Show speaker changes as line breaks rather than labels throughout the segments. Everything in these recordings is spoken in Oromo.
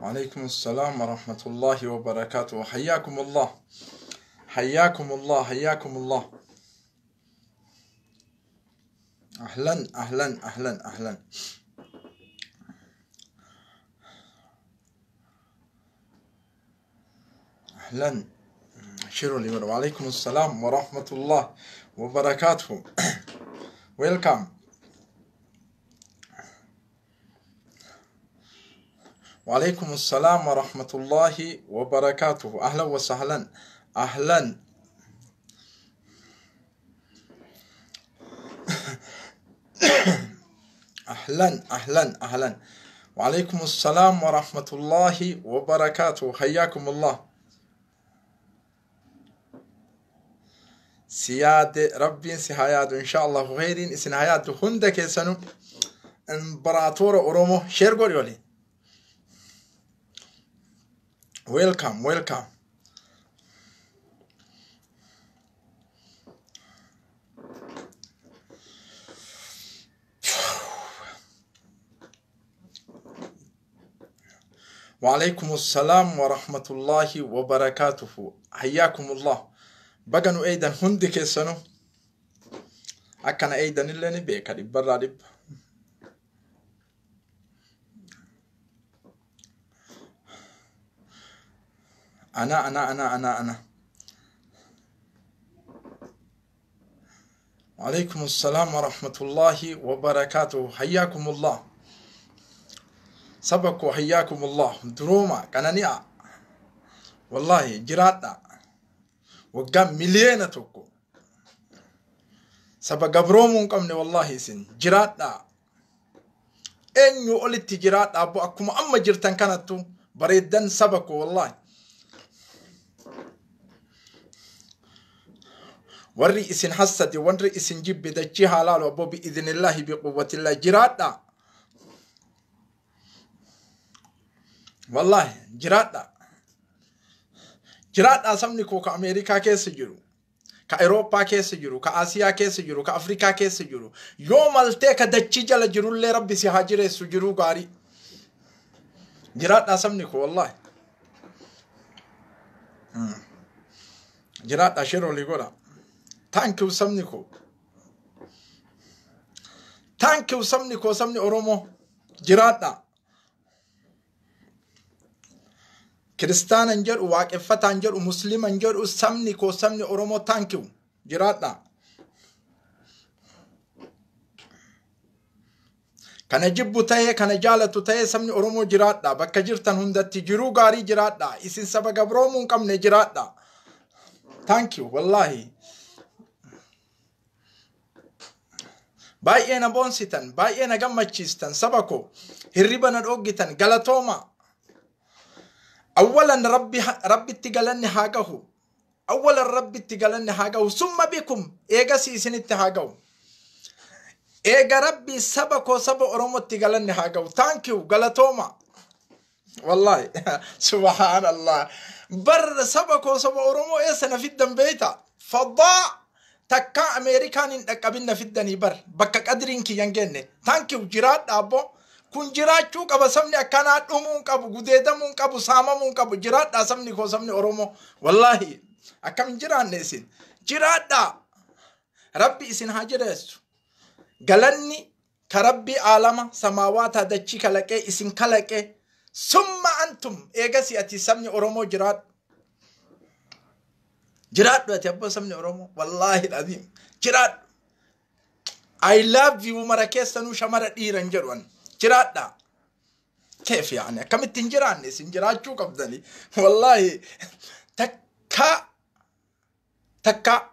وعليكم السلام ورحمة الله وبركاته. حياكم الله، حياكم الله، حياكم الله. أهلا أهلا أهلا أهلا. أهلا شيروا لي. وعليكم السلام ورحمة الله وبركاته. ويلكم. وعليكم السلام ورحمة الله وبركاته. أهلا وسهلا. أهلا. أهلا أهلا أهلا. وعليكم السلام ورحمة الله وبركاته. حياكم الله. سيادة ربي سهايات إن شاء الله خيرين إسن هايات هندك سنو إمبراطور أورومو شيرغور يولي. ويلكم ويلكم. وعليكم السلام ورحمة الله وبركاته. حياكم الله. بغنو أيضا هندك سنو أكنا أيضا اللي نبيك دي برا دي. أنا وعليكم السلام ورحمة الله وبركاته. حياكم الله. سبقوا حياكم الله. دروما كنانيا والله جراتنا وقام مليونتكم سبق برومون قمني والله سن جراتنا إن يقولت جرات أبو أكم أما جرتن كانتو بريدن سبقوا والله وري اسن حسد وري اسن جيب بدجي حلال وبو بإذن الله بقوة الله جراتنا والله جراتنا سمني كو كأمريكا كيس جرو كأوروبا كيس جرو كآسيا كيس جرو كأفريقيا كيس جرو يوم التك دجي جل جرو اللي ربي سهاجر سجرو غاري جراتنا سمني كو والله جراتنا شيرو ليغورا تانكو سمني كو سمني أورومو جراتنا كريستان انجر واقفة انجر ومسلم انجر وسمني كو سمني أورومو تانكو جراتنا كان جبو تايه كان جالتو تايه سمني أورومو جراتنا بكا جرتن هندتي جرو غاري جراتنا اسن سبقا برومون كم نجراتنا تانكو والله بايئنا بونسيتن بايئنا غمچيستن سبقو هربنا دوغيتن غلطوما أولا ربي تقلني حاجه أولا ربي تقلني حاجه ثم بكم إيجا سيسن اتحاجه إيجا ربي سبكو سبق أرومو تقلني حاجه تانكيو غلطوما والله سبحان الله بر سبكو سبق أرومو إيسنا في الدم بيتا فضاء تكا أمريكان إنقابلنا في الدني بر بكا قدرينكي ينجني تانكيو جرات أبو kun jiraachuu qaba sabni akkanaa dhumuun qabu gudeedamuun qabu saamamuun qabu jiraadhaa sabni koo sabni Oromoo wallahi akkam jiraanne isin jiraadhaa rabbi isin haa jireessu galanni ka rabbi aalama samaawaata dachii kalaqee isin kalaqee summa antum eegasi ati sabni Oromoo jiraadhu ati abbo sabni Oromoo wallahi azim jiraadhu I love you mara keessanuu shamara dhiiran jedhan جراتنا كيف يعني كم تنجراني سنجرات شو قبضني والله تكا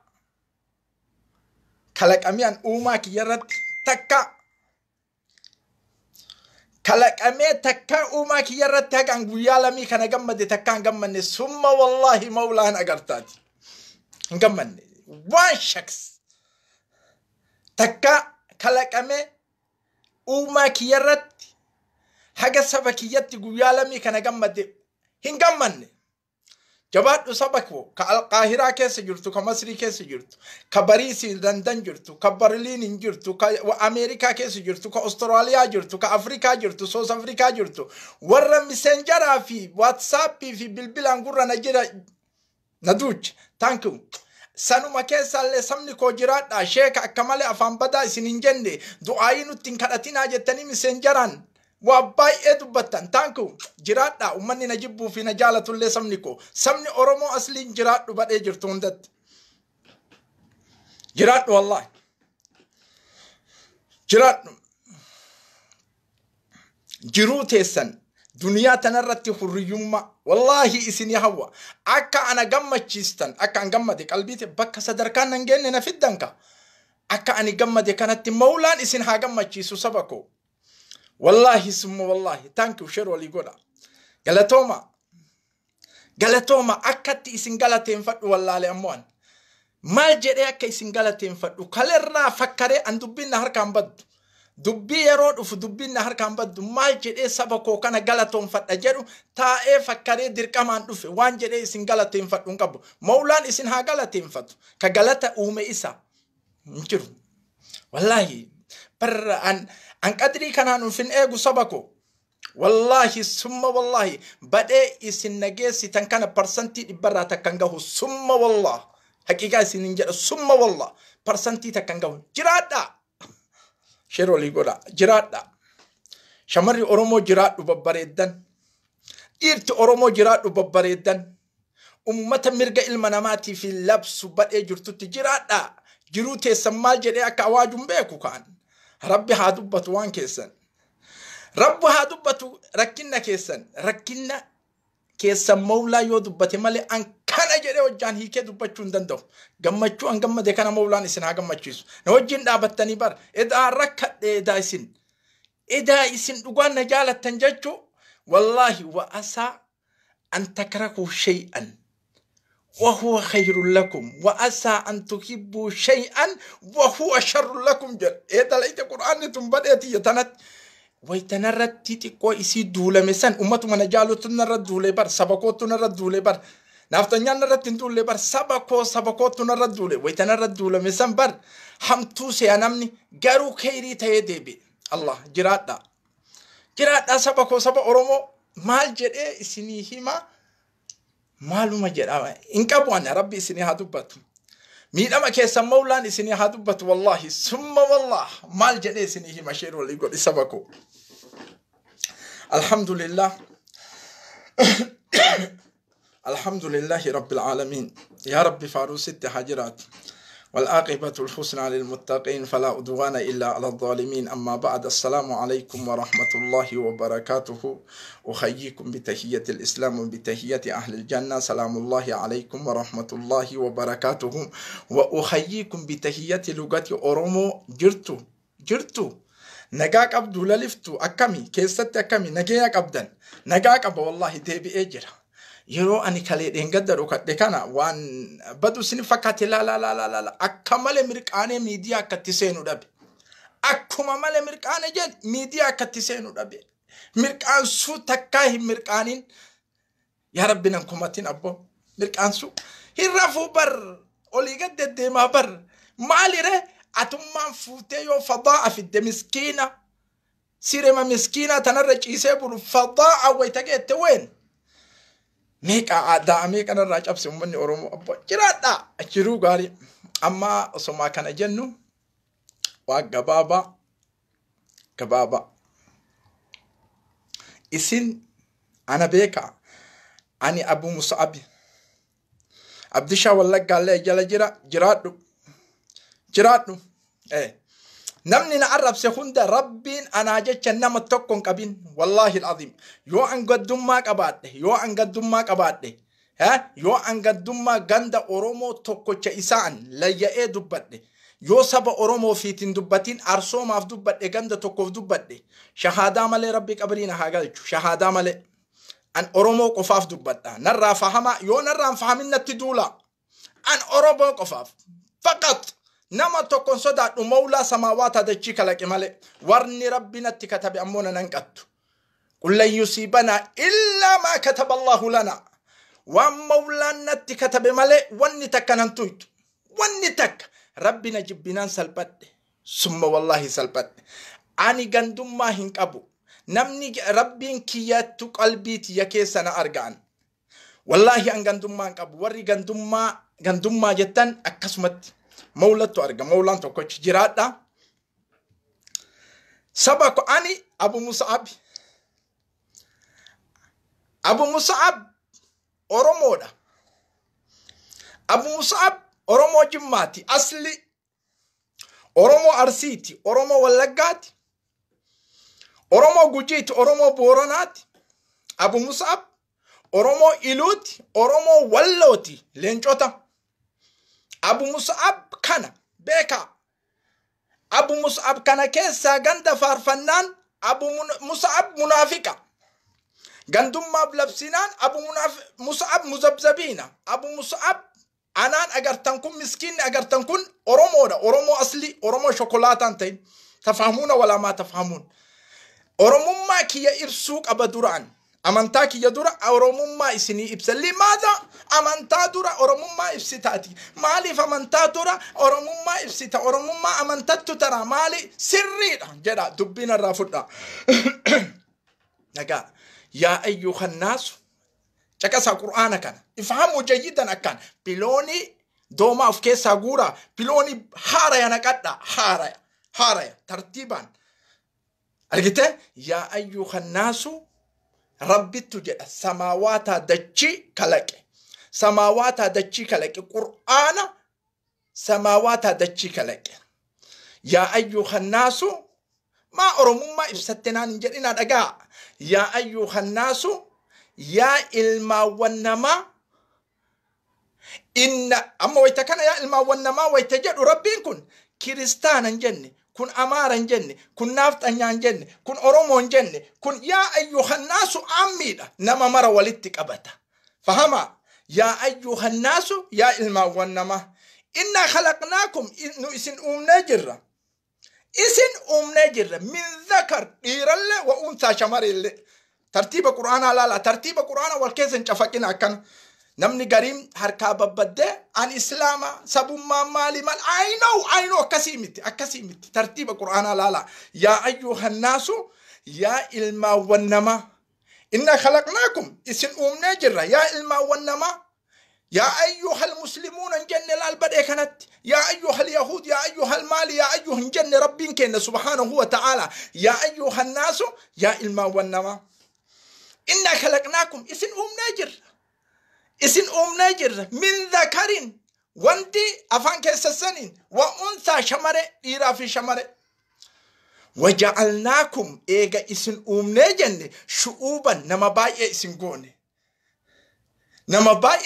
كلك أميان أمك يرد تكا كلك أمي تكا أمك يرد تكا نقول مي كان جمد تكا جمني ثم والله مولانا أجرتاتي جمني وان شخص تكا كلك أمي وما كيرت حاجة سبكيات يقول يا لمي كان جمد هنجمني جبات سبكو كالقاهرة كيس جرتو كمصري كيس جرتو كباريس لندن جرتو كبرلين جرتو كأمريكا كيس جرتو كأستراليا جرتو كأفريقيا جرتو سوس أفريقيا جرتو ورا ميسنجرا في واتساب في بالبلان قرر نجرا ندوج تانكو سانو مكيسا اللي سمني كوجرات شيك أكمالي أفهم بدا سننجندي دعاينو تنكالتين جتني مسنجران واباي ادو بطن تانكو جرات دا ومني نجيبو في نجالة اللي سمنيكو سمني أورمو أصلي جرات دو بدأ جرتون دد جرات والله جرات جرو تيسن دنيا تنرتي حريوما والله اسني هوا اكا انا غما تشيستن اكا غما دي قلبي بك صدركان نجن نفدنكا اكا اني غما دي كانت مولان اسن ها غما تشيسو سبكو والله ثم والله تانكو شرو لي غدا غلطوما اكت اسن غلطين فد والله لامون ما جدي اكا اسن غلطين فد كلرنا فكري ان دبين هر كان بد دبي يرود وف دبين نهر كان بد ما جدي سبكو كان غلطون فتجرو تا فكري دير كمان دف وان جدي سين غلطين فت نكب مولان اسين ها غلطين فت كغلطه اومي اسا نجرو والله بر ان قدري كان فين ايغو سبكو والله ثم والله بدا اسين نجيسي تن كان برسنتي برا تكنغو ثم والله حقيقه سين نجر ثم والله برسنتي تكنغو جرادا شيرو لي غودا جرادا شمري اورومو جراد ببريدن ديرت اورومو جراد ببريدن امته مرغا المناماتي في اللبس بد جرتو جرادا جروتي سمال جدي اكا واجم بيكو كان ربي هادبت وان كيسن رب هادبت ركنا كيسن ركنا كيسن مولا يودبت مالي ان كان جدي وجان هيك دبچون دندو غمچو ان غم دي كان مولا نسنا غمچيس نوجين دابتني بر اذا ركد دايسن إذا إسن دوغان نجالة تنججو والله وأسى أن تكرهوا شيئا وهو خير لكم وأسى أن تحبوا شيئا وهو شر لكم جل إذا لقيت القرآن تنبدأت يتنت ويتنرد تيتك ويسي دولة مثلا أمت من نجالة تنرد دولة بر سبقو تنرد دولة بر نافتنيان نرد تندولة بر سبقو تنرد دولة ويتنرد دولة مثلا بر حمتوسي أنامني غارو خيري تيدي الله جرادا سبكو سبا أورومو مال جري إسني هما مالو ما جرا إنك أبوانا ربي إسني هادوبتو ميدا ما كيسا مولان إسني هادوبتو والله ثم والله مال جري إسني هما شير والله يقول سبكو الحمد لله الحمد لله رب العالمين يا رب فارو 6 حجرات والعاقبة الحسنى للمتقين فلا عدوان إلا على الظالمين أما بعد السلام عليكم ورحمة الله وبركاته أحييكم بتحية الإسلام وبتحية أهل الجنة سلام الله عليكم ورحمة الله وبركاته وأحييكم بتحية لغة أورومو جرتو نجاك عبدو للفتو أكمي كيست أكمي نجاك عبدا نجاك أبو والله تبي أجر يرو أني كلي إنقدر وكذا وان بدو سني فكرت لا أكمل مريكانة ميديا كتسينو دبي أكمل مريكانة جد ميديا كتسينو دبي مريكان سو تكاه مريكانين يا ربنا كماتين أبو مريكان سو هيرافو بر أولي قد ديما بر مالي ره أتوم فوتيو فضاء في الدمسكينة سيرما مسكينة تنرج يسيبوا فضاء ويتجت وين ميكا دا ميكا نراج أبسي مني أورومو أبو جرادا أجرو غاري أما أسمع كان جنو وغبابا إسن أنا بيكا أني أبو مصعب عبدشا والله قال لي جلا جرادو نمني نعرف سخون ده ربين أنا جت نام تكون كابين والله العظيم يو أن قدم ما كباده ها يو أن قدم ما غندا أورومو تكو تشيسان لا يأدو بده يو سبا أورومو فيتين دبتين أرسو ما في دبته غندا تكو في دبته شهادة مالي ربك أبرينا هاجل شهادة مالي أن أورومو كفاف دبته نرى فهما يو نرى فهمنا تدولا أن أورومو كفاف فقط نما تكون صدق مولا سماوات هذا الشيء لك ماله ورني ربنا تكتب أمونا ننقط قل لن يصيبنا إلا ما كتب الله لنا ومولانا كتب ملئ ونتك ننتويت ونتك ربنا جبنان سلبت ثم والله سلبت أني قندم ما هنك أبو نمني ربين كيات قلبيت يكيسنا أرجان والله أن قندم ما هنك أبو وري قندم ما جتن أكسمت مولت أرجع مولان توكش جرادا سبق أني أبو مصعب أورمودا أبو مصعب أورمو جماتي أصلي أورمو أرسيتي أورمو ولقاتي أورمو جوجيتي أورمو بوراناتي أبو مصعب أورمو إلوتي أورمو ولوتي لينجوتا أبو مصعب كان بيكا أبو مصعب كان كيسا غند فارفنان أبو مصعب منافقة غندم ما بلبسنان أبو مصعب مزبزبين أبو مصعب أنان أجر تنكون مسكين أجر تنكون أورمو أصلي أورمو شوكولاتة تين تفهمون ولا ما تفهمون أورمو ما كي إرسوك أبدوران أمانتا كي يدورا أورمو ما إسني إبسل لماذا أمانتا دورا أورمو ما إبسيتاتي مالي فمانتا دورا أورمو ما إبسيتا أورمو ما أمانتا تترى مالي سري جدا دبنا الرافضة نقا يا أيها الناس شكاسا قرآن كان افهموا جيدا أكان بلوني دوما أفكيسا غورا بلوني حارة نكادا حارة ترتيبا أرجيته يا أيها الناس ربي تجد سماوات دجي كلك سماوات دجي كلك قرآن سماوات دجي كلك يا أيها الناس ما أرمو ما إفستنا نجرنا دقاء يا أيها الناس يا إلما والنما إن أما ويتكنا يا إلما والنما ويتجد ربينكن كريستانا جنة كن أمارا جنة كن نافت أنيان جنة كن أرومو جنة كن يا أيها الناس عميدا نما مرة ولدتك أبتا فهما يا أيها الناس يا إلما والنما إنا خلقناكم إنو إسن نجرة إسن نجرة من ذكر إيرال وأنثى شمار ترتيب القرآن لا ترتيب القرآن والكيس انشفقنا كان نمني قريم هركاب بدأ عن إسلام سبو ما مالي مال I know أكسيمتي ترتيب القرآن لا يا أيها الناس يا إلما والنما إنا خلقناكم اسم نجرة يا إلما والنما يا أيها المسلمون جنة البدء كانت يا أيها اليهود يا أيها المال يا أيها جنة ربين كان سبحانه وتعالى يا أيها الناس يا إلما والنما إنا خلقناكم اسم نجر من ذكر وانتي أفان كيسسنين وأنثى شمر إيرا في شمر وجعلناكم إيغا اسم نجر شعوبا نما باي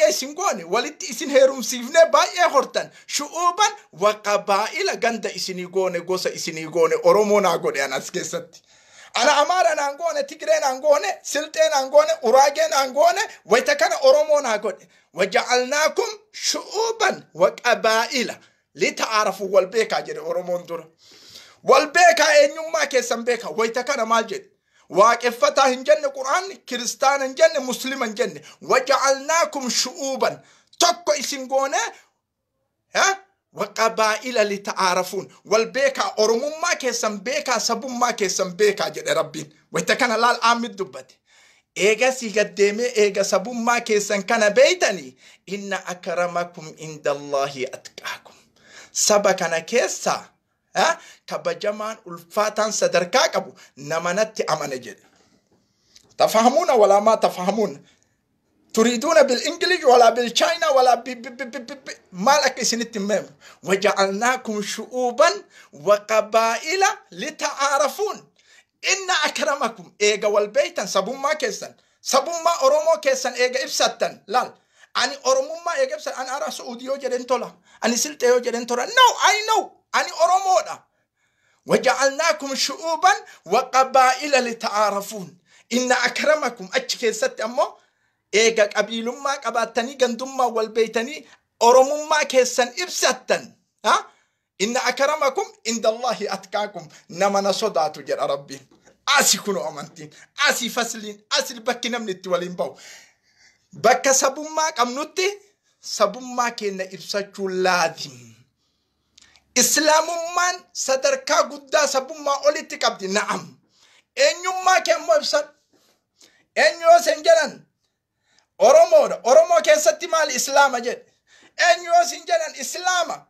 اسم غوني ولت اسم هيروم سيفني باي هورتن شعوبا وقبائل غند اسم غوني غوسا اسم غوني أورومونا غوني أنا سكيستي أنا أمارا نانغونة تيجرين نانغونة سلطين نانغونة أوراجين نانغونة ويتكنا أورومو نانغونة وجعلناكم شعوبا وقبائل لتعرفوا والبيكا جري أورومون دور والبيكا إنيوم ما كيسن بيكا ويتكنا مالجد واقفتا هنجن قرآن كريستان هنجن مسلم هنجن وجعلناكم شعوبا تكو إسنغونة ها وقبائل لتعارفون والبيكا أرمم ما كيسن بيكا سبم ما كيسن بيكا جد ربين ويتكنا لا الآمد دبتي إيغا سيغدامي إيغا سبم ما كيسن كان بيتني إن أكرمكم عند الله أتقاكم سبكنا كيسا كبجمان الفاتان صدركاك أبو نمانت أمان جد تفهمون ولا ما تفهمون تريدون بالإنجليز ولا بالچاينا ولا مالك سنتمم وجعلناكم شعوبا وقبائل لتعارفون إن أكرمكم إيجا والبيتا سبوم ما كيسن سبوم ما أرومو كيسن إيجا إبساتن لال أني أرومو ما إيجا إبسات أنا أرى سعوديو جرنتولا أني سلطيو جرنتولا I know أني أرومو دا وجعلناكم شعوبا وقبائل لتعارفون إن أكرمكم أتشكيست أمو إيجا قبيلما قباتني غندما والبيتني أرمما كيسن إبساتن إن أكرمكم عند الله أتقاكم نمنا صداتو جر ربي آسي كنو أمانتين آسي فصلين آسي البكي نمن التوالين باو bakka sabummaa qabnutti sabummaa keenya ibsachuu laazim. Islaamummaan sadarkaa guddaa sabummaa olitti qabdi. Na'am. Eenyummaa kee immoo ibsadhu. Eenyoo sen jedhan Oromoodha. Oromoo keessatti maali Islaama jedhe. Eenyoo sen jedhan Islaama.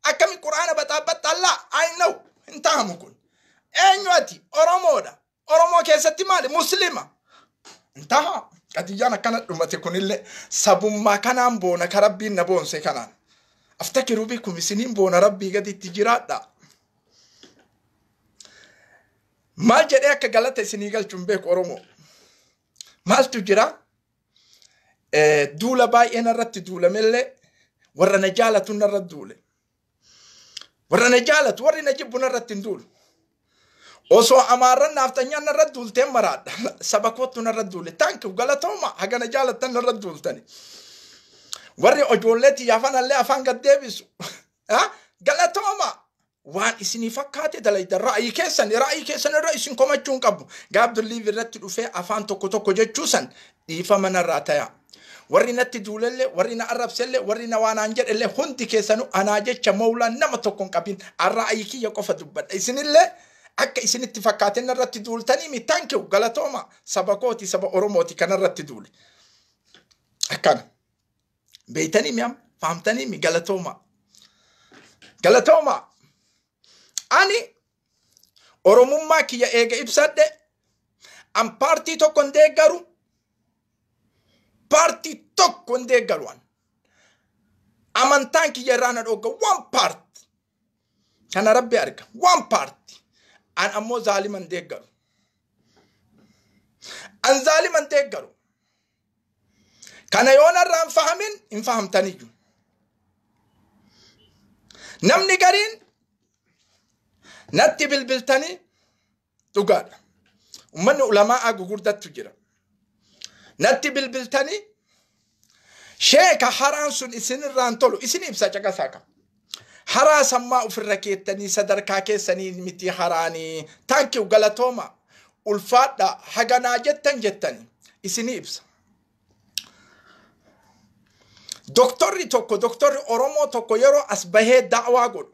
Akkami Qur'aana baxaabaxallaa I know hin ta'amu kun. Eenyuati Oromoodha. Oromoo keessatti maali Muslima. Hin ta'a. Qadiyyaan akkana dhumate kunillee sabummaa kanaan boona ka Rabbiin na boonse kanaan. Aftakiru bikum isiniin boona Rabbii gaditti jiraadha. Maal jedhee akka galata isinii galchuun beeku Oromoo. Maaltu jira? Duula baay'een irratti duulamellee warra na jaalatu narra duule. Warra na jaalatu warri na jibbu narratti hin duulu. Osoo amaarran naaftanyaan narra duulteen maraadha. Saba kootu narra duule. Taankiif galatooma hagana jaalatan narra duultani. Warri ojoolleetti yaafanallee afaan gad deebisu. Galatooma. Waan isinii fakkaate dalayda ra'ayii keessan irra isin komachuun qabu. Gaabdulliif irratti dhufee afaan tokko jechuusan dhiifama narraa ta'a. Warri natti duulellee, warri na arrabsellee, warri na waanaan jedhellee hundi keessanuu anaa jecha mawlaan nama tokkoon qabin ra'ayii kiyya qofa dubbadha. Isinillee akka isinitti fakkaateen narratti duultanii mi taankiu galatooma saba kooti saba Oromooti kanarratti duule. Akkana. Beeytanii mi fahamtanii mi galatooma. Galatooma. Ani Oromummaa kiyya eega ibsadhe an paartii tokko hin deeggaru. Paartii tokko hin deeggaruan. Amantaan kiyya irraa na dhooga one part. Kana Rabbi arga one part. An ammoo zaaliman deeggaru. An zaaliman deeggaru. Kana yoona irraa hin fahamin hin fahamtaniyyu. Namni gariin natti bilbiltanii dhugaadha. Ummanni ulamaa gugurdattu jira. Natti bilbiltanii sheeka haraan sun isinirraan tolu isin ibsa caqasaa qaba. Haraa sammaa ofirra keettanii sadarkaa keessanii miti haraanii taankiu galatooma ulfaadha haganaa jettanii isin ibsa. Doktorri Oromoo tokko yeroo as bahee da'waa godhu.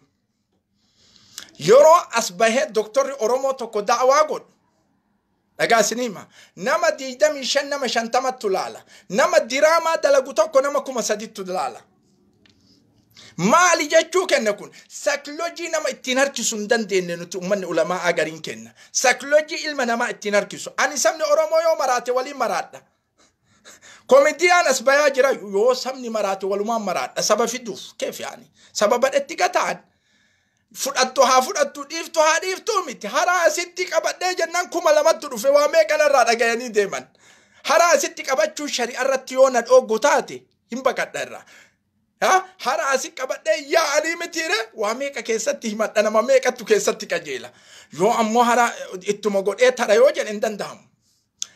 Yeroo as bahee doktorri Oromoo tokko da'waa godhu. Dhagaa sinima nama 25 nama 50 laala. Nama diraamaa dalagu tokko nama 3,000 laala. Maali jechuu kenna kun? Psychology nama ittiin harkisu hin dandeenye nuti ummanni ulamaa agariin kenna. Psychology ilma namaa ittiin harkisu. Ani sabni Oromoo yoo maraate waliin maraadha. Komediyaan as bayaa jira yoo sabni maraate walumaan maraadha. Saba fiduuf keef yaani. Saba badhetti gataan. Fudhattu dhiiftu miti. Haraa asitti qabadhee jennaan 2,000 dhufe waa meeqanarraa dhagayanii deeman. Haraa asitti qabachuu shari'a irratti yoo na dhoogu taate hin baqadha irraa. Haraa asitti qabadhee yaa'anii mitiire waa meeqa keessatti himadha nama meeqattu keessatti qajeela. Yoo ammoo haraa ittuma godhee tara yoo jedhe hin danda'amu.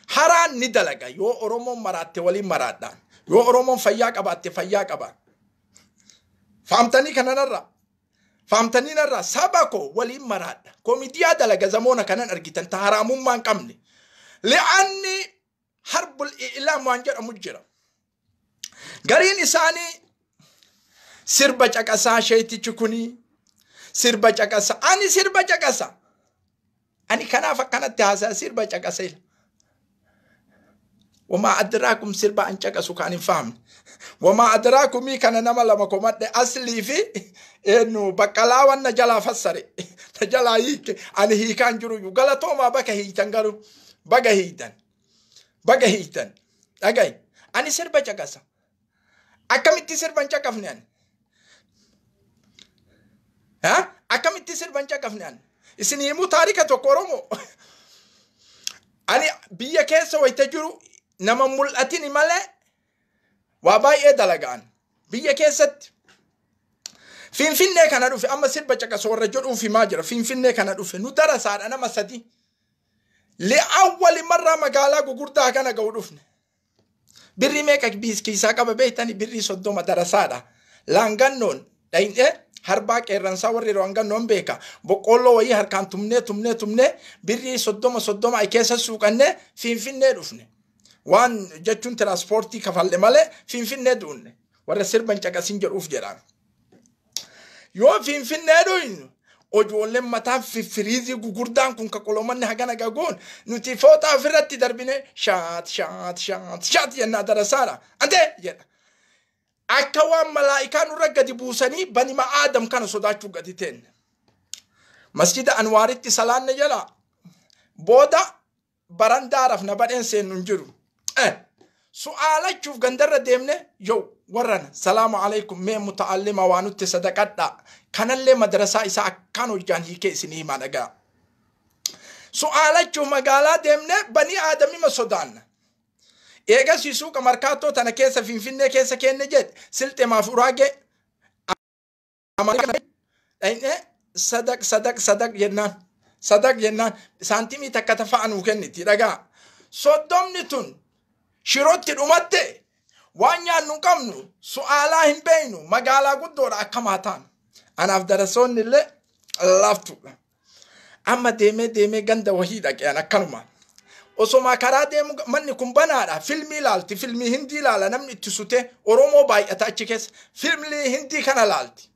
Haraan ni dalaga yoo Oromoon maraatte waliin maraadhaan. Yoo Oromoon fayyaa qabaatte fayyaa qaba. Fahamtanii kanarraa. Fahamtanii narraa saba koo waliin maraadha. Komidiyaa dalaga zamoona kanan argitan ta haraamummaa hin qabne. Li'anni harbul i'laam waan jedhamu jira. Gariin isaanii sirba caqasaa sheetichi kuni sirba caqasa. Ani sirba caqasa. Ani kanaaf akkanatti haasaa sirba caqasa. وما أدراكم سربا أنشك سكان فهم وما أدراكم كان نما لما كمد أصلي في إنه بكلا والنجلا فسر نجلا هيك أنا هي كان جرو يقال توما بك هي تنقلو بك هيتن أجاي أنا سربا جكاسا أكمل سربا جكافنيان أكمل سربا جكافنيان إسني مو تاريخ توكورمو أنا بيا كيسو ويتجرو nama mul'atini malee waa baay'ee dalagaan biyya keessatti Finfinnee kana dhufe amma sirba caqasu warra jedhuufi maa jira Finfinnee kana dhufe nu darasaadha nama 3 li'awwali marraa magaalaa gugurdaa kana ga'u dhufne birri meeqa kiisaa qaba beektani birri 30 darasaadha laangannoon dhayin'ee harbaa qeerransaa warri laangannoon beeka boqqolloo wayii harkaan tumnee birri 30 ay keessa suuqannee Finfinnee dhufne وان جتون ترانسبورتي كفل ماله فين ندون ورا سربن جاكاسين جروف جران يو فين ندون ojoolleen mataan fiffiriizii gugurdaan kun ka qolomanni hagana gagoon nuti fooxaa ofirratti darbine shaat jennaa darasaadha ante jedha akka waan malaa'ikaa nurra gadi buusanii banima aadam kana sodaachuu gadi teenne masjida anwaaritti salaanne jala booda barandaaraaf na badheen seennu hin jiru su'aalachuuf gandarra deemne yoo warran salaamu alaykum mee muta'allima waa nutti sadaqadha kanallee madrasaa isaa akkaan hojjaan hiikee isinii himaa dhagaa su'aalachuuf magaalaa deemne banii aadamima sodaanna eegasii suuqa markaatoo tana keessa finfinnee keessa kenne jedhe silxee maafuraagee sadaq jennaan saantimii takka tafa'anuu kenniti dhagaa soddomni tun shirootti dhumatte waan nyaannu qabnu su'aalaa hin beeynu magaalaa guddoodha akka maataan anaaf darasoonni illee laaftuudha amma deemee ganda wahii dhaqeen akkanuma osoma karaa deemu manni kun banaadha filmii ilaalti filmii hindii ilaala namni itti sute oromoo baay'ata achi keessa filmii hindii kana ilaalti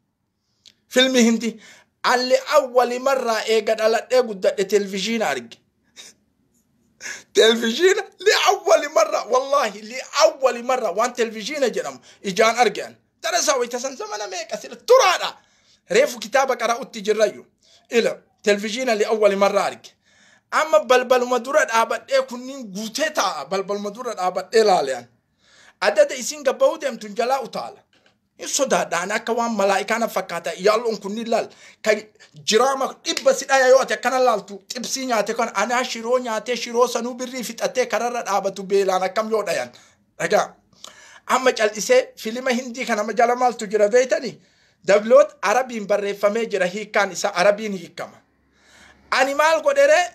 filmii hindii alli awwali marraa eega dhaladhee guddadhe televizhiina arge تلفزيون لأول مرة والله لأول مرة وان تلفزيون جنم إجان أرجان ترى سوي تسنسمنا ميك أسئلة ترادا ريفو كتابك أرأوت تجريو إلا تلفزيون لأول مرة أرج أما بلبل مدورة أبد إيه كنين غوتيتا بلبل مدورة أبد إيه لاليان أدد إسين قبودهم تنجلا أطالة يسودا دانا كوان ملائكانا فكاتا يالون كنين لال كي جرامة إبسي آيا يواتي كان لالتو إبسي نياتي كان أنا شيرو نياتي شيرو سنو بري فيت أتي كرارات آبتو بيلانا كم يودا يان أجا أما جال إسي فيلم هندي كان أما جال مالتو جرا بيتاني دبلوت عربين بري فمي جرا هي كان إسا عربين هي كما أنيمال قدره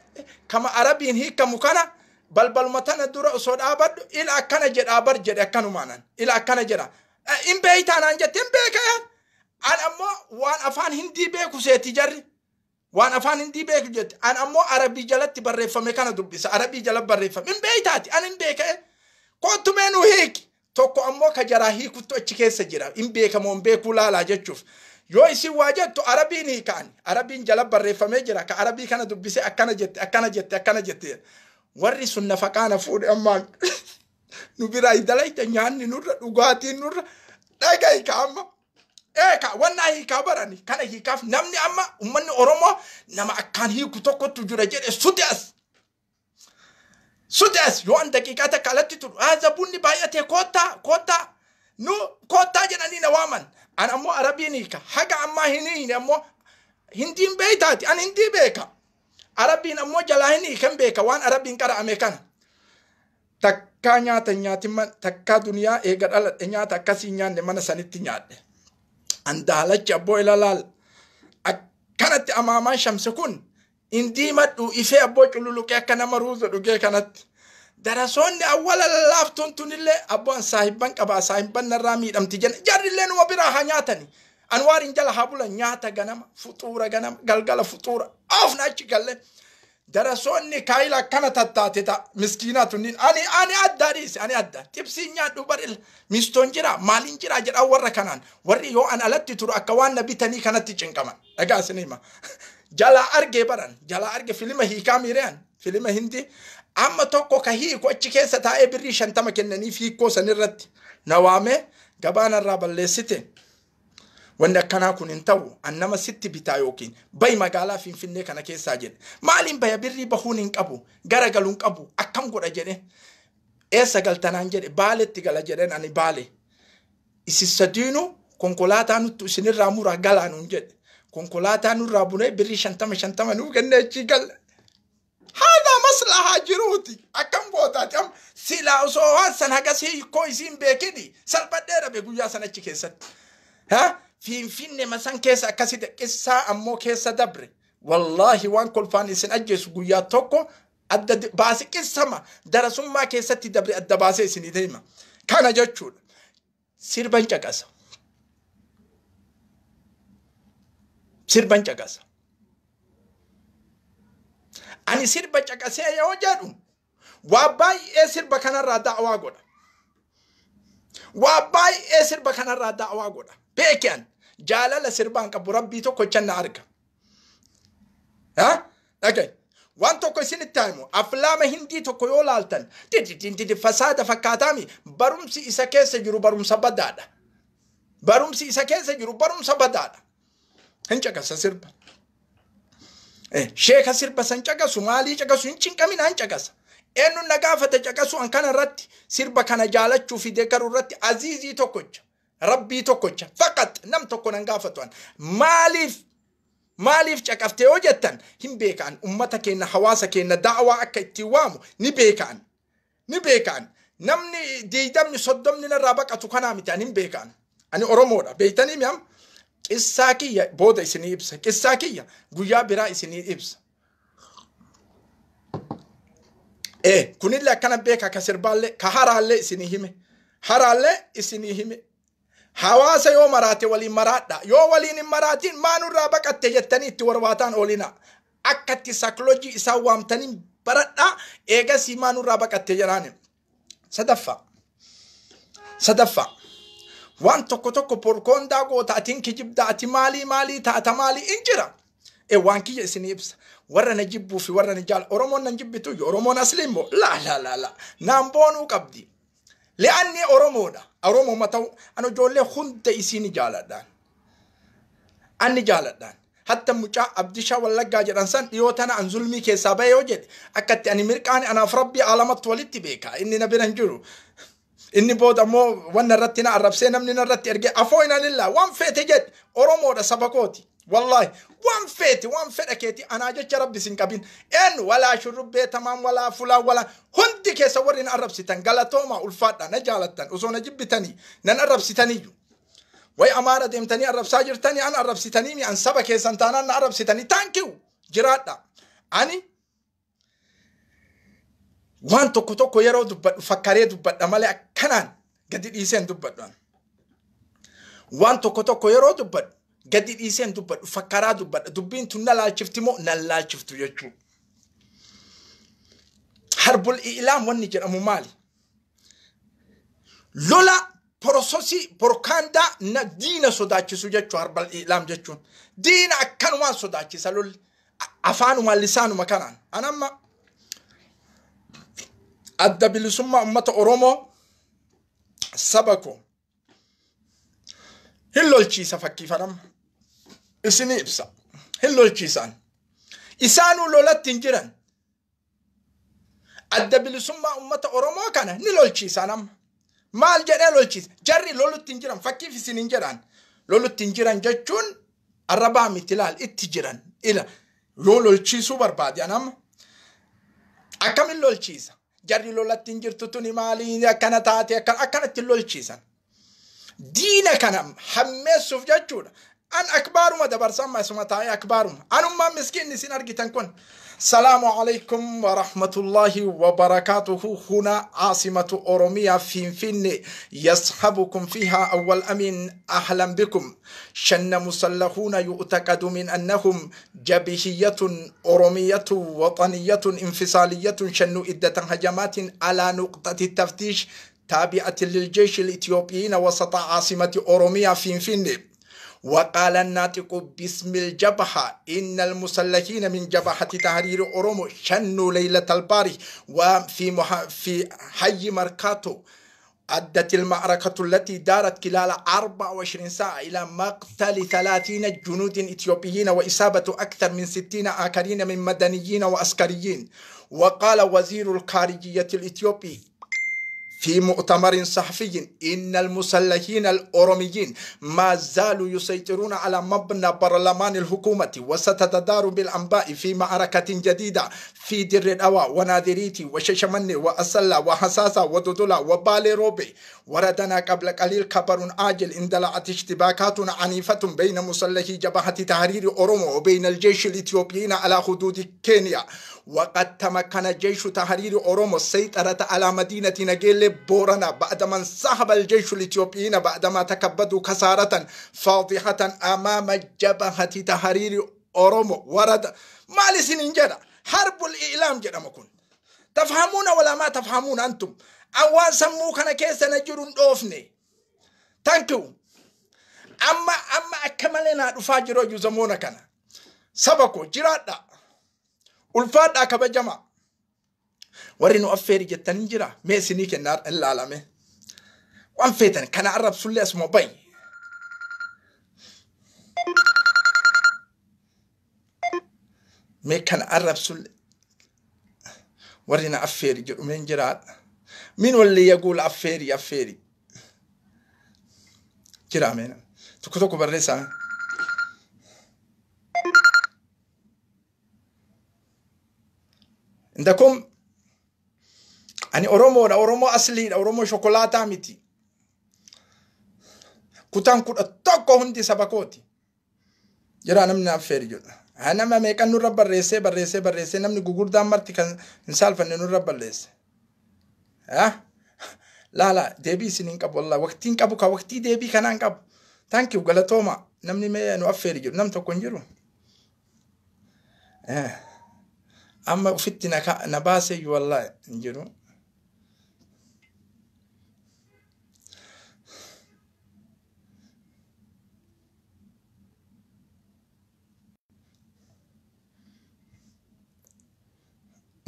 كما عربين هي كمو كان بل متانا دورا أصود آباد إلا كان جد آبار جد أكانو مانان إلا كان جد إن بيتانا أنجت إن بيكيان أنا أمو وان أفان هندي بيكو سيتي جري وان أفان هندي بيكو جد أنا أمو عربي جلت بري فمي كان دبس عربي جلت بري فمي إن بيتاتي أنا إن بيكيان كنت منو هيك توكو أمو كجرا هيكو تو أتشكي سجرا إن بيكا مون بيكو لا جتشوف يو إسي واجد تو عربي نيكان عربي جلت بري فمي جرا كعربي كان دبس أكنا جت ورّي سنة فكان فود أمان نبراي دلائت نيان نور نقاتي نور دايكاي كاما إيه وانا هي كابراني كان هي كاف نمني أما أمني أروما نما أكان هي كتوكو تجرا جد سوداس يو عندك كاتا كالتي تقول هذا بني بايته كوتا نو كوتا جناني نوامن أنا أمو عربينيكا حاجة أما هني أمو هندين بيتاتي أنا هندي بيكا عربين أمو جلاهني كم بيكا وان عربين كرا أميكان takka nyaati man takka duniyaa eega dhaladhe nyaata akkasii nyaanne mana sanitti nyaadhe andaalachi abboo ilalaal akkanatti amaamaan shamse kun indii madhu ifee abboo cululuqee akka nama ruuza dhugee kanatti darasoonni awwala laaftuun tunillee abboon saahibban qabaa saahibban narraa miidhamti jenna jarrillee numa biraa haa nyaatani anwaariin jala haa bulan nyaata ganama fuxuura ganama galgala fuxuura oofna achi galle darasoonni kaayila kana tattaate ta miskiinaatunin ani adda dhiise ani adda tibsii nyaadhu baril mistoon jira maaliin jira jedha warra kanaan warri yoo an alatti turu akka waan na bitanii kanatti cinqaman dhagaa sinima jala arge filima hiikaa miireen filima hindi amma tokko ka hiiku achi keessa taa'ee birrii 50 kennaniif hiikoo sanirratti nawaame gabaanarraa balleessite wanda kana kun intawu annama sitti bitaa yookiin bay magaalaa finfinnee kana keessaa jedhe maaliin baya birrii bahuun hin qabu garagaluu hin qabu akkam godha jedhe eessa galtanaan jedhe baaletti gala jedhen ani baale isissadiinu konkolaataa nuttu isinirraa muraa galaanuun jedhe konkolaataa nurraa bunee birrii 50 nuu kenneechi galle هذا مصلحة جروتي أكم بوتات أم سلا صوان سنهجسي كويسين بكدي سالبدر بيقول يا سنة كيسة ها فين مثلا كيسة كسيد كيسة أمو كيسة دبر والله وان كل فاني سنأجس قويا توكو أدد باسي كيسة ما درسون ما كيسة تدبر أدد باسي سني ديما كان جاتشول سير بنجاكاسا أني سير بنجاكاسا يا وجارو واباي اسر بكنا را دعوا غدا واباي اسر بكنا را دعوا غدا بيكن جالل سربان كبو ربي تو كوچن ارك ها اوكي وانتو كويسين التايمو افلام هندي تو كيولالتن تي فساد فكاتامي برمسي اسكيس جرو برمس بدادا برمسي اسكيس جرو برمس بدادا هنچا سرب شيخ سرب سنچا سومالي چا سنچين كمين هنچا انو نغافه چا سو ان كان رت سرب كان جالچو في دكرو رت عزيزي تو كوچ ربي تو كوچ فقط نم تو كون نغافتوان ماليف چقفتي وجتن هم بيكان امتك ان حواسك ان دعوه اكتوام نبيكان نمني ديدمني صدمني الرابق اتكنا متان بيكان اني اورمودا بيتني ميام قساكيه بودا اسني ابس قساكيه غيا برا اسني ابس كون الا كان بيكا كسربال كهرال اسني هم هرال اسني هم حواسا يو مراتي ولي مرادا يو ولي مراتين ما نرابك التجتني تورباتان اولينا اكتي سايكولوجي اساوامتني بردا ايغا سيما نرابك التجران صدفا وان توكو بوركون داغو تاتين كجيب داتي مالي تاتا مالي انجرا وان كي سنيبس ورا نجيبو في ورا نجال اورومون نجيب تو اورومون اسلمو لا نامبونو قبدي لاني أرومو متو أنا جولي خنت إسيني جالدان أني جالدان حتى مجا أبديشا ولا جاجر إنسان يوتنا عن ظلمي كسابة يوجد أكتر أني مركاني أنا فربي علامة ولدت بيكا إني نبي نجرو إني بود أمو وانا رتنا عرب سينا من الرت أرجع أفوينا لله وان فيت جد أرومو ده سبكوتي والله وان فيت أكيتي أنا جت ربي سنكابين إن ولا شرب تمام ولا فلا ولا هندي كسورين عرب ستان غلطوما الفاتا نجالتان وزونا جبتني نن عرب ستاني وي أمارة دمتني عرب ساجر تاني أنا عرب ستاني مي أن سبك سنتانا أنا عرب ستاني تانكيو جراتا أني وان توكو يرو دبت فكاري دبت أمالي كنان قد يسين دبت وان توكو يرو دبت قد يسين دبت فكارا دبين تنالا شفتمو نالا شفتو يجو حرب الإعلام والنجر أمو مالي لولا بروسوسي بروكاندا نا دينا صداچي سوجو حرب الإعلام جچون دينا أكنوان صداچي سلول أفانو ما لسانو مكانان أنا ما أدبل سمى أمة أورومو سبكو هلو الچيسا فكي فرم اسني إبسا هلو الچيسان إسانو لولا تنجران أدبل سمى أمة أورومو كان نلو الچيسانم مال جرى لو الچيس جري لولو تنجران فكي في سننجران لولو تنجران جچون الربا مثلال اتجران إلا لولو الچيسو بربادي أنام أكمل لول الچيسا جري لولا تنجر تتوني مالي كانتاتي أكانت لول الچيسان دينا كانم حمسو فجاچون أن أكبارهم دبر سما سمتاي أكبارهم أنا ما مسكين نسين أرجتن كون السلام عليكم ورحمة الله وبركاته هنا عاصمة أوروميا فين يصحبكم فيها أول أمين أهلا بكم شن مسلحون يؤتقد من أنهم جبهية أورومية وطنية انفصالية شنوا عدة هجمات على نقطة التفتيش تابعة للجيش الإثيوبيين وسط عاصمة أوروميا فين وقال الناطق باسم الجبهة إن المسلحين من جبهة تحرير أورومو شنوا ليلة البارح في حي ماركاتو أدت المعركة التي دارت خلال 24 ساعة إلى مقتل 30 جنود إثيوبيين وإصابة أكثر من 60 آخرين من مدنيين وعسكريين. وقال وزير الخارجية الإثيوبي في مؤتمر صحفي إن المسلحين الأوروميين ما زالوا يسيطرون على مبنى برلمان الحكومة وستتدار بالأنباء في معركة جديدة في دير الأوا ونادريتي وششمني وأسلا وحساسة ودودولا وبالي روبي. وردنا قبل قليل خبر عاجل اندلعت اشتباكات عنيفة بين مسلحي جبهة تحرير أورومو وبين الجيش الإثيوبيين على حدود كينيا. وقد تمكن جيش تحرير أورومو السيطرة على مدينة نجيل بورانا بعدما انسحب الجيش الإثيوبيين بعدما تكبدوا خسارة فاضحة أمام جبهة تحرير أورومو. ورد مالي سنين جدا حرب الإعلام جدا مكون تفهمون ولا ما تفهمون أنتم؟ أوان سموك أنا كيس نجرون دوفني تانكو أما أكملنا رفاجرو يزمونا كنا سبكو جرادا ulfaadhaa kabajama warri nu affeeri jettanii jira mee isinii kennaa ilaalame waan feetan kana arrabsullee asuma bayi mee kana arrabsullee warri na affeeri jedhumeen jiraadha min walli yaguul affeeri jira meena tokko barreessaa عندكم أنا أورومو أصلي أورومو شوكولاتة ميتي كتان كت تاكو هندي سباكوتي جرا نمنا أفير أنا ما ميكان نور بريسة نمني جوجور دامرتي كان نسال فن نور بريسة ها لا ديبي سنين كاب والله وقتين كابو كوقتي ديبي كنان كاب thank you غلطوما نمني ما نو أفير نم تكون جرو أما فتنا نباسي والله نجرو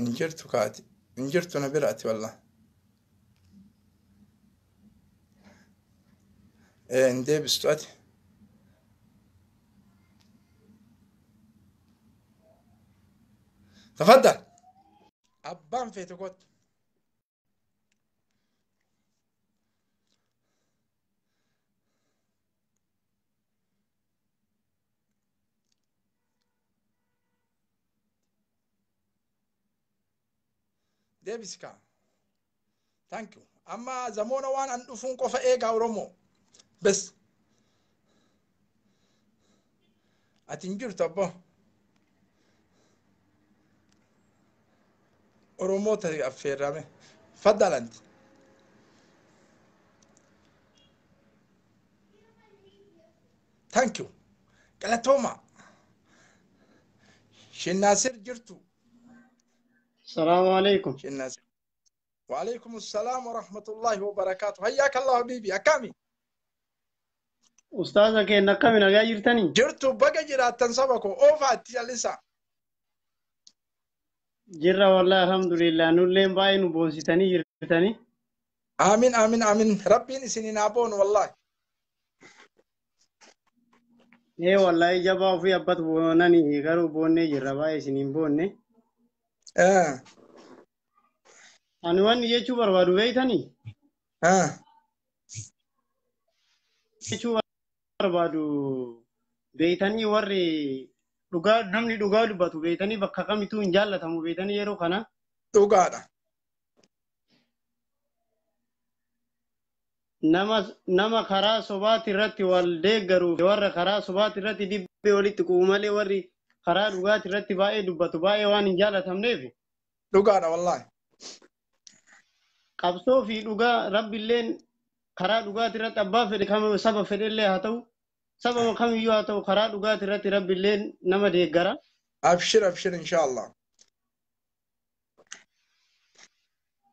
انجرتو كاتي انجرتو نبراتي والله اندي بستواتي تفضل أبان في تقول ديبسكا thank you أما زمونا وان أن أفون قفا إيجا أورومو بس أتنجر تبا أورومو تري أفير رامي فضل أنت thank you كالتوما شناسر جرتو
السلام عليكم.
شناسر وعليكم السلام ورحمة الله وبركاته حياك الله حبيبي أكامي
أستاذك إنك من أجايرتني
جرتو بقى جرات تنسبكو أوفا تجلسا
جرا والله الحمد لله نولين باين بوسيتني جرتني
آمين ربي نسيني نابون والله
إيه والله جبا في أبد بونني غيرو بوني جرا باي سنين بوني أنا وان يجوا بربادو بيتني يجوا بربادو بيتني وري dhugaa namni dhugaa dubbatu beetanii bakka kamituu hin jaallatamu beetanii yeroo kana
dhugaadha
nama karaa sobaati irratti wal deeggaruuf warra karaa sobaati irratti dibbee walitti kuumalee warri karaa dhugaati irratti baay'ee dubbatu baay'ee waan hin jaalatamneef
dhugaadha wallahi
qabsoo fi dhugaa rabbiilleen karaa dhugaati irratti abbaa fedhe kam saba fedhellee haa ta'u سبب كم يواتو خرا دوغات رتي ربي لين نما ديغرا
ابشر ان شاء الله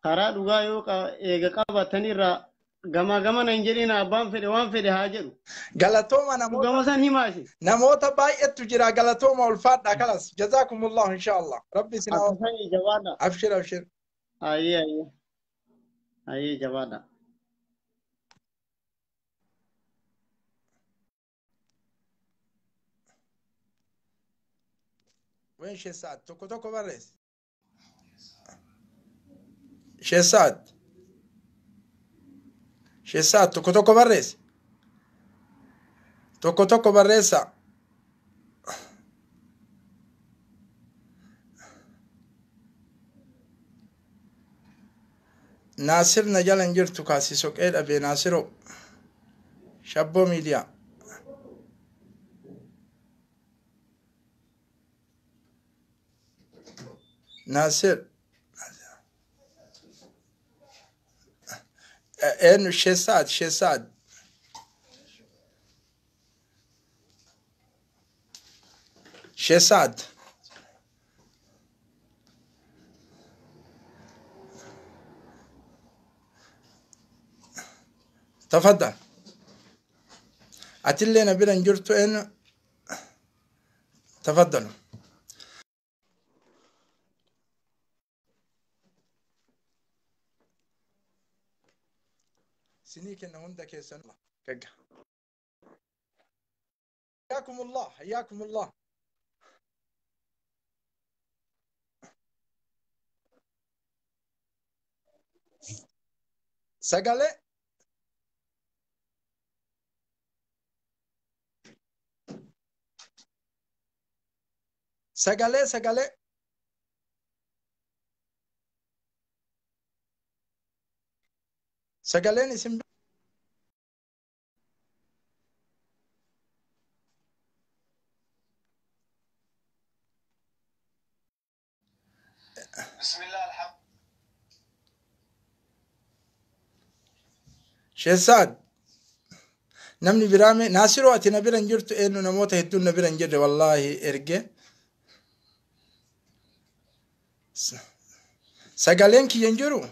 خرا دوغا يو ايغا قبتني را غما ننجرينا ابان فدي وان فدي هاجرو
غلطوما نموت
غما سن ماشي
نموت باي تجرا غلطوما والفات خلاص جزاكم الله ان شاء الله ربي سنا
جوادا
ابشر
اي جوادا
وين شيساد توكو بريس شيساد توكو بريس توكو بريسا ناصر نجال انجر تكاسي سوك ايد ابي ناصرو شابو ميديا ناصر انو شيساد تفضل أتلي نبينا نجرتو إن تفضلوا. سنيك إن عندك يا سنة حياكم الله حياكم الله. سقالي سقالي سقالي سقالين اسم
بسم الله الحمد.
شيساد نمني برامي ناصرو أتي نبيرا نجرتو إنو نموت هدون نبيرا نجر والله إرجع سقالين كي ينجرو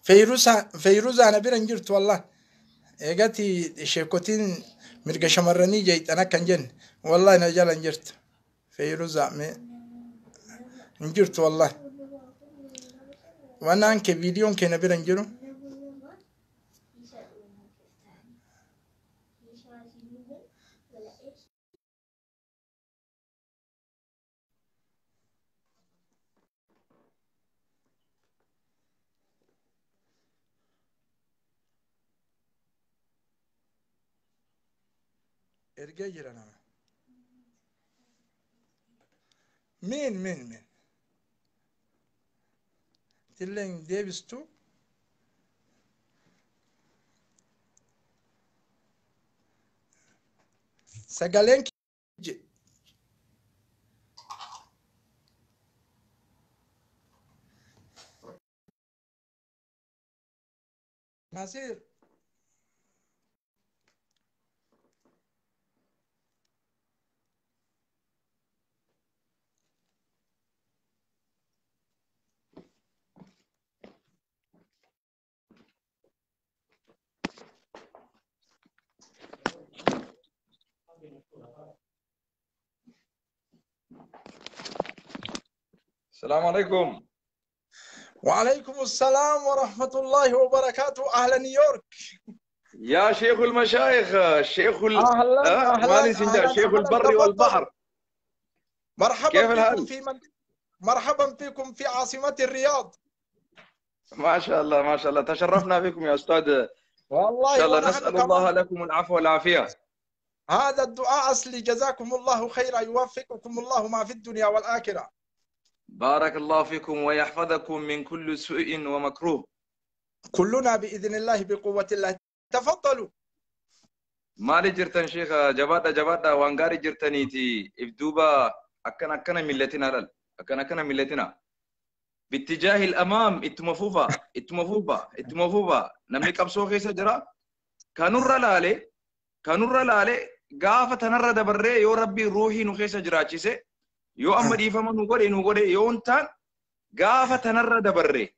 فيروزا نبيرا نجرتو والله إيجاتي شيكوتين مرقا شمراني جيت أنا كان جن والله نجال نجرت فيروزا نجرت والله وانا انك فيديو كي نبيرا نجرو ارجع جرانا مين تلين ديفستو سقالين ناصر
السلام عليكم.
وعليكم السلام ورحمة الله وبركاته. أهلا نيويورك
يا شيخ المشايخ، شيخ
أهلا
مالي سنجا، شيخ البر والبحر. كيف الحال؟
مرحبا بكم في عاصمة الرياض.
ما شاء الله ما شاء الله، تشرفنا بكم يا أستاذ.
والله
إن شاء الله
ونحن
نسأل
كمان.
الله لكم العفو والعافية.
هذا الدعاء أصلي، جزاكم الله خيرا، يوفقكم الله ما في الدنيا والآخرة.
بارك الله فيكم ويحفظكم من كل سوء ومكروه.
كلنا بإذن الله بقوة الله. تفضلوا.
مالي جرتن شيخ، جبادا وانغاري جرتنيتي إفدوبا أكنا ملتنا لل أكنا ملتنا باتجاه الأمام. اتمفوفا نمني كبسو خيسا جرا كانور لالي غافة نرى دبري يو ربي روحي نخيسا جراچيسي يو أما ديفما نغوري يو انتان غافة نرى دبري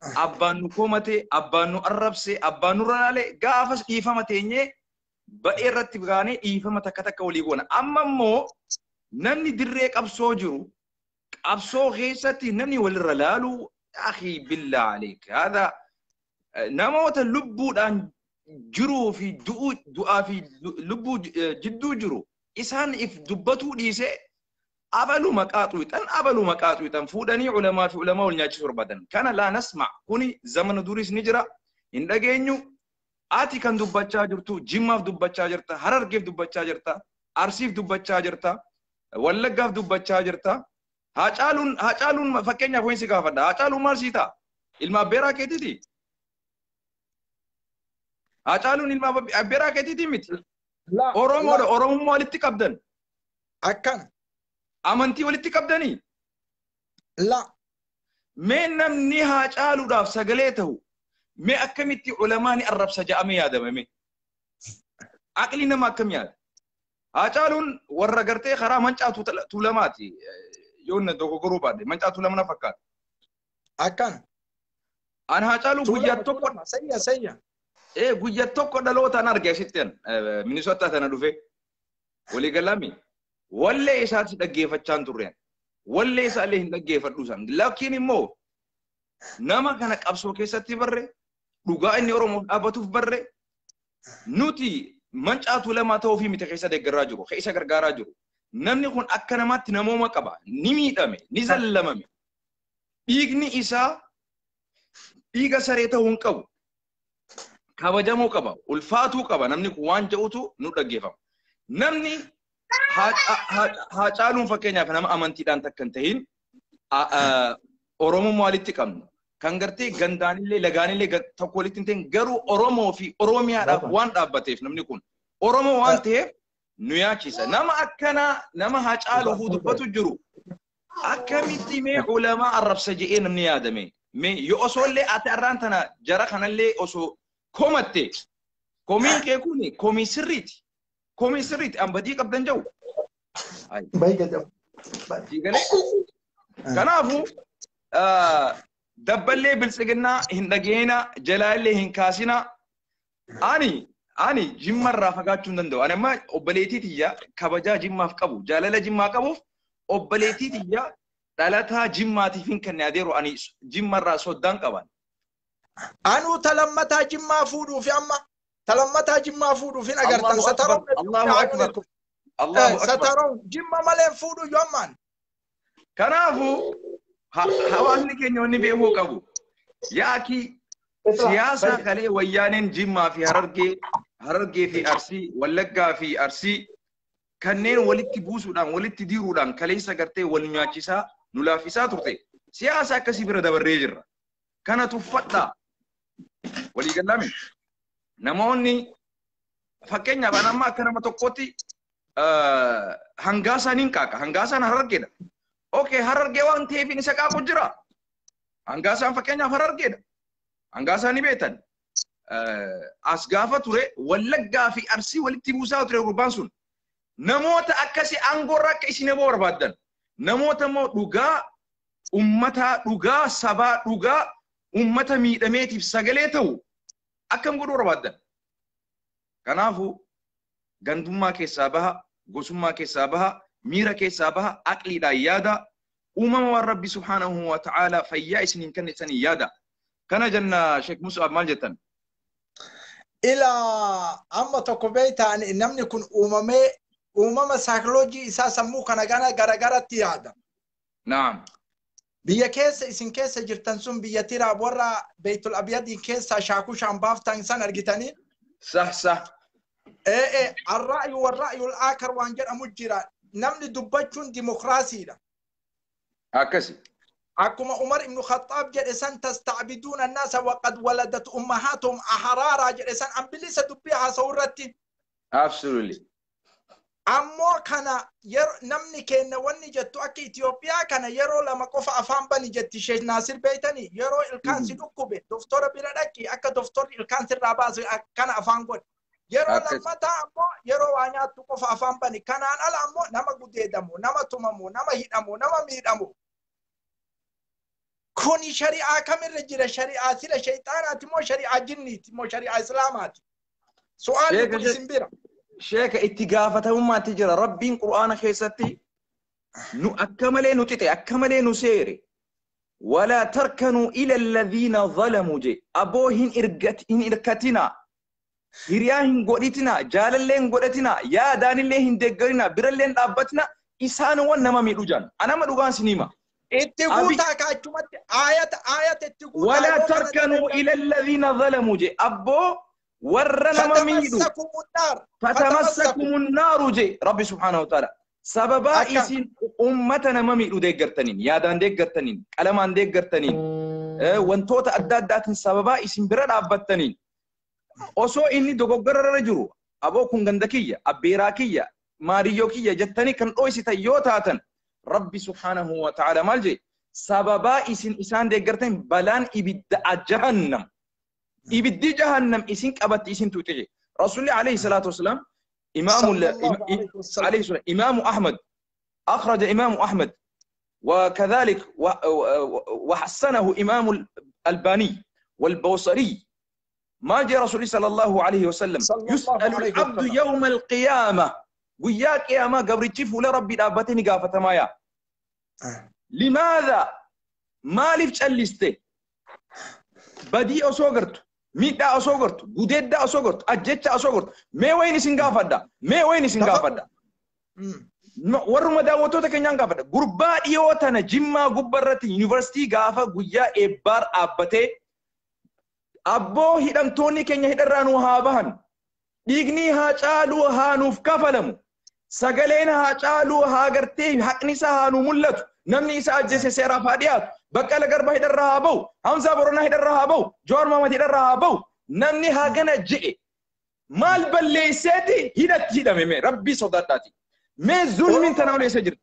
أبان نكومتي أبان نقربسي أبان نرى لالي غافة ديفما تيني بأي رتب غاني ديفما تكتك وليقونا. أما مو نمني دريك أبسو جرو أبسو خيستي نمني والرلالو. أخي بالله عليك، هذا نموت اللبو الآن جرو في دعاء في لبو جدو جرو إسان إف دبتو ديسي أبلو مكاتويتان فودني علماء في علماء والناجي سربتن كان لا نسمع كوني زمن دوريس نجرا إن دقينيو آتي كان دبتشا جرتو جيماف دبتشا جرتا هرر كيف دبتشا جرتا أرسيف دبتشا جرتا ولقاف دبتشا جرتا هاچالون فكينيا فوين سيقافدا هاچالون مال سيتا ilma beeraa keetiiti. Hacaaluun ilma beeraa keetiiti miti. Oromoodha. Oromummaa walitti qabdan.
Akkana.
Amantii walitti qabdanii. Mee namni Hacaaluudhaaf sagalee ta'u mee akkamitti ulamaani arrabsa jedhamee yaadamame? Aqli nama akkam yaada? Hacaaluun warra gartee karaa mancaatu tuulamaati. يون دوغو غروبا من جاتو لمنا فكات
أكان
أنا هاجالو غويا توكو
سيا
إيه غويا توكو دالوتا نارجع ستين مينيسوتا تنادوفي ولي كلامي ولا إسات دقيقة فتشان تورين ولا إسات ليه دقيقة فتوسان لكن مو نما كانك أبسو كيساتي بري دوغا إني أرومو أباتو بري نوتي منجاتو لما توفي متخيسا دقرا جرو خيسا غرغارا جرو نمني خون أكنمات نموما قبا نميدامي نزلمامي إيغني إسا إيغا سريتا هون قبو كابجامو قبا والفاتو قبا نمني خوان جاوتو نو دقيفام نمني هاجالون فكينيا فنما أمانتي دان تكنتهين أورومو مواليتي قمنو كانغرتي غندانيلي لغانيلي تقوليتين غرو أورومو في أوروميا وان دابتيف نمني كون أورومو وان تيف نياكيسا نما أكنا نما هاجالو هو دبتو جرو أكميتي مي علماء الرب سجئين نمني آدمي مي يؤسول لي أتأرانتنا جرخنا لي أسو كومتي كومين كيكوني كومي سريتي كومي سريتي أم بديك أبدن جو
بايقة جو
كنافو دبلي بالسجنا هندجينا جلالي هنكاسنا أني جمر رافقات شندندو أنا ما أبليتي تيجا كبجا جمر فكبو جلالة جمر كبو أبليتي تيجا ثلاثة جماتي فين كناديرو أني جمر راسودان كبان
أنو تلمتا جمع فودو في أما تلمتا جمع فودو في نجارتن سترون
الله أكبر الله أكبر
سترون جمع ملين فودو يومان
كنافو hawaasni keenya wanni beekuu qabu yaaki siyaasa kalee wayyaaneen jimmaa fi harargee fi arsii wallaggaa fi arsii kanneen walitti buusuudhaan walitti diiruudhaan kaleessa gartee wal nyaachisaa nu laaffisaa turte siyaasa akkasii bira dabarree jirra kana tuffadhaa walii gallame namoonni fakkeenyaaf an amma akka nama tokkotti hangaasaan hin qaaka hangaasaan harargeedha. Okay, harargee waan ta'eef isa qaaqu jira. Hangaasaan fakkeenyaaf harargeedha. Hangaasaan ni beektan. As gaafa ture wallaggaa fi arsii walitti buusaa ture gurbaan sun. Namoota akkasii aangoorra akka isin barbaaddan. Namoota immoo dhugaa ummata dhugaa sabaa dhugaa ummata miidhameetiif sagalee ta'u akkam godhuu barbaaddan. Kanaafuu gandummaa keessaa baha, gosummaa keessaa baha, ميرا كيسابها أقلي لا يادا والرب سبحانه وتعالى فيا سنين كان سنين يادا كان جنة شيخ مصعب مالجة
إلى أما تكوبيتا أن نمني يكون سايكولوجي إساسا مو كان غارة تيادا
نعم
بيا كيس إسن كيس جرتنسون بيا تيرا برا بيت الأبيض كيس شاكو شامباف تانسان أرجتاني
صح
إيه الرأي والرأي الآخر وانجر أمجرا نمني دبجون ديمقراطي ده
أكسي
أكما عمر بن الخطاب جلسان تستعبدون الناس وقد ولدت أمهاتهم أحرارا جلسان أم بليس دبيها صورتي
absolutely
أمو كان نمني كينا وني جتو أكي إثيوبيا كان يرو لما قف أفهم بني جتي شيخ ناصر بيتني يرو الكانسي دكوبي دكتور بلادكي أكا دكتور الكانسي راباز كان أفهم قد يرو لما تامو يرو وانيا تقف أفهم بني كان أنا أمو نما قدي دمو نما تمامو نما هيدمو نما ميدمو كوني شريعة كامل رجل شريعة سيلا شيطانات مو شريعة جنيت مو شريعة إسلامات سؤال كل سنبيرا
شيخ اتقافة ما تجرى ربي قرآن خيستي نو أكملي نتتي أكملي نسيري ولا تركنوا إلى الذين ظلموا جي أبوهن إركتنا هرياهن قدتنا جاللين قدتنا يا دانلين دقرنا برلين أبتنا إسان ونما ميلوجان أنا مدوغان سنيما ولا تركنوا إلى الذين ظلموا جي أبو ورنا ميدو فتمسكم النار جي ربي سبحانه وتعالى سببا إسين أمتنا مميدو ديقرتنين يادان ديقرتنين كلمان ديقرتنين وانتوتا أدادات سببا إسين برد أبتنين أصو إني دوغر رجرو أبو كنغندكية أبيراكية ماريوكية جتني كان أويسي تيوتاتن ربي سبحانه وتعالى مالجي سببا إسان ديقرتين بلان إبدأ جهنم إبدي جهنم إسين كبت إسين توتجي رسول الله عليه الصلاة والسلام إمام أحمد أخرج إمام أحمد وكذلك وحسنه إمام الألباني والبوصري ما جاء رسول الله صلى الله عليه وسلم يسأل العبد يوم القيامة وياك يا ما قبر تشوفوا لربي دابتني قافة مايا لماذا ما لفش الليستي بدي أصوغرت ميدا أصوغرت قديد أصوغرت أجيت أصوغرت ما وين سنغافدا ما وين سنغافدا warruma daawwattoota keenyaan gaafadha gurbaa dhiyoo tana jimmaa gubbarratti yuunivarsiitii gaafa guyyaa eebbaar dhaabbatee abboo hidhamtoonni keenya hidharraa nu haa bahan dhiigni haa caaluu haa nuuf kafalamu sagaleen haa caaluu haa gartee haqni isaa haa nu mul'atu namni isa ajjeese seeraaf haa dhiyaatu Baqqala Garbaa hidharraa haa bahu Hamzaa Boronaa hidharraa haa bahu Jawaar Mohaammed hidharraa haa bahu namni haa gana je'e maal balleesseeti hidhatti hidhame rabbii sodaadhaati ما ظلم تناول يسجرت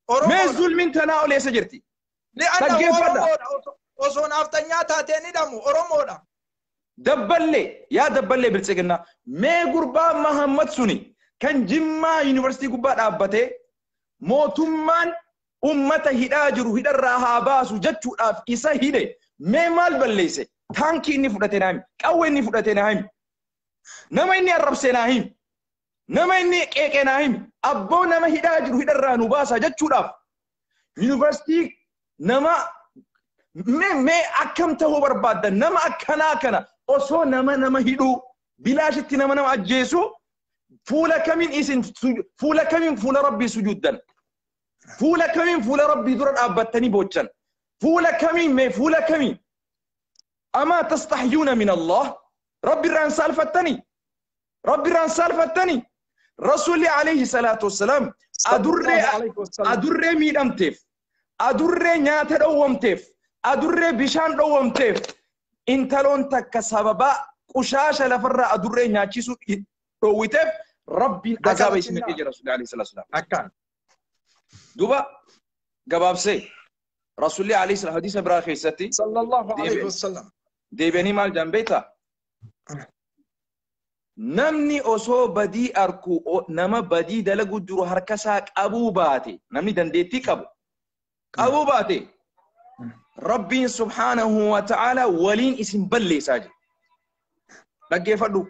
ما ظلم تناول يسجرتي
لأنه وصون أفتنيا تاتيني دمو أرومودا
دبلي يا دبلي بالسجنة ما قربا محمد سني كان جمع يونيفرسيتي قبا أبته موتمان أمته هداجر هدر راها باسو جتشو أف إسا هده ما مال بليسه تانكي إني فدتناهم أو إني فدتناهم نما إني الرب سناهم nama inni qeeqeenaahim abboo nama hidhaa jiru hidharraa nu baasa jechuudhaaf yuunivarsiitii nama mee akkam ta'uu barbaaddan nama akkanaa kana osoo nama hidhuu bilaashitti nama ajjeesu fuula kamiin isin fuula kamiin fuula rabbii sujuuddan fuula kamiin fuula rabbii dura dhaabbattanii boochan fuula kamiin mee fuula kamiin amaa tastahyuuna min Allah rabbiirraan saalfattanii رسول عليه الصلاة والسلام أدري ميدمتف أدري نيات دوامتف أدري بشان دوامتف إنتلون تك سببا قشاشة لفرة أدري نياتشيسو دويتف ربي عذاب اسمك يا رسول عليه الصلاة والسلام
أكان
دوبا قباب سي رسول الله عليه الصلاة والسلام براخي ستي
صلى الله عليه وسلم
دي بني مال جنبيتا namni osoo badii arku nama badii dalagu jiru harkasaa qabuu baate namni dandeettii qabuu baate rabbiin subhaanahu wa ta'ala waliin isin balleessaa jira dhaggeeffadhu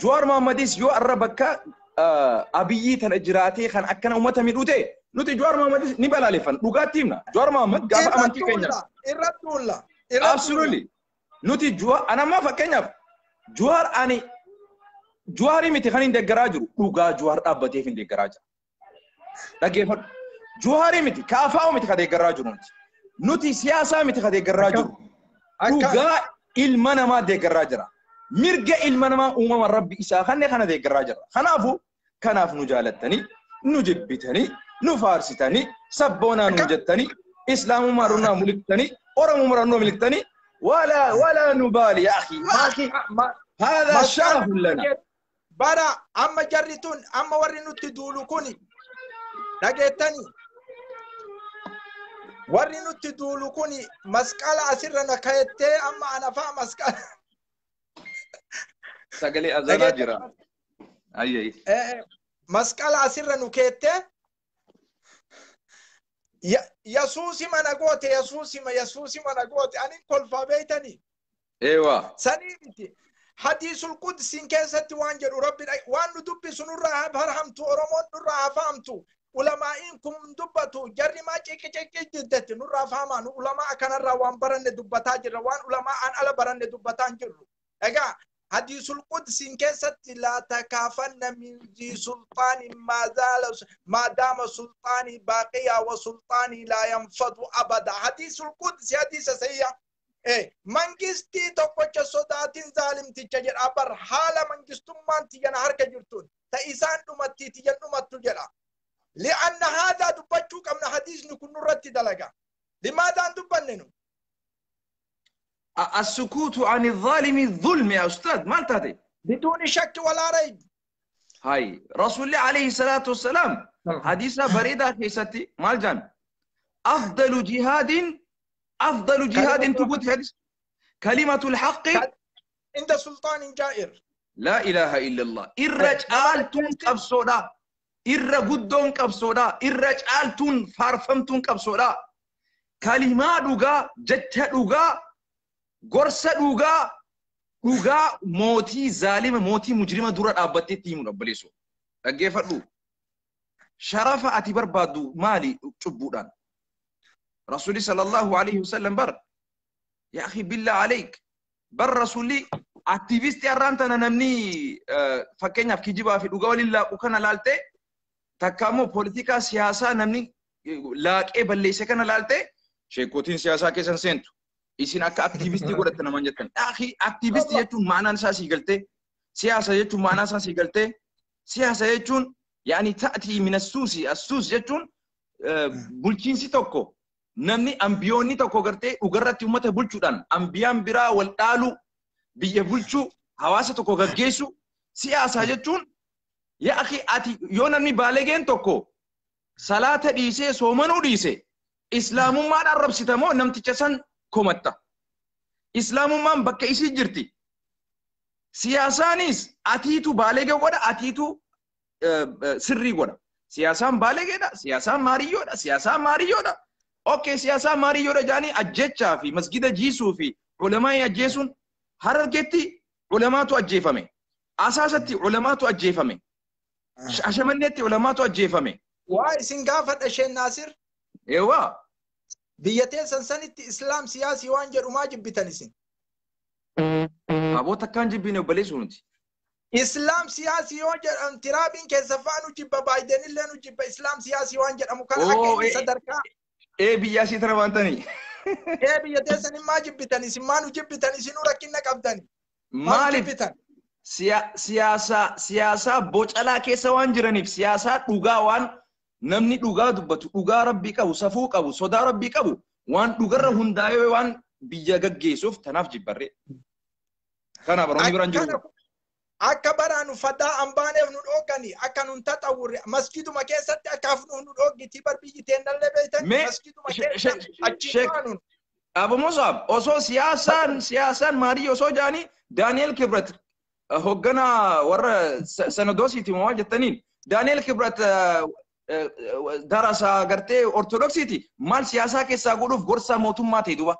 Jawaar Mohammadis yoo arra bakka abiyyii tana jiraatee kan akkana ummata midhute nuti Jawaar Mohammadis ni balaaleffan dhugaatti himna Jawaar Mohammad gaafa amantii keenya
irrattuulla
absolutely nuti anammaa fakkeenyaaf Jawaar ani Jawaari miti kan hin deeggaraa jiru dhugaa Jawaar dhaabbateef hin deeggaraa jira dhaggeeffadhu Jawaari miti kaafaa miti ka deeggaraa jiru nuti siyaasaa miti ka deeggaraa jiru dhugaa ilma namaa deeggaraa jira mirga ilma namaa uumama rabbi isaa kanne kana deeggaraa jira kanaaf nu jaalattanii nu jibbitanii nu faarsitanii sabboonaa nu jettanii islaamummaa ronnaa muliktanii oromummaa ronnoo miliktanii ولا نبالي يا أخي هذا شرف لنا
برا أما جريتون أما ورنو تدولكوني لقيتني ورنو تدولكوني مسكال أسرنا كايتة أما أنا فاهم مسكال
سقلي أزراجرا أي
مسكال أسرنا كايتة يسوسي ما نقوتي يسوسي ما نقوتي أنا كل فابيتني
ايوه
سنيمتي حديث القدس إن كانت وانجر ربنا وان دبي سنورها برحمتو أرمون نورها فهمتو علماء إنكم دبتو جري ما تشك جدت نورها فهمان علماء كان الروان برن دبتا جر وان علماء أن على برن دبتان جر أجا حديث القدس إن كانت لا تكافن من ذي سلطان ما دام سلطاني باقيا وسلطاني لا ينفض أبدا حديث القدس حديث سيئة منجستي تقوش صداتين ظالم تجر أبر حالا منجستم من تجن حركة جرتون تإسان نمتي تجن نمتو جرا لأن هذا دبجوك من حديث نكون نرتي دلقا لماذا دبننو
السكوت عن الظالم الظلم يا أستاذ ما انتهي
بدون شك ولا ريب
هاي رسول الله عليه الصلاة والسلام حديثة بريدة كيستي مالجان أفضل جهاد تقول حديث كلمة الحق
عند سلطان جائر
لا إله إلا الله الرجال تنقف صدا irra guddoon qabsoodha irra caaltuun faarfamtuun qabsoodha kalimaa dhugaa jecha dhugaa gorsa dhugaa mootii zaalima mootii mujrima dura dhaabbattee himu dhabbaleessu dhaggeeffadhu sharafa ati barbaaddu maali cubbuudhaan rasuuli sallallahu alayhi wasallam bar ya akhi billah alayk bar rasuuli aktivisti arrantana namni fakkeenyaaf kijibaa fi dhugaa waliin laaqu kana laalte takkaammoo politika siyaasaa namni laaqee balleesse kana laalte sheekotiin siyaasaa keessan seentu isin akka aktivistii godhatte naman jettan akhi aktivistii jechuun maanaan isaa sii galtee siyaasa jechuun maanaan isaa sii galtee siyaasa jechuun yaani ta'tii min as-suus jechuun bulchiinsi tokko namni ambiyoonni tokko gartee dhugarratti ummata bulchuudhaan ambiyaan biraa wal dhaalu biyya bulchuu hawaasa tokko gaggeessu siyaasa jechuun yaa akhi ati yoo namni baalegeen tokko salaata dhiisee soomanuu dhiise islaamummaan arrabsitamoo namticha san komatta islaamummaan bakka isii jirti siyaasaanis atiitu baalegee godha atiitu sirrii godha siyaasaan baalegeedha siyaasaan maariyyoodha okay siyaasaan maariyyoodha jaanii ajjechaa fi masgida jiisuu fi ulamaa ajjeesuun harargeetti ulamaatu ajjeefame asaasatti ulamaatu ajjeefame ashamanneetti ulamaatu ajjeefame
waa isin gaafadha sheen naasir
ewa
biyyatee sansanitti islaam siyaasii waan jedhu maa jibbitan isin
aboota akkaan jibbine obboleessu nuti
islaam siyaasii yoo jedhamu tiraabiin keessa faanu jibba baayiden illee nu jibba islaam siyaasii waan jedhamu kana akka sadarkaa
biyyaasii tana waantanii
biyyatee sanin maa jibbitan isin maa nu jibbitan isinuu rakkinna qabdani
maaliif siyaasaa bocalaa keessa waan jiraniif siyaasaa dhugaa waan namni dhugaa dubbatu dhugaa rabbii qabu safuu qabu sodaa rabbii qabu waan dhugarra hundaa'ee waan biyya gaggeessuuf tanaaf jibbarree kana baroonni biraan jiru
akka baraanu fadaa ambaaneef nu dhoogani akka nun taxawurre masjiduma keessatti akka hafnuuf nu dhoogiti bar biyyi teennallee beeytan masjiduma keessatti achi baanun
Abu Musab osoo siyaasaan maarii osoo jaanii Daniel Kibrat hoggana warra sanadoosiiti moo jettaniin Daniel Kibrat darasa gartee ortodoksiiti maal siyaasaa keessaa godhuuf gorsa mootummaa ta'e duba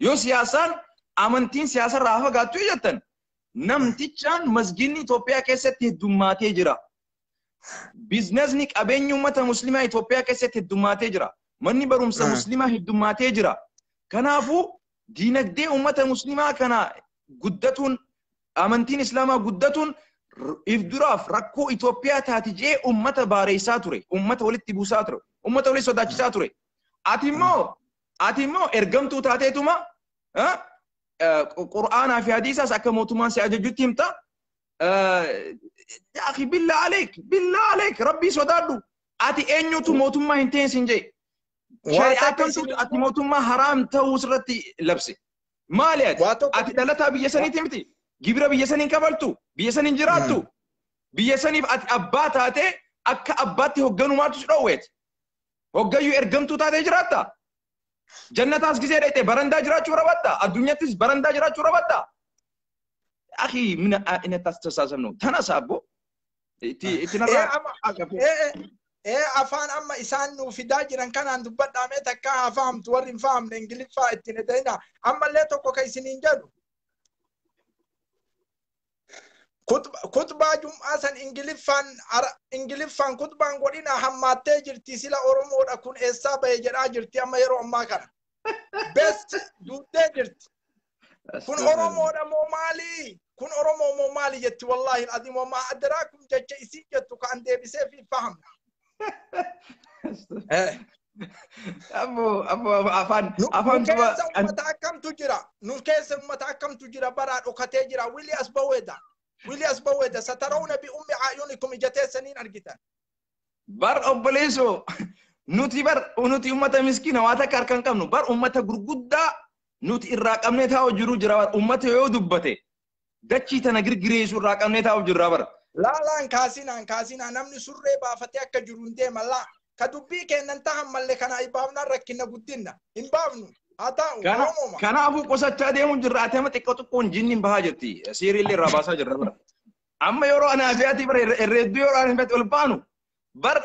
yoo siyaasaan amantiin siyaasarraa fagaattuu jettan namtichaan masginni Itoophiyaa keessatti heddummaatee jira biiznesni qabeenyi uummata muslimaa Itoophiyaa keessatti heddummaatee jira manni barumsa muslimaa heddummaatee jira kanaafuu diinagdee uummata muslimaa kana guddatuun amantiin islaamaa guddatuun ifduraaf rakkoo Itoophiyaa taati jee uummata baareessaa ture uummata walitti buusaa ture uummata walitti sodaachisaa ture ati immoo ergamtuu taateetuma qur'aanaa fi hadiisaas akka mootummaan si ajajutti himta yaa akhi billah aleek rabbii sodaadhu ati eenyutu mootummaa hin ta'in sin jee shari'aa kamtu ati mootummaa haraam ta'uu sirratti labse maali ati dhalataa biyya saniiti miti gibira biyya saniin kabaltu biyya saniin jiraattu biyya saniif ati abbaa taate akka abbaatti hoogganumaatu si dhoowweet hoggayyuu ergamtuu taatee jiraatta jannataas gisee dheete barandaa jiraachuu rabatta addunyattis barandaa jiraachuu rabatta akhi mina ina tasaasabnu tana saabbo
afaan amma isaan nu fidaa jiran kanaan dubbadhaamee takka haa fahamtu warri hin fahamne ingiliffaa ittiin edayna ammallee tokko ka isiniin jedhu kutbaa jum'aa san ingiliffaan kutbaan godhina hammaattee jirti sila oromoodha kun eessaa bahe jedhaa jirti amma yeroo ammaa kana best duuttee jirti kun oromoodha moo maali kun oromoo moo maali jetti wallahi alazim wamaa adraakum jecha isin jettu kan deebisee fi fahamna
afaan
ummata akkamtu jira nu keessa ummata akkamtu jira baraa dhokatee jira Williams Baweda satarawna bi ummi ayunikum ijatee saniin argitan
bar obboleeso nuti ummata miskiina waa takka harkan qabnu bar ummata gurguddaa nuti irraa qabnee taa'u jiru jira ummata yoo dubbate dachii tana girgireessu irraa qabnee taa'u jirra bara
laalaan kaasinaan namni surree baafatee akka jiru hin deema laa ka dubbii kennan tahan malle kana ibaafnaan rakkina guddinna hin baafnu
kanaafuu qusachaa deemu jirra atema xiqqoo xiqqoon jinniin bahaa jirti siiriillee irraa baasaa jirra bara أما يورو أنا أبياتي الريديو يورو أنا بيت البانو بر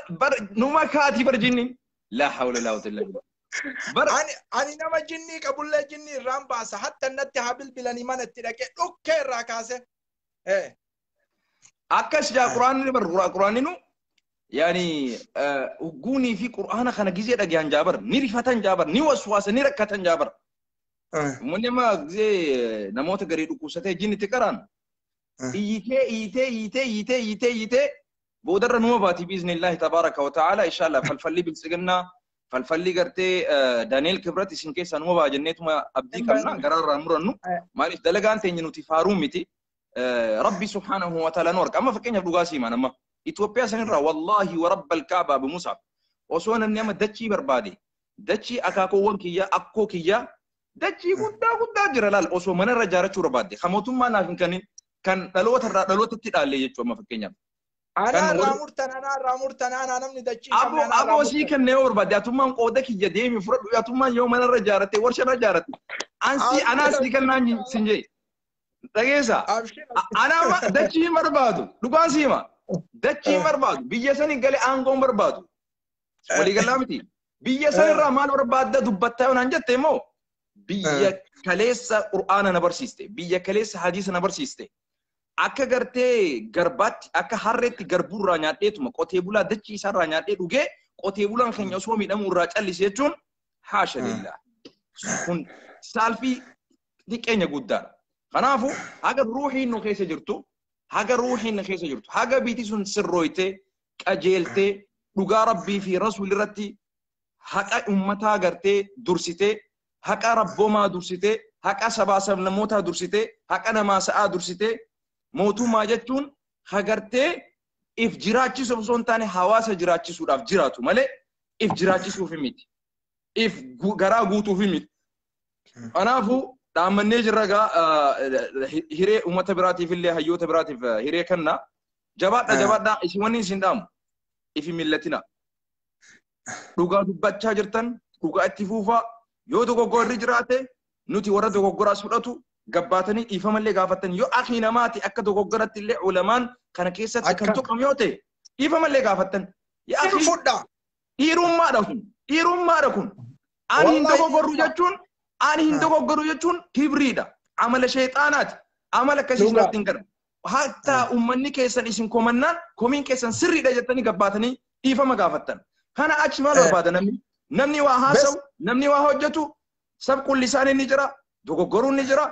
نوما كاتي برجنين لا حول ولا قوة إلا بالله
أنا نما جني قبل لا جني رامباس حتى نتها بالبلاني ما نتلاقي أوكي راكاسة إيه
أكش جا قرآن نو يعني وجوني في قرآن خنا جزء دقيان جابر نيرفتان جابر نيوسواس نيركتان جابر من ما زي نموت قريب وكوسته جني تكران يته بودر نو باتي بإذن الله تبارك وتعالى إن شاء الله فالفلي بالسجننا فالفلي قرتي دانيال كبرت إسم كيس أنو باجنة ما أبدي كلنا قرار أمرنو مالش دلقان تيجي نتفارو متي ربي سبحانه وتعالى نورك أما فكين يبدو قاسي ما نما إثيوبيا سنرى والله ورب الكعبة بمصعب وسونا النعمة دتشي بربادي دتشي أكاكو وانكيا أكو كيا دتشي قدا جرالال وسو من الرجال شو ربادي خموتهم ما نافين كان دلوت تتعلي يجوا ما فكينيا
أنا رامورتنا أنا نمني دتشي
أبو سي كان نور بدي أتوما قودك يديمي فرد أتوما يوم من الرجال ورش الرجال أنسي أنا سي كان نانجي سنجي تجيسا أنا ما دتشي مربادو لقان سيما دتشي مربادو بيجسني قال أنقوم مربادو ولي قلامتي بيجسني الرحمن مرباد دبتة ونانجت تيمو بيجا كليس قرآن نبرسيسته بيجا كليس حديث نبرسيسته akka gartee garbaatti akka harreetti garbuu irraa nyaadheetuma qotee bulaa dachii isaa irraa nyaadhee dhugee qotee bulaan keenya osoo miidhamuu irraa callisee jechuun haasha lillaa kun saalfii xiqqeenya guddaadha. Kanaafuu haga ruuxiin nu keessa jirtu haga biitii sun sirrooytee qajeeltee dhugaa rabbii fi rasuul irratti haqa ummataa gartee dursitee haqa rabboomaa dursitee haqa sabaa sablammootaa dursitee haqa namaa sa'aa dursitee mootummaa jechuun hagartee if jiraachisuuf osoo hin taane hawaasa jiraachisuudhaaf jiraatu malee if jiraachisuuf miti. If garaa guutuuf miti. Kanaafuu dhaammannee jirra gaa hiree uummata biraatiif illee hayyoota biraatiif hiree kenna. Jabaadhaa isin wanni isin dhaamu ifi millatina. Dhugaa dubbachaa jirtan dhugaa itti fuufaa yoo dogoggorri jiraate nuti warra dogoggoraas fudhatu gabbaatanii dhiifamallee gaafatan yoo akhi namaati akka dogoggoratti illee ulamaan kana keessatti kan tuqam yoo ta'e dhiifamallee gaafatan yaa akhi dhiirummaadha kun ani hin dogoggorru jechuun kibriidha amala shayxaanaati amala akkasii irratti hin gadhu hatta ummanni keessan isin komannaan komiin keessan sirriidha jettanii gabbaatanii dhiifama gaafatan kana achi maal barbaada namni waa haasawu namni waa hojjetu sabqul lisaanii ni jira dogoggorruun ni jira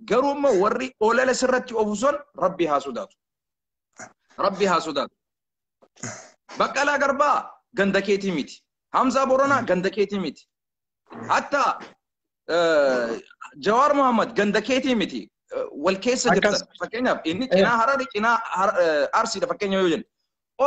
garuu immoo warri olala sirratti ofuson rabbi haa sodaatu. Baqqalaa Garbaa ganda keetii miti. Hamzaa Boronaa ganda keetii miti. Hatta Jawaar Muhammad ganda keetii miti. Wal keessa jirtan. Fakkeenyaaf inni cinaa Hararii cinaa Arsiidha fakkeenya yoo jennu.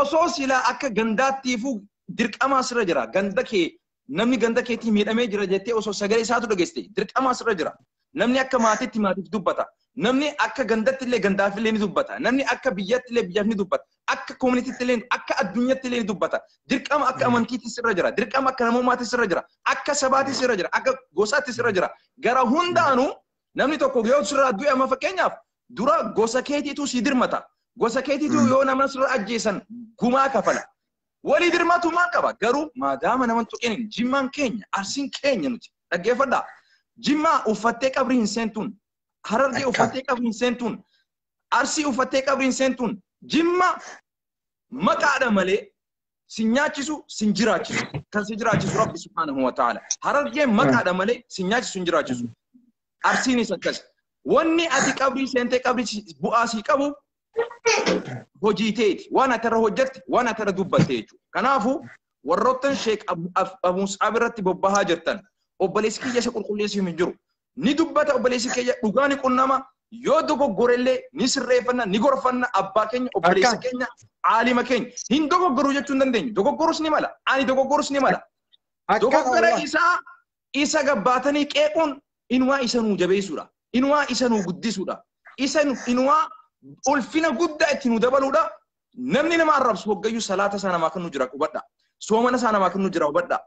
Osoo silaa akka gandaattiifuu dirqamaa sirra jira. Ganda kee namni ganda keetii miidhamee jira jettee osoo sagalee isaatu dhageessite dirqamaa sirra jira. Namni akka maatiitti maatiif dubbata. Namni akka gandatti illee gandaaf illee ni dubbata. Namni akka biyyatti illee biyyaaf ni dubbata. Akka koominiitiitti illee akka addunyaatti illee ni dubbata. Dirqama akka amantiitti sirra jira. Dirqama akka namummaatti sirra jira. Akka sabaatti sirra jira. Akka gosaatti sirra jira. Gara hundaanuu namni tokko yoo sirraa du'e amma fakkeenyaaf dura gosa keetiitu si dirmata. Gosa keetiitu yoo nama sirra ajjeesan gumaa kafala. Walii dirmatu maal qaba? Garuu maadaama nama tuqeen jimmaan keenya arsiin keenya nuti dhaggeeffadhaa. Jimmaa uffattee qabrii hin seentuun, Harargee uffattee qabrii hin seentuun, Arsii uffattee qabrii hin seentuun, Jimma maqaadha malee si nyaachisu sin jiraachisu. Kan si jiraachisu Rabbi subhaanahu wa ta'ala. Harargee maqaadha malee si nyaachisu hin jiraachisu. Arsiinis akkas. Wanni ati qabrii seentee qabrii bu'aa sii qabu hojii teeti. Waan ati irra hojjette, waan ati irra dubbatte jechuudha. Kanaafuu warroottan Sheek Abu Mus'ab irratti bobbahaa jirtan. Obboleessi kiyya isa qulqulleessu hin jiru. Ni dubbata obboleessi kiyya dhugaa ni qunnama yoo dogoggorellee ni sirreeffanna ni gorfanna abbaa keenya obboleessa keenya aalima keenya hin dogoggoru jechuu hin dandeenyu. Dogoggorus ni mala. Ani dogoggorus ni mala. Dogoggora isa gabbaatanii qeequun inwaa isa nuu jabeessuudha. Inwaa isa nuu guddisuudha. Inwaa ulfina guddaa itti nuu dabaluudha. Namni nama arrabsu hoggayyuu salaata isaa namaa kan nu jira hubadha. Soomana isaa namaa kan nu jira hubadha.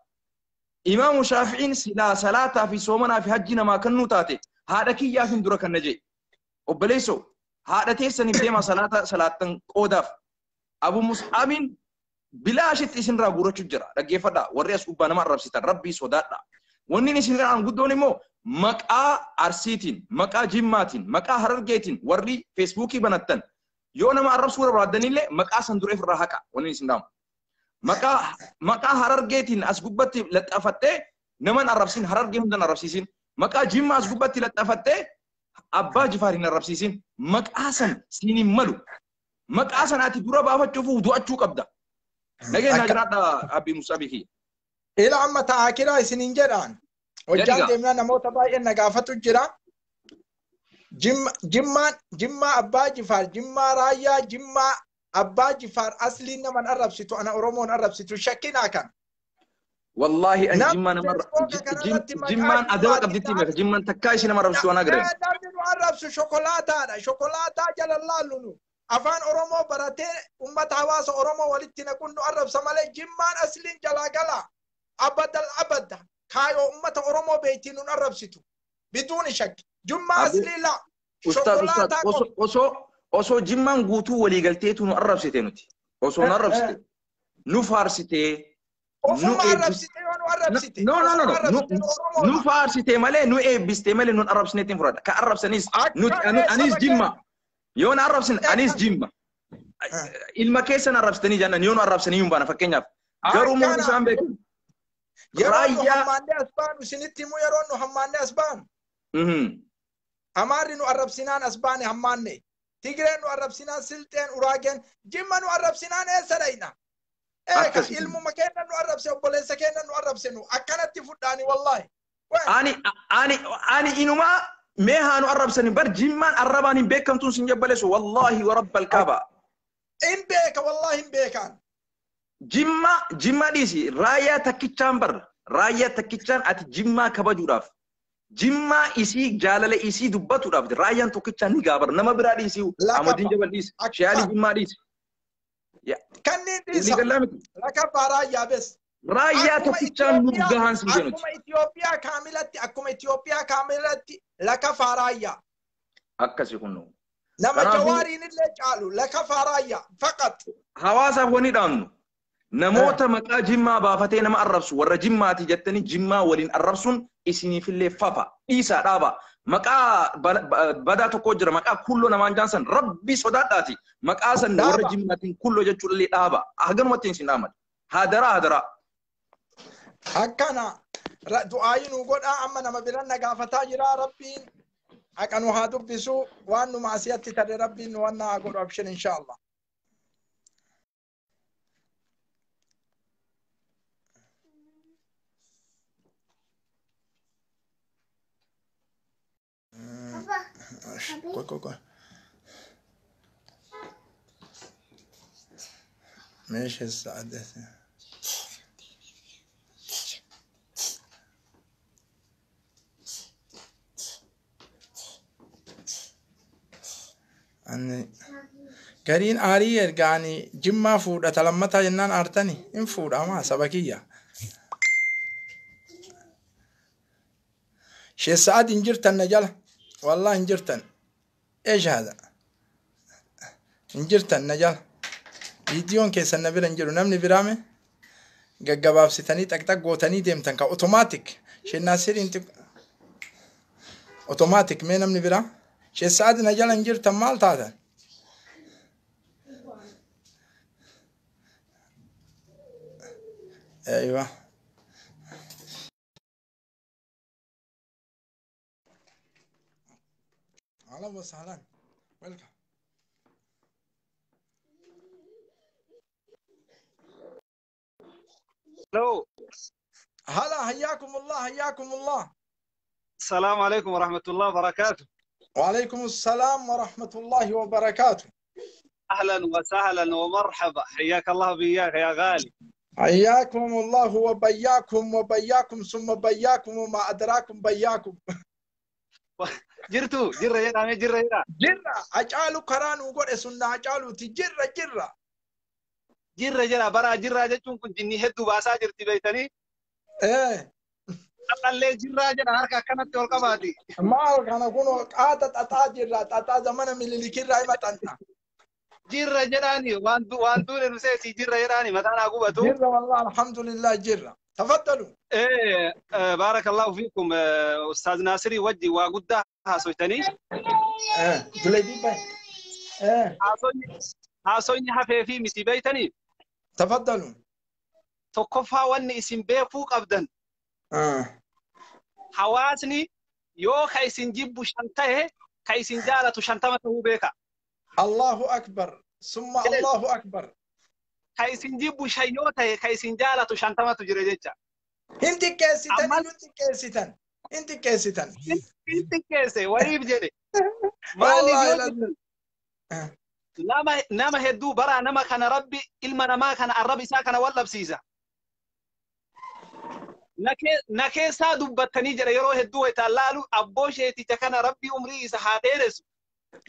Imaamu Shaafi'iin silaa salaataa fi soomanaa fi hajji namaa kan nu taate haadha kiyyaaf hin dura kan na jee. Obboleessoo هذا تيسن بديما صلاة قوداف أبو مصعب بلا شيء تيسن راغورة تجرا رجع فدا ورياس أبانا ما رب ستر ربي صدادا وني نسين عن قدوني مو مكا أرسيتين مكا جيماتين مكا هررجيتين وري فيسبوكي بنتن يونا ما رب سورة برادني له مكا سندوري في الرهاكا وني نسين دام مكا هررجيتين أسقبتي لتأفتة نمان الربسين هررجيهم دنا الربسين مكا جيما أسقبتي لتأفتة أبا جفارين الربسين مكا سن سيني ملو مكا سن أتي دورا بافا تشوفوا دعاء شو كبدا نجي نجرا أبي مسابقي
إلى عم تعاكرا سنين جران وجان دمنا نموت باي النقافة الجرا جمّا أبا جفار جمّا رايا جمّا أبا جفار أصلي نمن أرب ستو أنا أرومون أرب ستو شكينا كان
والله أن جمان جمان أدوات أبديتي مك جمان تكايش نمر ربسو أنا قريب.
نمن ربسو شوكولاتة جل الله لونو أفان أورومو براتي أمة حواس أورومو ولتنا كنو أرب سمالي جمان أصلين جلا أبد الأبد كايو أمة أورومو بيتين أرب ستو بدون شك جمان أصلي لا
أستاذ أوسو جمان غوتو ولي قلتي تونو أرب ستينوتي أوسو نرب ستي نفار ستي نو فارسيتي مالي نو بيستي مالي نو عرب سنتين فراد كعرب سنيس نو انيس جيما يون عرب سن انيس جيما المكيسن عرب سني جانا يون عرب سني يوم فكينيا غرو مو سامبك رايا
محمد اسبان وسنتي مو يرون محمد اسبان اماري نو عرب سنان اسبان هماني تيغري نو عرب سنان سلطان اوراغن جيما نو عرب سنان اسرينا إيه ilmu makena nu arab se obboleessa kenna nu arab se nu akkanatti fudhaani wallahi
ani inuma me hanu arab sani bar jimman arabani bekamtun sin jabbaleso wallahi wa rabbal kaaba
in beka wallahi in bekan
jimma disi raya takkichan bar raya takkichan ati jimma kabajudaf jimma isi jalale isi dubbatudaf rayan tokkichan ni gabar nama biradi isi amadin jabal disi shali jimma disi
كني ديسا لك فرايا بس
رايا تكتشان نوغان سنجنوت
أكما إثيوبيا كاملتي لك فرايا
أكاسي كنو
لما جواري نلي قالوا لك فرايا فقط
حواسا وني دانو نموت مكا جمّا بافتين ما الربس ورا جمّا تجتني جمّا ولين الربسون اسمي في اللي فافا إيسا دابا مكا بدا تكوجر مكا كله نمان جانسن ربي صداتاتي مكا سن ورا جمّا تين كله جتشول اللي دابا أهجن وتين سنامد هادرا
هكذا دعائي نقول أما نما بلنا قافتا جرا ربي أكنو هادو بسو وانو معصيتي تري ربي وانا أقول أبشر إن شاء الله كوي ماشي السعادة أني قرين آري يعني جمّا فود أتلمتها جنان أرتني إن فود أما سبكية شيء سعد إنجرتن نجلا والله إنجرتن إيش هذا إنجرتن نجلا فيديون كيس النبي إنجرو نمني برامي جباب ستاني تك قوتاني ديم تنكا أوتوماتيك شيء ناصر أنت أوتوماتيك مين نمني برام شيء سعد نجلا إنجرتن مال تاتا أيوة أهلا وسهلا ويلكم
الو
هلا حياكم الله
السلام عليكم ورحمة الله وبركاته.
وعليكم السلام ورحمة الله وبركاته.
أهلا وسهلا ومرحبا حياك الله بياك يا غالي.
حياكم الله وبياكم ثم بياكم وما أدراكم بياكم.
جرتو جرة
أجعلوا قران وقول سنة أجعلوا
جرة برا جرة جتون كنت جني هدو باسا جرتي بيتني.
إيه
اللي جراجة هركا كانت والقبادي
ما كان أكون قاعدة أتاجر أتا زمان من اللي كير راي متنا
جرا جراني وان دون نسيتي جرا جراني مثلا أقوبته
جرة والله الحمد لله جرة تفضلوا
إيه بارك الله فيكم أستاذ ناصري ودي وقدها سويتني
جليبي باي
هاسوني حفيفي متي بيتني
تفضلوا
تكفى واني اسم بيفوق أبدا حواسني يو كايسين جيبو شنطه كايسين جالة شنطمته بيكا
الله أكبر ثم الله أكبر
كايسين جيبو شيوته كايسين جالة شنطمته جريجة
انت كيستن انت كيستن
انت كيسه وريب جري
والله
مالي نما هدو برا نما كان ربي إلما نما كان الربي ساكن ولا بسيزة نكى سادو بتني جرى يروه هدو يتلالو أبوشة تكنا ربي عمري سحاتيرس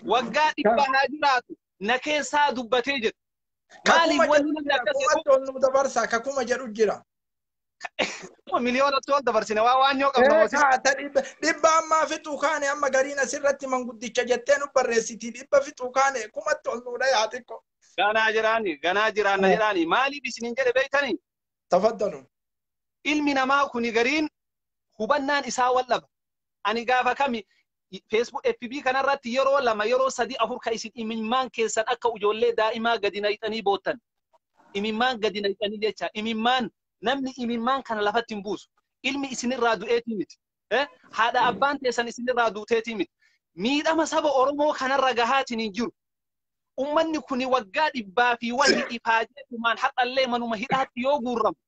وقعد بهاجرات نكى سادو بتيجر مالي ولا
كوما مدبرسا كوما جرو جرا
مليون تول دبرسنا وانيو قبل
دبا ما في توكاني اما غارينا سرتي من قدي جتين بريسيتي دبا في توكاني كوما تول نودا ياتيكو
غانا جيراني مالي بسنين جري بيتني
تفضلوا
ilmi namaa kuni gariin hubannaan isaa wallaba ani gaafa kami Facebook FB kanarratti yeroo lama yeroo sadi afur ka isin imimmaan keessan akka ijoollee daa'imaa gadi nayxanii boottan imimmaan gadi nayxanii jecha imimmaan namni imimmaan kana lafatti hin buusu ilmi isinirraa du'eetii miti haadha abbaan teessan isinirraa duuteetii miti miidhama saba Oromoo kanarra gahaatiin hin jiru ummanni kuni waggaa dhibbaa fi wanni ifaajeetumaan haqallee manuma hidhaatti yoo guurramu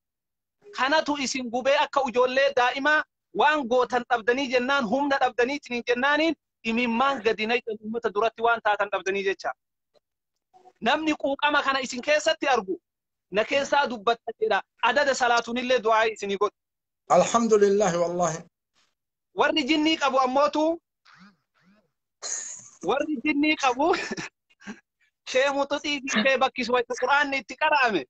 kanatu isin gubee akka ijoollee daa'imaa waan gootan dhabdanii jennaan humna dhabdaniitiin jennaaniin imimmaan gadi nayxan ummata duratti waan taatan dhabdanii jecha namni quuqama kana isin keessatti argu na keessaa dubbattadha adada salaatunillee du'aa isinii godhu
alhamdulillah wallahi
warri jinnii qabu ammootu warri jinnii qabu shee muxuxii fi shee bakkisu wayta quraanni itti qara'ame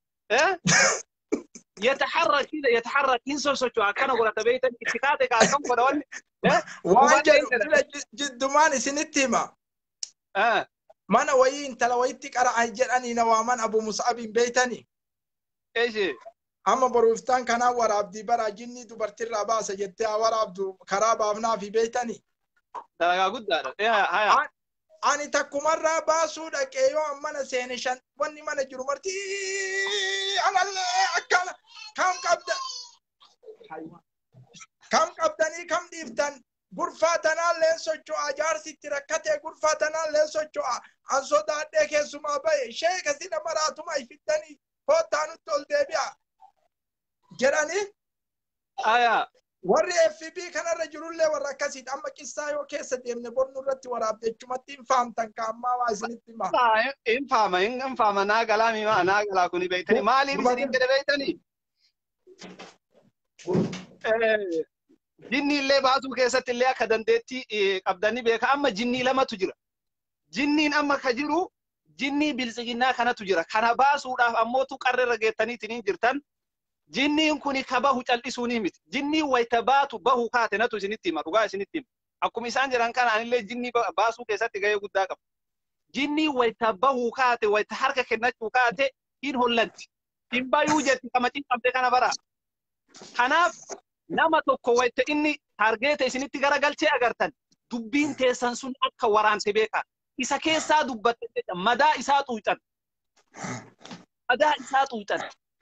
يتحرك ينسوسو كان ولا تبيت اتكاتك على كم ولا
واجد جد ماني سنتيما ما انا وين تلويتك ارى اجر اني نوامان ابو مصعب بيتني
ايش
اما بروفتان كان ور عبدي برا جني دبرت الرباس جت ور عبد خراب ابنا في بيتني
لا قد هيا
أنا تكمرة باسود أكيو أمانة سينشان وني ما نجرو مرتي أنا أكلا كم كبدني كم ديفتن غرفتنا لسوتشو أجار ستركته غرفتنا لسوتشو أنصدا دك سما باي شيء كذي نمراتو ما يفتني هو تانو تول دبيا جراني
آية
warri FB kana rajululle warra kasit amma qissa yoo keessa deemne bornu irratti waraabdechumatti hin faamtan ka amma waa isinitti hima
hin faama naa galaami maa naa galaa kuni beeytani maaliif isin gede beeytani jinni illee baasuu keessatti illee akka dandeettii qabdanii beeka amma jinnii lamatu jira jinniin amma ka jiru jinnii bilisiginnaa kanatu jira kana baasuudhaaf ammootu qarreerra geettaniitiin jirtan jinniin kuni kabahu cal'isuuni miti jinnii wayta baatu bahu kaate natu isinitti hima dhugaa isinitti hima akkuma isaan jiran kana anillee jinnii baasuu keessatti gahee guddaa qaba jinnii wayta bahu kaate wayta harka kennachuu kaate hin hollanti hin bayuu jetti kamacin qabde kana bara kanaaf nama tokko wayta inni targeeta isinitti garagalchee agartan dubbiin teessan sun akka waraante beeka isa keessaa dubbatte madaa isaa xuuxan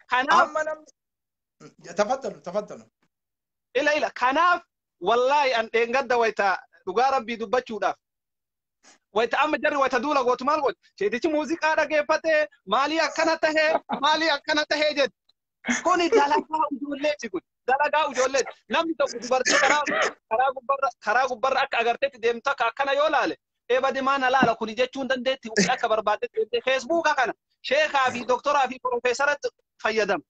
kanaaf
تفضلوا
إلا كناف والله أن إنقد ويتا دعاء ربي دبتشو داف ويتا أم جري ويتا دولا قوت مال قوت شيء موسيقى هذا كيفته مالي أكنته جد كوني دلقا وجولة تقول دلقا وجولة نم تبرت خراب بر أكرتت دم تك أكنا يولال إيه بدي ما نلا كوني جتون دندتي وأكبر بعد فيسبوك أكنا شيخ أبي دكتور أبي بروفيسور فيدم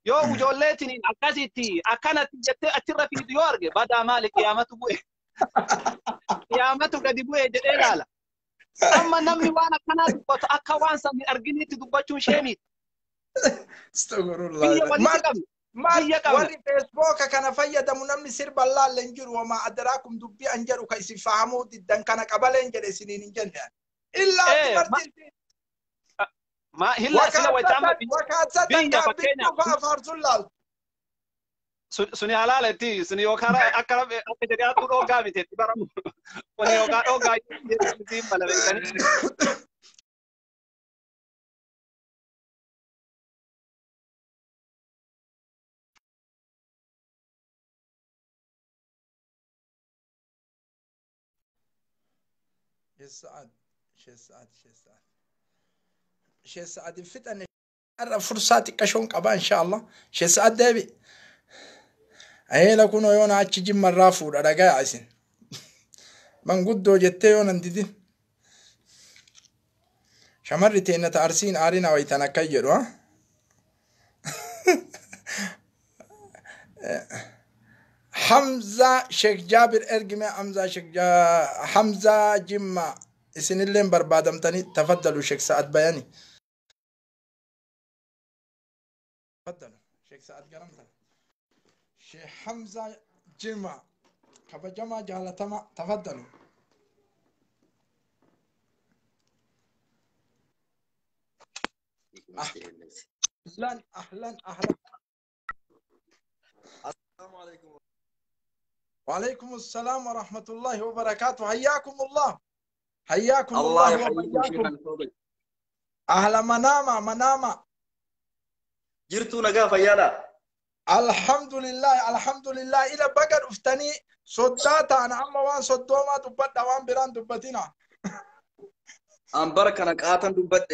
يو وجولتني أكاسيتي أكنت جت أترى في ديورج بعد مالك قيامته بوي قيامته قد بوي جدّلا أما نمني وانا كنا بس أكوان سامي أرجني تدبّشون شيمي
استغفر الله ما
قبل
وري فيسبوك كان فيدا منمني سير بالله لنجر وما أدراكم دبي أنجر كيس فهموا ضدن كان قبل أنجر سنين جنة إلا
إيه
تمرتي
ما هلا سلا ويتعمل
وكاسة
بيا
كان
فكينا
بيتوفى فارسول
سني حلال تي سني وكارا أكرم أكجري أتو روغا ميتي تبارم وني روغا يتي بلا بيتاني
شيسعد شيسعد الفتن فرصاتي كشون قبا إن شاء الله شيسعد دابي أيه لكون يونا عتشي مرة فور أرجع عسين من قدو جتة يونا نديدين شمرتين تعرسين أرينا ويتنا كيروا حمزة شيخ جابر إرجمة حمزة جمع اسن اللين بربادم تاني تفضلوا شيخ سعد بياني تفضلوا شيخ سعد قرمتنا شيخ حمزة جمع كبا جمع جالتما تفضلوا أهلا أهلا
السلام عليكم.
وعليكم السلام ورحمة الله وبركاته. حياكم الله حياكم
الله
الله
يحييكم
وبياكم.
شيخنا الفاضل.
أهلا منامة
جرتوا نقا فيالا.
الحمد لله إلى بقر أفتني صداتا أنا أما وان صدوما دبت وان بران دبتنا
أم بركة نقاطن دبت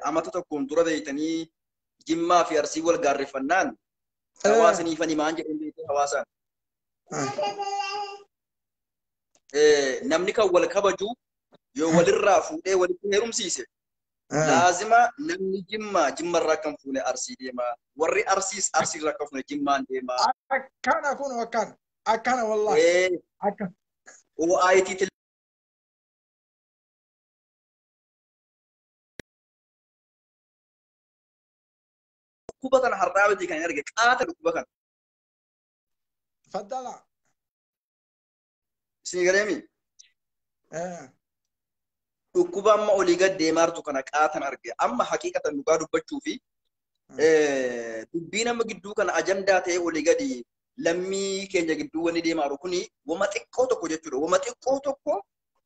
أماتتكم ترى بيتني جمّا في أرسي والقار فنان. حواسني فني ما أنجح عندي حواسا. نمني كأول كبجو يو وللرافو ولكنهم سيسه. لازمة نمني جمّا راكم فونه أرسي ديما وري أرسي راكم فونه جمّا ديما.
أكان أكون وكان أكان والله أكان
وآيتي كوبا حرّابة دي كان يرجع قاتل كوبا كان.
تفضل.
سيغريمي. كوبا ما أوليغا ديمارتو كان قاتل أرجع. أما حقيقة نقادو بتشوفي. دبينا مجدو كان أجندة أوليغا دي لمي كينجا جدو وني ديمارو كوني وما تكوتو كوجتشو وما تكوتو كو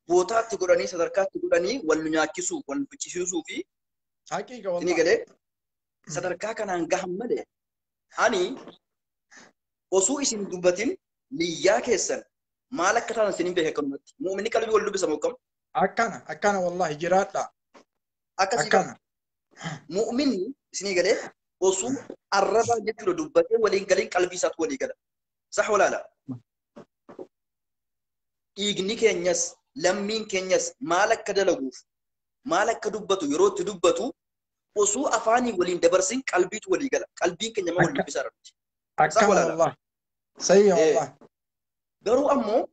بوتات تقولني صدركات تقولني والنياكسو والبتشيسو في.
حقيقة والله.
سيغري. صدركا كان أنجهم مده. أني osoo isin dubbatin niyyaa keessan maal akka taatan isinin beeka kanumatti mu'minni qalbii wal dubbisa mokkam
akkana wallahi jiraadha
akkasii kana mu'minni isinii galee osoo arraba jechuudha dubbatee waliin galiin qalbii isaatu walii gala sax walaala dhiigni keenyas lammiin keenyas maal akka dalaguuf maal akka dubbatu yeroo itti dubbatu osoo afaanii waliin dabarsin qalbiitu walii gala qalbiin keenya ma wal dubbisaa rabbi
أكان والله سيء والله.
قالوا أمو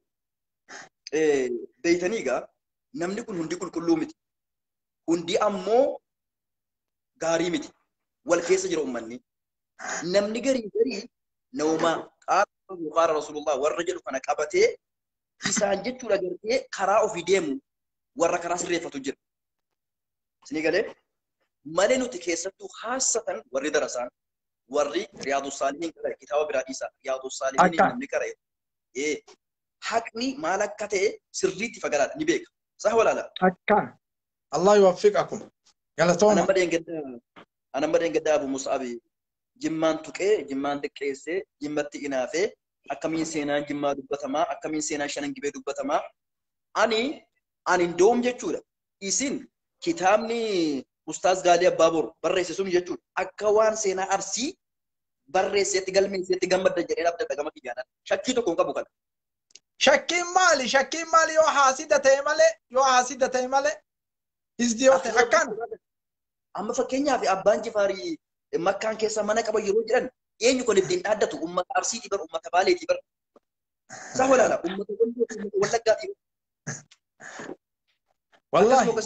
بيتنيجا نمني كل هندي كل متي هندي أمو غاري متي والكيس جرو مني نمني غري نوما قال رسول الله والرجل كان كابته إنسان جت ولا جرتي خراء في ديمو ورا كراس ريفة تجر سنيجالي مالينو تكيساتو خاصة وري درسان وري رياض الصالحين كذا كتاب براديسا رياض الصالحين من نكره حقني مالك كته سريتي فقرات نبيك صح ولا لا
أكان الله يوفقكم يلا توما
أنا بدين قد أبو مصعب جمان تكى جمان تكيسة جمتي إنافة أكمين سينا جمان دبتما أكمين سينا شنن جبه دبتما أني دوم جتورا إسين كتابني أستاذ غالي بابور بريس سوم جتور أكوان سينا أرسي بريس يتقال من سيتقام بدل جرينا بدل تقام كيانا شكي تكون كبوكان
شكي مالي يو حاسدة تيمالي إزديوت أكان
أما فكينيا في أبان جفاري مكان كيسا مانا كبا يروجران إيه يكون الدين أدتو أمة أرسي تبر أمة بالي تبر صح ولا لا أمة ولقا
والله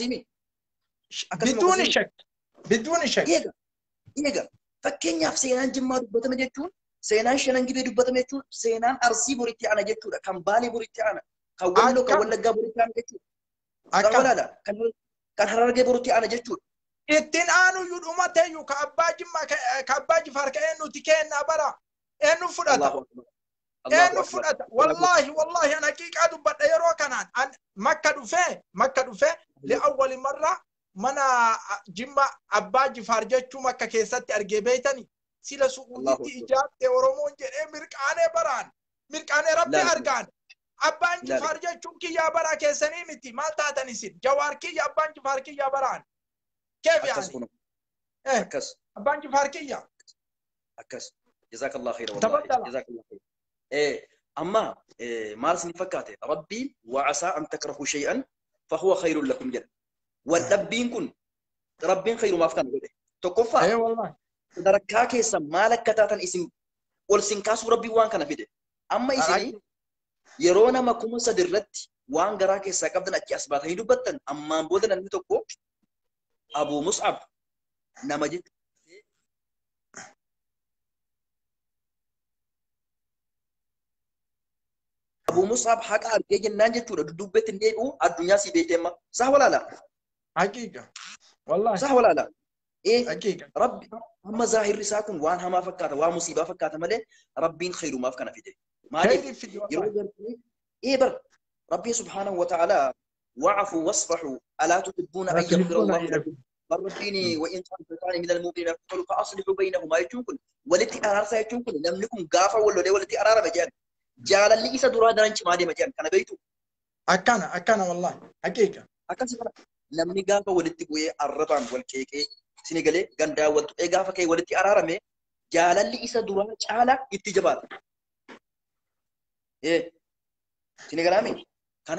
بدون شك
إيجا فكينيا في سينان جمع دبتما جتون seenaan shanan gibee dubbatame jechuun seenaan arsii boritti ana jechuudha kan baalee boritti ana kan walloo kan wallaggaa boritti ana jechuudha. Walaala kan harargee boritti ana jechuudha.
ittiin aanu yudhuma teeyyu ka abbaa jimma ka abbaa jifaar ka eennuti keenna bara eennu fudhata eennu fudhata wallahi ana haqiiqaa dubbadha yeroo kanaan an makka dhufee li'awwali marra mana jimma abbaa jifaar jechuu makka keessatti argee beeytani sila su'uuditti ijaatte oromoon jedhee mirqaanee rabbi argaan abbaan jifaar jechuun kiyyaa baraa keessanii miti maal taatan isin jawaar kiyya abbaan jifaar kiyyaa baraan كيف يعني؟
أكس
بانجي فاركية
أكس جزاك الله خير والله جزاك الله خير أما مارس نفكاته ربي وعسى أن تكرهوا شيئا فهو خير لكم جل والربين كن ربين خير ما فكان بده تكفى
أي والله
دركاك سمالك كتاتا اسم والسنكاس ربي وان كان بده أما اسمي يرونا ما كم صدرت وان جراك سكبدنا أكياس باتها يدوبتن أما بودنا نتوكو أبو مصعب نمجد أبو مصعب حق أرجع جنان جتورة دوبت النيو الدنيا سيبيته ما صح ولا لا؟
حقيقة والله
صح ولا لا؟ إيه
حقيقة
ربي هم ظاهر رساكم وان هم فكاته وان مصيبة فكاته ملء ربين خير ما فكنا في ده ما ده إيه بر ربي سبحانه وتعالى وعفوا واصفحوا ألا تحبون أن يغفر الله لكم ربيني وإن كان من المؤمنين فقالوا فأصلحوا بينهما يجونكم ولتي أرارسا يجونكم نملكم غافا ولا ولتي أرارا مجان جعل اللي إسا درا درانش مادي مجان كان بيتو
أكانا والله حقيقة
أكان سبحانه نمني غافا ولتي بوي الربان والكيكي سنغالي غندا ولتي غافا كي ولتي أرارا مي جعل اللي إسا درا جعل اتجابات إيه سنغالامي كان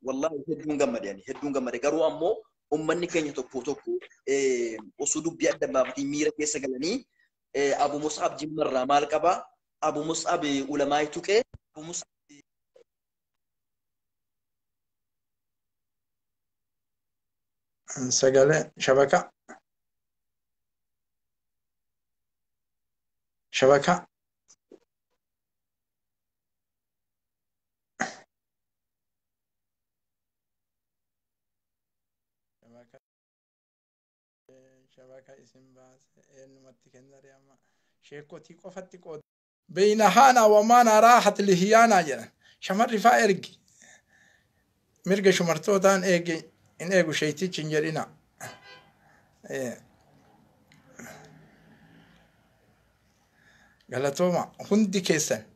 والله هدون غمد يعني هدون غمد غرو أمو ummanni keenya tokko osoo dubbii adda baafatanii miira keessa galanii Abu Mus'ab jimmarraa maal qaba Abu Mus'ab ulamaa tuqee Abu Mus'ab
سجل شبكة شبكة اسم باس إنه متكنر يا ما شيكوتي قفتي قد بين هانا ومانا راحت لهيانا جنا شمر رفا إرجي مرجع شمرتو تان إيجي إن إيجو شيتي تنجرينا قالتوما هندي كيسن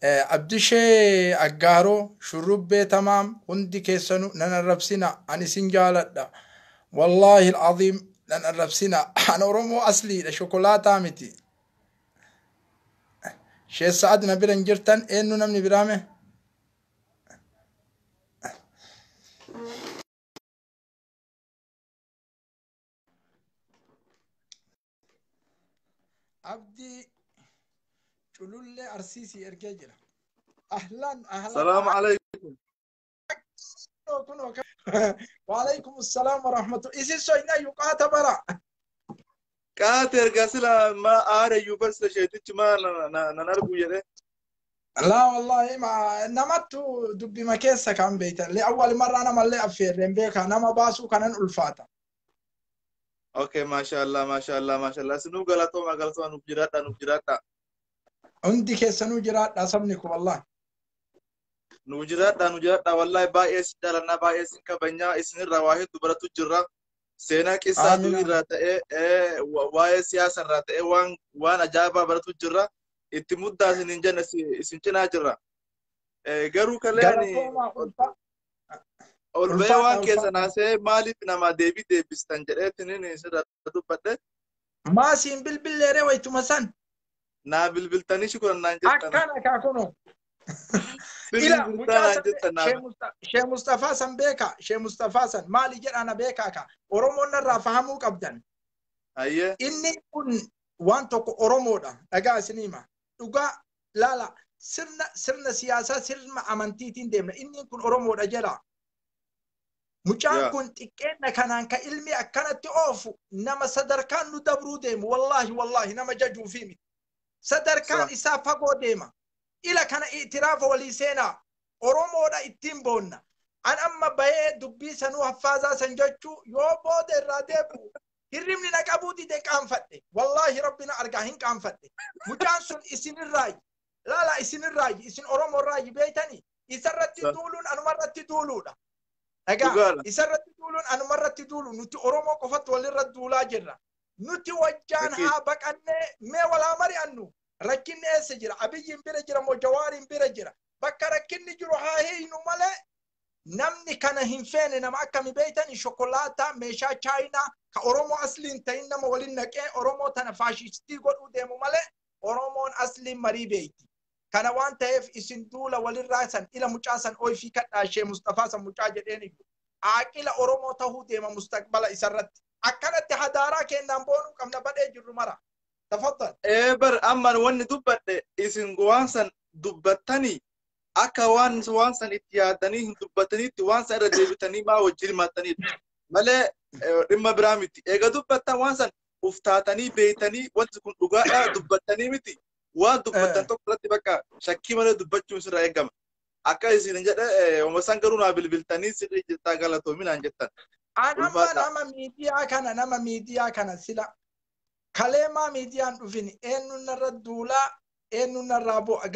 عبد الشيء أجارو شرب تمام هندي كيسنو ننربسنا أنا سنجالة والله العظيم ننربسنا أنا أرومو أصلي لشوكولاتة متي شيء سعد نبيرن جرتن إنه نمني برامه عبدي شلول أرسيسي إرجاجلا أهلا
السلام عليكم
وعليكم السلام ورحمة الله إيش سوينا يقاطع برا
كاتر قاسلا ما أرى يبرس شيء ما نرجو يده
لا والله ما نمت دبي ما كيسة كان بيتا لأول مرة أنا ملي أفير رمبيكا أنا ما باسو كان الفاتا
اوكي ما شاء الله ما شاء الله ما شاء الله سنو غلطو ما غلطو نوجراتا
عندي كيسة نوجرات أصبنك والله
نوجراتا والله بايس دارنا بايس كبنيا اسن رواهي دبرتو جرا سينا قصة دويراتا واي سياسة راتا وان أجابة برتو جرا اتمدى سننجن سنجنا جرا غرو كلاني أول بيوان كيس ناسه مالي بنما ديبي بستنجرت نين سر دبته
ما سين بالبليرة ويتمسن
نا بالبلتاني شكرا نانجت
أكنا كأكونو إلى شيخ مصطفى سن بيكا شيخ مصطفى سن مالي جر أنا بيكا كا أورومون الرافهمو قبضن
أيه
إني كن وانتو أورومو دا أجا سنيما تقا لا سرنا سياسة سرنا أمانتيتين ديمنا إني كن أورومو دا جرا مجان كنت كأننا كان كإلمي أكنت أوفو نما صدر كان ندبرو ديم والله نما جاجو فيني sadarkaan
صح
isaa fagoo deema ila kana itiraafa walii seenaa oromoodha ittiin boonna an amma bahee dubbii sanuu haffaasaa san jechuu yoo booda irraa deebi'u hirribni na qabuu dide qaanfadhe wallaahi rabbina argaa hin qaanfadhe mucaan sun isinirraayi laala isinirraayi isin oromoorraayi beeytanii isarratti
صح
duuluun anumarratti duuluudha dhagaa
دقالة
isarratti duuluun anumarratti duulu nuti oromoo qofatti walirra duulaa jirra nuti wajjaan
أكيد
haa baqannee mee walaa mari'annu rakkinni eessa jira abiyyiin bira jira moo jawaariin bira jira bakka rakkinni jiru haa hiinu malee namni kana hin feene nama akkami beeytani shokolaataa meeshaa chaayinaa ka oromoo asliin ta'in nama waliin naqee oromoo tana faashistii godhuu deemu malee oromoon asliin marii beeyti kana waan ta'eef isin duula walirraa san ila mucaa san oyfii kadhaashee Mustafaa san mucaa jedheen iyyuu aaqila oromoo tahuu deema mustaqbala isarratti akkanatti hadaaraa kennaan boonuu qabna badhee jirru mara tafaddal
bar amman wanni dubbadhe isin waan san dubbattanii akka waan san itti yaadanii hin dubbataniitti waan san irra deebitanii maa wajjin himattaniidha malee dhimma biraa miti eega dubbattan waan san uftaatanii beeytanii wanti kun dhugaadha dubbattanii miti waan dubbattan tokko irratti bakka shakkii malee dubbachuun sirraa eegama akka isin jedhe oma san garuu naa bilbiltanii sirrii jettaa galatoominaan jettan
anamma nama miidiyaa kana sila kaleemaa miidiyaan dhufin eenyuun irra duulaa eenyuun irraa bu'a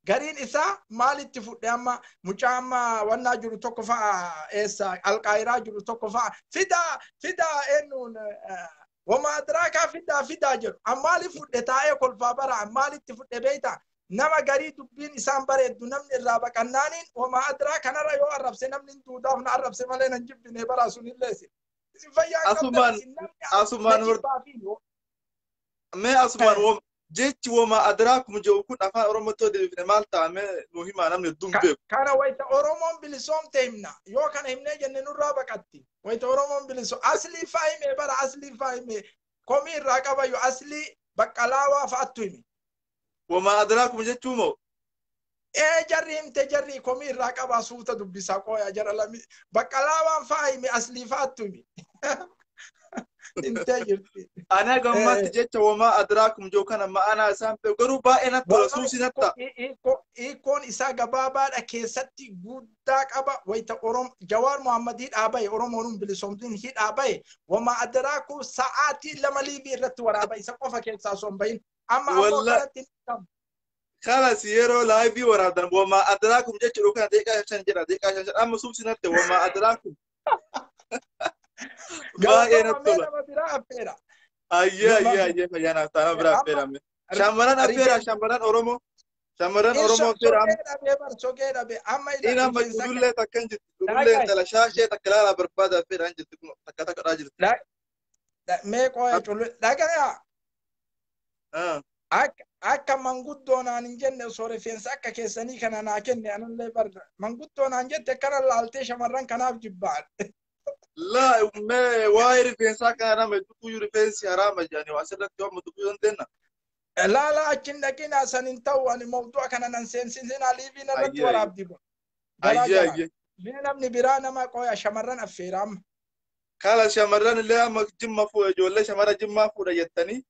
gariin isaa maalitti fudhe amma mucaa amma wannaa jiru tokko fa'a eessa alqaayiraa jiru tokko fa'a fidaa eenyuun wama adraakaa fidaa jedhu ammaali fudhe taa'ee kolfaa bara ammaalitti fudhe beeyta nama garii dubbiin isaan bareeddu namni irraa baqannaaniin wama adraa kanarra yoo arrabse namni duudaaf na arrabse malee nan jibbine bara sunilleesi
asumaan jechi wama adraakum jedhu kun afaan oromootti deebifne maal ta'ame nu himaa namni hedduun beeku.
Kana wayita oromoon bilisoomte himna yoo kana himnee jenne nurraa baqatti wayita oromoon bilisoom aslii faayime bara aslii faayime komii irraa qabayyo aslii baqqalaawaa fa'attu himi.
Wama adraakum jechuu moo?
Jarri himte jarri komii irraa qabaa suuta dubbisaa qooyaa jara lami baqqalaawaan faayime aslii fa'attu himi.
Ana gammatti jecha wama adraakum joo kana ma'anaa isaan beeku garuu baay'ee natti tola suusi natta.
Hiikoon isaa gabaabaadha keessatti guddaa qaba wayita Jawaar Muhammad hidhaa bahe Oromoon bilisoomtiin hidhaa bahe wama adraakum sa'aatii lama liivii irratti waraaba isa qofa keessaa osoo hin bahin amma ammoo kanatti
خلاص يرو لايفي ورادن وما أدراكم جت لو كان دقيقة عشان جرا دقيقة عشان أما سوسي نبته وما أدراكم ما نطلع أيه فيانا تانا برا فيرا شامران أفيرا شامران أورومو فيرا إنا ما يقول له تكن جت يقول له تلا شاشة تكلا بربادة فيرا جت تكتا راجل
لا ما كوي تقول لا كذا akka manguddoonaan hin jenne osoo rifeensa akka keessanii kana naa kenne anallee barra manguddoonaan jette kana laaltee shamarran kanaaf jibbaan.
La me waa'ee rifeensaa kana nama tuquu rifeensi haraama jedhanii waa asirratti waan tuquu dandeenya.
La achin dhaqinaa san hin ta'u ani mawdu'a kana nan seensinsinaa liiviin irratti waraabdi kun. Mee namni biraa nama qooya shamarran affeera amma.
Kaala shamarran illee amma jimma fuudha ijoollee shamara jimmaa fuudha jettanii.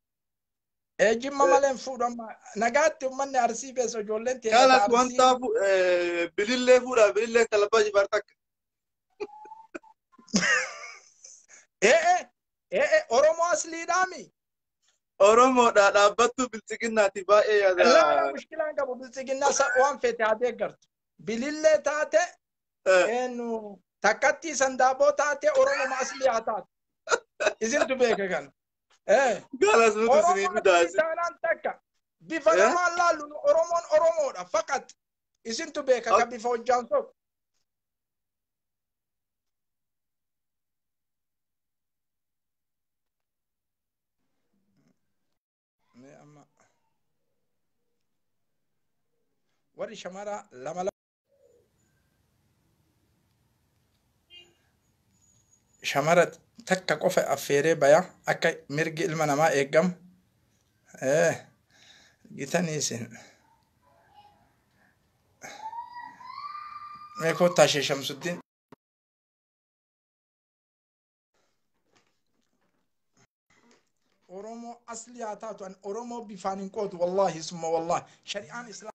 Jimma maleen fuudhama nagaatti ummanni arsii beeso ijoolleen ta'e.
Kaalas wanta bilillee fuudha bilillee talbaa jibartakka.
Oromoo asliidhaami.
Oromoodha dhaabbattu bilchiginnaati baay'ee yaada.
Laa mushkilaan qabu bilchiginnaa waan feete haa deeggartu. Bilillee taate eenyu takkatti sandaaboo taate Oromoo aslii haa taatu. Isintu beeka kana.
Galas nuti isinii fidaasi.
Bifa namaan laallu Oromoon Oromoodha faqat isintu beeka ka bifa hojjaan tokko. Warri shamara lama shamara takka qofa affeeree baya akka mirgi ilma namaa eegamu gitanii isin mee kottaa Shamsuddin أورومو أصلي أتاتو أن أورومو بفانين قوت والله ثم والله شريعة إسلام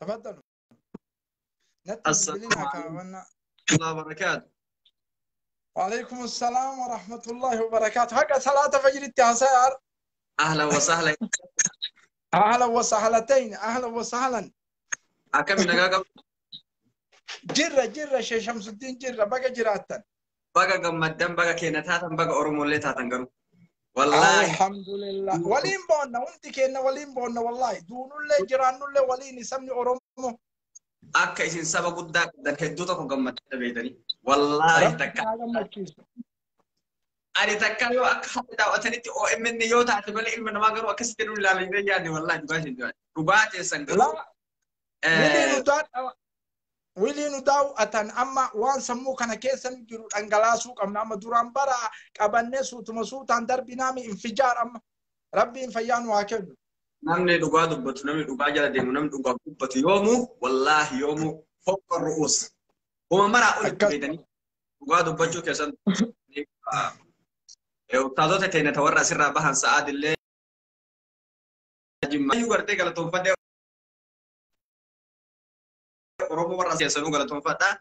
تفضلوا نتي
السلام
بالبلين
عليكم
هكا
ورحمة الله وبركاته.
وعليكم السلام ورحمة الله وبركاته هكا صلاة فجر التعسار
أهلا وسهلا.
أهلا وسهلتين أهلا وسهلا
أكمل نجاكم.
جرة شيخ شمس الدين جرة بقى جراتا
بقى قمدان بقى كينتاتن بقى أورمو اللي تاتن والله
الحمد لله ولين بونا وانت كينا ولين بونا والله دون اللي جيران اللي ولين يسمي أورومو
akka isin saba guddaa qabdan hedduu tokko gammadaa beekani wallahi takka ani takka yoo akka hada daawwatanitti OMN yoo taate malee ilma namaa garuu akkasitti nu ilaalanii yaadne wallahi dhugaa teessan garuu
wiliinu daawu atan amma waan sammuu kana keessan jiru dhangalaasuu qabna amma duraan bara qabannee suutuma suutaan darbinaami infijaar amma rabbiin fayyaan waa kennu
namni dhugaa dubbatu namni dhugaa jala deemu namni dhugaa dubbatu yoomu wallahi yoomu fokka ru'us homa maraa olitti beedanii dhugaa dubbachuu keessan ustaazota teenya tawarra asirraa bahan sa'aadillee jimmaayyu gartee galatoonfadhee Oromoo warra keessanuu galatoonfadhaa.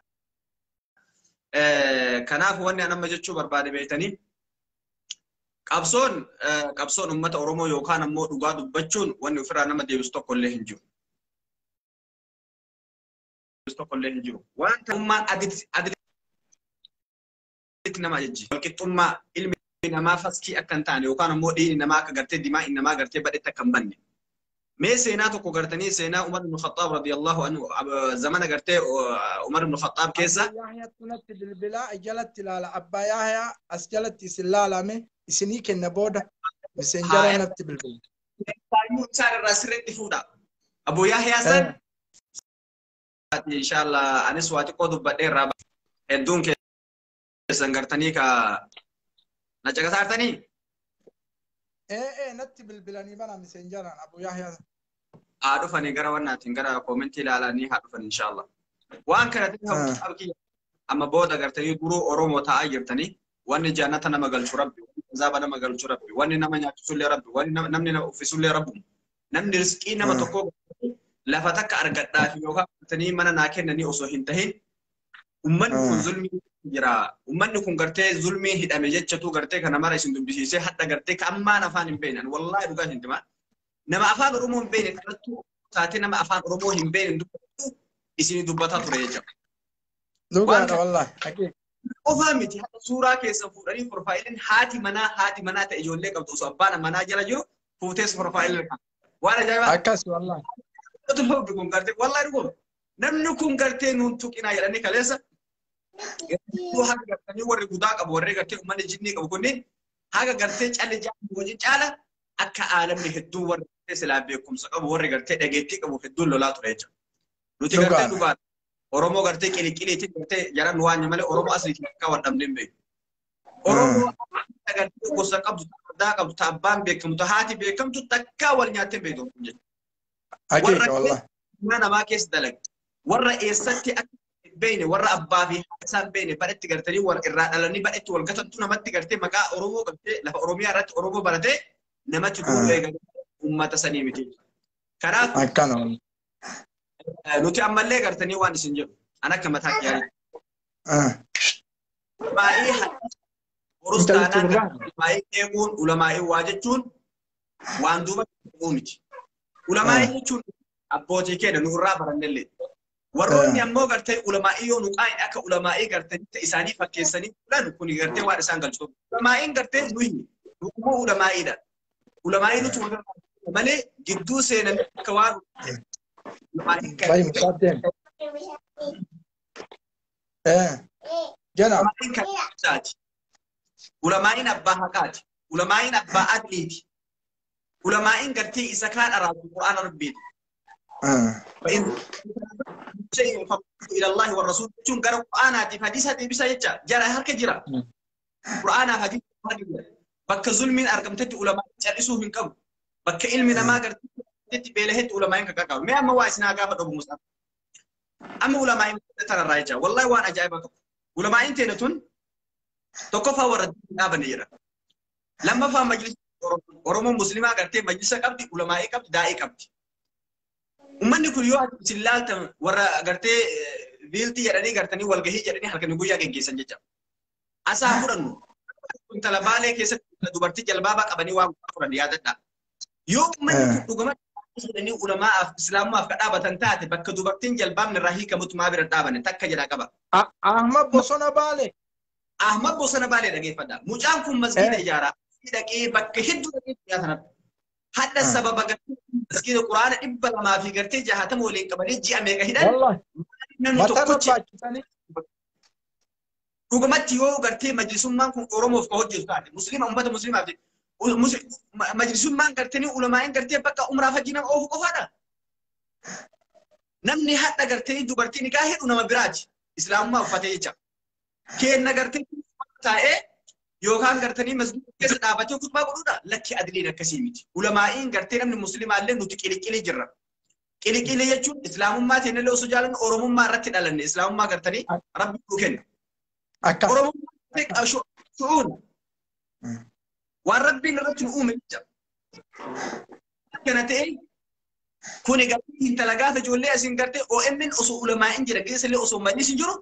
Kanaaf wanni an amma jechuu barbaade beektanii qabsoon uummata Oromoo yookaan ammoo dhugaa dubbachuun wanni ofirraa nama deebisu tokko illee hin jiru. Wanta ummaan aditti nama jijji. Walqixxummaa ilmi namaa faskii akka hin taane yookaan ammoo dhiigni namaa akka gartee dimaa namaa gartee badhetti akka hin banne. مي سينا تكو قرتني سينا عمر بن الخطاب رضي الله عنه زمان قرتي عمر بن الخطاب كيسا
يحيى تنت بالبلا اجلت لا ابا يحيى اسجلت سلاله مي سنيك النبوده مسنجر نت بالبلا
تايمو صار الراسرت فودا ابو يحيى سن ان شاء الله انس واتي قد بدي راب ادون كيسن قرتني كا نجا صارتني
نت بالبلاني بنا مسنجر ابو يحيى
فني غرا وناتين غرا كومنتي لالاني فن ان شاء الله وان كانت ابكي اما بودا غرتني غرو اورومو تا اجرتني وان جنتنا مغل ربي زابنا مغل ربي وان نما نياتسل ربي وان نمني اوفيسل ربي نمني رزقي نما تكو لفتك ارغدا في يوكا تني من ناكنني اوسو هنتهين امن ظلمي جرا امن كون غرتي ظلمي هدامه جچتو غرتي كنا مره سن دبسيسه حتى غرتي كما نفان بينن والله دوغا هنتما نما افان رومو بينن كلتو ساتي نما افان رومو هم بينن دبتو اسني دبتا تريجا
دوغا والله اكيد
وفهمتي حتى صوره كيس فوراني بروفايلن هاتي منا تا اجولله قبطو سبانا منا جلا جو فوتس بروفايل وانا جايبا
اكاس والله
تلو بكم غرتي والله رغم نمنكم غرتي نونتوكينا يلاني كاليسا itu haga gartanii warri gudaa qabu warri gartee uummanni jinnii qabu kunniin haga gartee calle jaamu wajjin caala akka aalamni hedduu warri gartee silaa beekumsa qabu warri gartee dhageettii qabu hedduun lolaa ture jechuudha. Nuti gartee dhugaa Oromoo gartee qiliqiliitiin gartee jaran waan malee Oromoo asliitiin akka wadhamne hin beeku. Oromoo gartee gosa qabdu addaa qabdu abbaan beekamtu haati beekamtu takkaa wal nyaattee beektu jechuudha.
Haqiiqa wallah.
Warra namaa keessa dalagu warra eessatti akka بين ورا أبابي حساب بين بدأت قرتني ور الرجالني بدأت والقطن تونا مت قرتي مكا أورومو قرتي لا أوروميا رات أورومو برتي نما تقول له أمة تسني متي كرات
أكانون
نوتي أمال لي قرتني وان سنجو أنا كم تاكي يعني ما إيه ورستانا ما إيه يقول علماء واجتون واندوما قومتي علماء يجون أبوتي كده نورا برندلي warroonni ammoo gartee ulamaa'iyyoo nuqaa'in akka ulamaa'i gartee isaanii fakkeessanii fulan kuni gartee waan isaan galchu. Ulamaa'iin gartee nuyi nukummoo ulamaa'iidha. Ulamaa'iin nuti malee gidduu seenan akka waan ulamaa'iin ulamaa'iin abbaa haqaati. Ulamaa'iin abbaa adliiti. Ulamaa'iin gartee isa kaan araatu Qur'aana rabbiiti.
شيء فردوه إلى الله والرسول شون قرأ قرآنات في حديثات بس يجا جرى هرك جرى قرآن حديث بك ظلم أرقمتت علماء جلسوا من قبل بك علمنا ما قرأت بيلهت علماء كاكاو ما أما واسنا قابل أبو مصعب أما علماء ترى رايجا والله وأنا جايبك علماء تنتون تكفى ورد أبن يرى لما فهم مجلس أورمو مسلمة قرأت مجلس قبل علماء قبل داعي قبل ومن كل يوم سلالة ورا قرأت بيلتي يعني قرأتني والجهي يعني هلكني بويا كنجي سنجتا أسافرنو كنت لبالي كيس دبرتي جلبابا كبني وام فرن يا دتا يوم من كتوجما سدني علماء الإسلام ما فقد أبتنتات بك دبرتين جلبام نراهي كموت ما بيرتابن تك جلا كبا
أحمد بوسنا بالي
أحمد بوسنا بالي دقي فدا مجامكم مسجد إجارة دقي بك هدو دقي يا ثنا هذا السبب بقى مسجد القرآن إبلا ما في قرتي جهات مولين كبني جي أمريكا هيدا
والله ما ترى
Dhugumatti yoo gartee majlisummaan kun Oromoof ka hojjetu taate musliima ummata musliimaaf majlisummaan gartanii ulamaa'in gartee bakka umraa fajjii nama oofu qofaadha. Namni hadha gartanii dubartii nikaa hidhu nama biraati. Islaamummaa uffatee jecha. Keenna gartee taa'ee yookaan gartanii masjida keessa dhaabatee kutbaa godhuudha. Lakki adiliin akkasii miti. Ulamaa'in gartee namni musliimaallee nuti qiliqilee jirra. Qiliqilee jechuun islaamummaa teenyallee osoo jaalannu Oromummaa irratti dhalanne islaamummaa gartanii rabbi nuu kenna. Oromummaa shu'uun waan rabbiin irratti nu uume jecha. Akkana ta'e kuni gartee intala gaafa ijoollee asiin gartee OMN osoo ulamaa'in jira keessallee osoo majlis hin jiru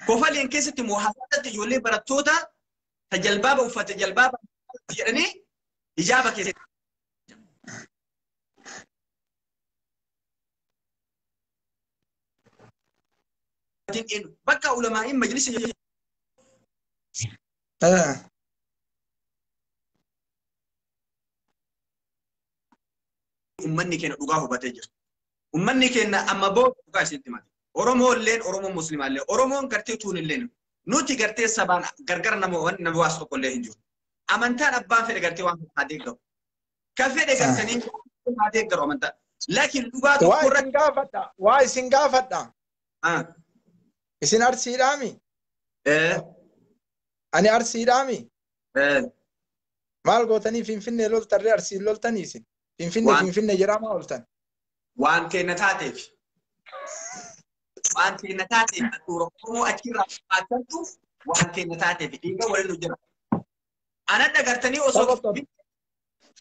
kofaleen keessatti muhaasadatti ijoollee barattoota tajalbaaba uffate jalbaaba jedhanii hijaaba keessatti. Bakka ulamaa'in majlisa ummanni keenya dhugaa hubatee jira. Ummanni keenya amma booda dhugaa isinitti himate. Oromoo illeen Oromoo Muslimaa illee Oromoon gartee tuun illeen nuti gartee sabaan gargar nama waas tokko illee hin jiru. Amantaan abbaan fedhe gartee waan haa deeggaru. Kan fedhe gartanii haa deeggaru amantaan. Laakiin dhugaa tokko irratti
waa isin gaafadha. Isin Arsiidhaami? Ani Arsiidhaami? Maal gootanii Finfinnee loltarree Arsiin loltanii isin? Finfinnee jedhamaa ooltan.
Waan keenya taateef. Waan keenya taateef Oromoo achirraa baachantuuf waan keenya taateef dhiiga waliin nu jira. Anadda gartanii osoo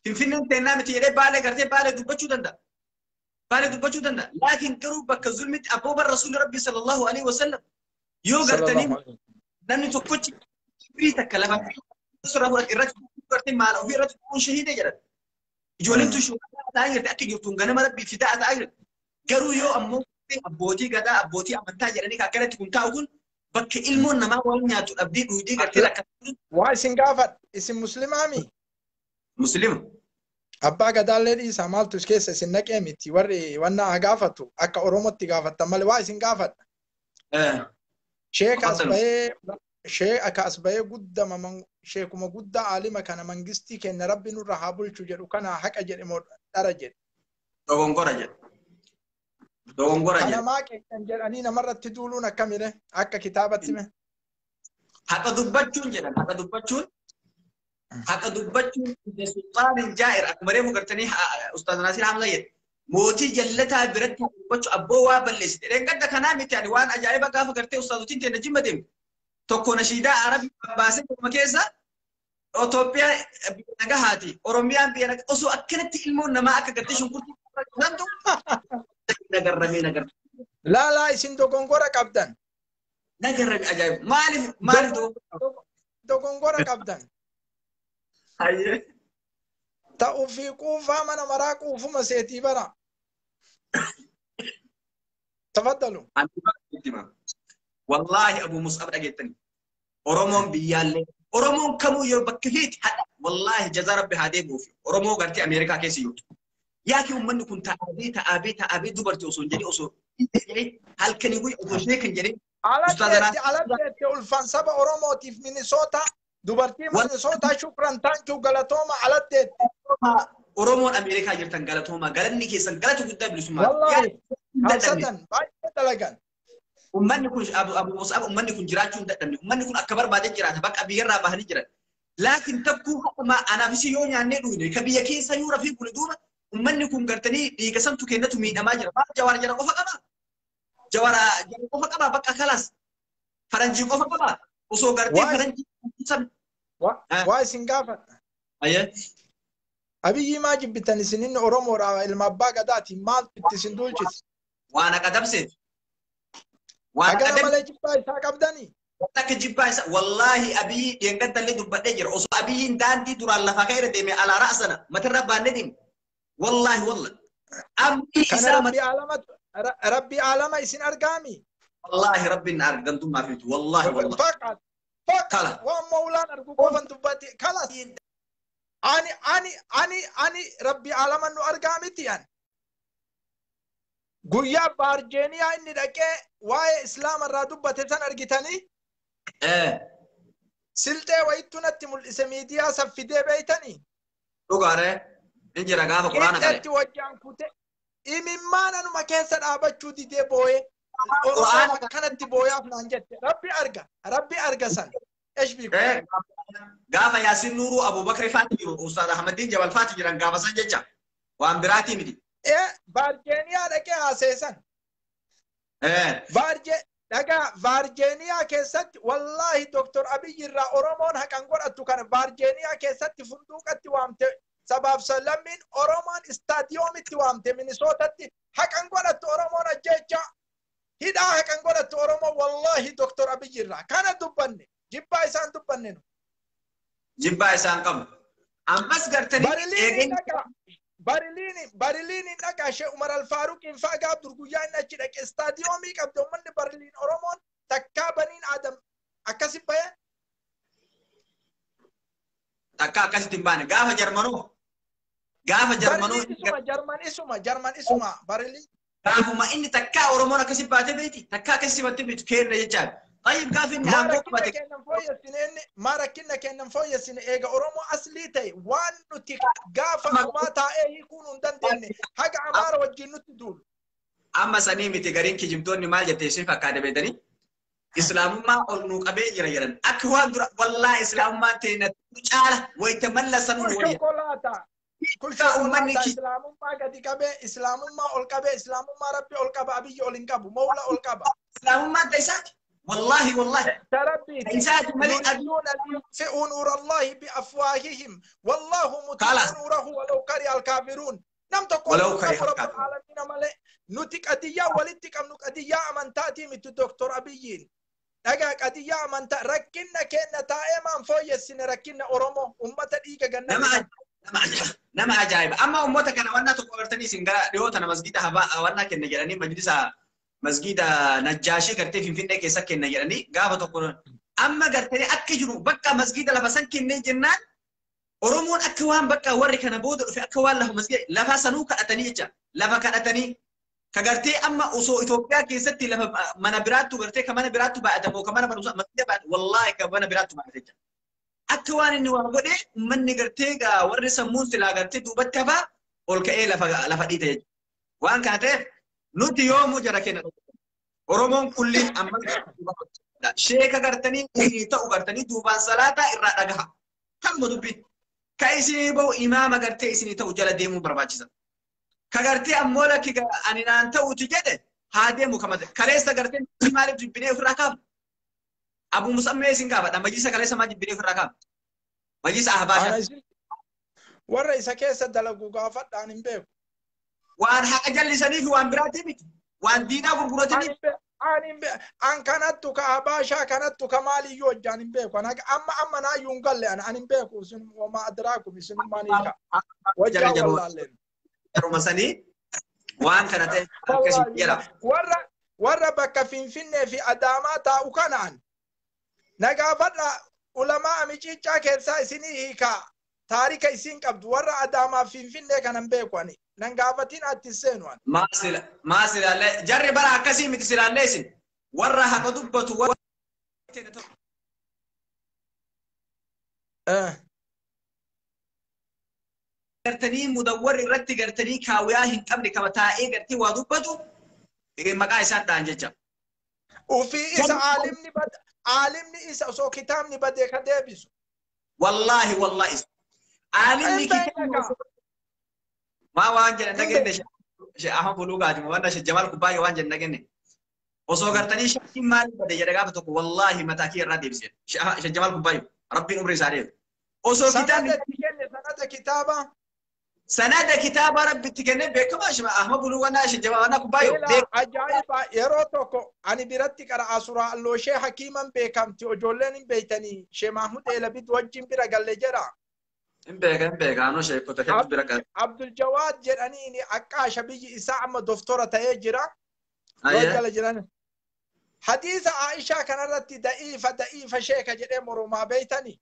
Finfinneen teennaa miti jedhee baalee gartee baalee dubbachuu danda'a. Baalee dubbachuu danda'a. Laakiin garuu bakka zulmitti abbooban rasuulli rabbii sallallahu alaihi wasallam yoo gartanii namni tokkochi firii takka lafa sura fudhate irratti gartee maal ofii irratti kun shahiida jedhan. Ijoolleen tun shuukaa ta'aa jirti akka jirtuun ganama rabbii fidaa ta'aa jirti. Garuu yoo ammoo abbootii gadaa abbootii amantaa jedhanii akkanatti kun taa'u kun bakka ilmoon namaa waan nyaatu dhabdee dhuydee gartee rakkatu.
Waa isin gaafadha isin muslimaami?
Muslima.
Abbaa gadaallee dhiisaa maaltu keessa isin naqee miti warri wanna haa gaafatu akka Oromootti gaafattan malee waa isin gaafadha. Sheek as bahee guddama sheekuma guddaa aalima kana mangistii kenna rabbi nurra haa bulchu jedhu kana haqa jedhe moo dhara jedhe.
Dogongora jedhe. Dogongora jedhe.
Kana maa qeeqan jedhanii namarratti duuluun akkamire akka kitaabatti me.
Haqa dubbachuun jedhan haqa dubbachuun. Haqa dubbachuun sultaanin jaa'ir akkuma reefu gartanii Ustaaz Naasir Hamza jedhe. Mootii jallataa biratti dubbachuu abboo waa balleessite. Dheengadda kanaa miti ani waan ajaa'iba gaafa gartee ustaazotiin teenya jimma deemu. Tokko nashiidaa Arabii baasee kuma keessa Itoophiyaa biyya nagahaati. Oromiyaan biyya nagaa osoo akkanatti ilmoon namaa akka gartee shunkurtii namtu nagarramee nagarramee.
Laalaa isin dogongora qabdan.
Nagarramee ajaa'iba. Maaliif
dogongora qabdan?
Hayyee.
Ta'uu fi quufaa mana maraa quufuma seetii bara. Tafaddalu.
Wallahi Abu Mus'ab dhageettani. Oromoon biyyaallee Oromoon kamuu yoo bakka feeti hadha wallahi jazaa rabbi haa deebi'uuf Oromoo gartee Ameerikaa keessa jirtu. Yaaki uummanni kun taa'abee dubartii osoo hin jedhee osoo halkanii guyyaa osoo ishee kan jedhee.
Alaatti ulfaan saba Oromootiif Minisoota dubartii Minisoota shukran taankuu galatooma alaatti.
Oromoon Ameerikaa jirtan galatooma galanni keessan galata guddaa bilisummaa.
خمسة باي دلقان
ummanni kun abu musab ummanni kun jiraachuu hin dadhabne ummanni kun akka barbaade jiraata bakka biyyarraa bahanii jiran laakiin takkuu haquma anaafisi yoo nyaannee dhugne ka biyya keessa yoo rafii kule duuba ummanni kun gartanii dhiiga santu kennatu miidhamaa jira maal jawaara jara qofa qaba jawaara jara qofa qaba bakka kalas faranjii qofa qaba osoo gartee faranjii san
waa isin gaafadha
ayya
abiyyi maa jibbitan isin inni oromoodhaa ilma abbaa gadaati maal itti isin duulchise
waan akka dabseef
agana malee jibbaa isaa qabdanii
akka jibbaa isaa wallaahi abii dheengaddalle dubbadhee jira osoo abiyyiin daandii duraan lafa ka'ee deeme alaa ra'asana matarra baannee deeme wallaahi amni isaa
rabbi alama isin argaami
wallaahi rabbiin argantummaa fiitu wallaahi
faqat waan mawlaan argu qofan dubbate kalas ani rabbi alama nu argaamiti an guyyaa baarjeeniyaa inni dhaqee waa'ee islaama irraa dubbate san argitanii siltee wayittu natti mul'ise miidiyaa saffidee beeytanii
dhugaare injira gaafa quraana kale
itti wajjaan kute imimmaan anuma keessa dhaabachuu didee boo'ee quraana kanatti boo'aaf naan jette rabbi arga san eshbiku
gaafa yaasin nuuruu abubakri faati jiru ustaad ahmadiin jabal faati jiran gaafa san jecha waan biraatii miti
baarjeeniyaa dhaqee haaseesan baarjeeniyaa keessatti wallaahi doktor abiyyi irraa oromoon haqan godhattu kana baarjeeniyaa keessatti funduuqatti waamte sabaaf sallammiin oromoon istaadiyoomitti waamte minisootatti haqan godhattu oromoon ajjeechaa hidhaa haqan godhattu oromoo wallaahi doktor abiyyi irraa kana dubbanne jibbaa isaan dubbanne nu
jibbaa isaan qabu ammas gartanii
barilini dhaqa shee umar alfaaruq infaa gaaf durguyyaa inni achi dhaqe istaadiyoomii qabde ummanni bariliin oromoon takkaa baniin adam akkasi baye
takka akkasitti hin baane gaafa jarmanuu
jarman isuma barilii
gaafuma inni takkaa oromoon akkasi baate beeti takkaa akkasi baate beetu keerra jechaan طيب قاف اني
ما كنا فويسين ما ركنا كنا فويسين ايجا اورومو اصلي تاي وان نتي قاف ما تا ايه يكونوا ندندن حق عماره وجنو تدول
اما سنيمي تغارين كي جمتوني مال جتيشين فكاده بيدني اسلام ما اولنو قبي يريرن اكوان والله اسلام ما تينا تشاله ويتملى سنو
شوكولاته كل شيء امني اسلام ما قد كبه اسلام ما اول كبه اسلام ما ربي اول كبه ابي اول كبه مولا اول كبه
اسلام ما تيسات والله
تربي يريدون أن يطفئوا نور الله بأفواههم والله متم نوره ولو كره الكافرون نم تقول رب العالمين ملئ نتك أديا ولدتك أمنك أديا من تأتي من الدكتور أبيين أجاك أديا من ركنا كنا تائما فويسين ركنا أورمو أمة الإيجا جنة
نما عجائب أما أمتك أنا وانا تقولتني سنجرا ديوت أنا مسجدها هبا وانا كنا جراني مجلسها مسجد نجاشي كرتي في فين كيسا كنا جراني قابة تقولون أما قرتني أكجرو بكا مسجد لفسن كنا جنان أرومون أكوان بكا وري كان بود في أكوان له مسجد لفا سنوك أتني جا لفا كان أتني كقرتي أما أصو إثيوبيا كيستي لفا منابراتو قرتي كمان براتو بعد مو كمان مسجد بعد والله كمان براتو بعد جا أكوان إنه وقولي من قرتي قا وري سمون سلا قرتي دوبت كفا والكأي لفا ديته وان كانت نوتي يوم جركنا أرومون كلين أما شيء كقرتني تأو قرتني دوبان صلاة إرادها كم مدبي كايسي بو إمام قرتي إسني تأو جل ديمو برباجزا كقرتي أمولا كي أني نانتو تجده هذا مكمل كليس قرتني مالك جبني في الركاب أبو مسمى سينكافة مجلس كليس ما جبني في الركاب مجلس أحباشا
والرئيس كيس دلقو قافت عن إمبيو
وان حق جلسني في وان براتي بيت وان دينا غرغرتني
an kanattu ka abasha kanattu ka mali yo janin be ko naga amma na yungalle an be ko sun wa ma adrakum sun manika wajja wallahi
masani wan kanate kashi yara
warra bakka finfinne fi adama ta ukanan naga fadla ulama amicicha keessa isini hika tarika isin qabdu warra adama finfinne kanan be ko ani نعافتين أتسينوان
ما سلا جرب برا كسي متسلا ليسن ورا هكذبة قرتني مدور رتي قرتني كاوياه قبل كما تاء قرتي وضبطه
maqaa isaan dhaan jecha.
Ufii isa aalimni isa osoo kitaabni badee ka deebisu.
Wallahi wallahi. Aalimni kitaabni maa waan jedhan dhagenne Ahmad Bulugaati waan Jamal Kubbaayyo waan jedhan dhagenne. Osoo gartanii shakkiin maal bade jedha gaafa tokko wallahi mataa kee irraa deebisee. Jamal Kubbaayyo rabbiin umrii isaa dheeru. Osoo kitaabni sanada kitaaba rabbitti kenne beekama Ahmad Bulugaa Jamal Kubbaayyo
ajaa'iba yeroo tokko ani biratti qara asura allooshee hakiiman beekamti ijoolleen hin beeytanii Shee Mahmud Eelabid wajjin bira galle jira.
Hin beeka anoo sheekota hedduu bira galle.
Abdul Jawaad jedhanii Aqaasha biyyi isaa amma doktora ta'ee jira. Wajjala jiran. Hadiisa Aishaa kanarratti da'iifa sheeka jedhee moromaa beeytanii.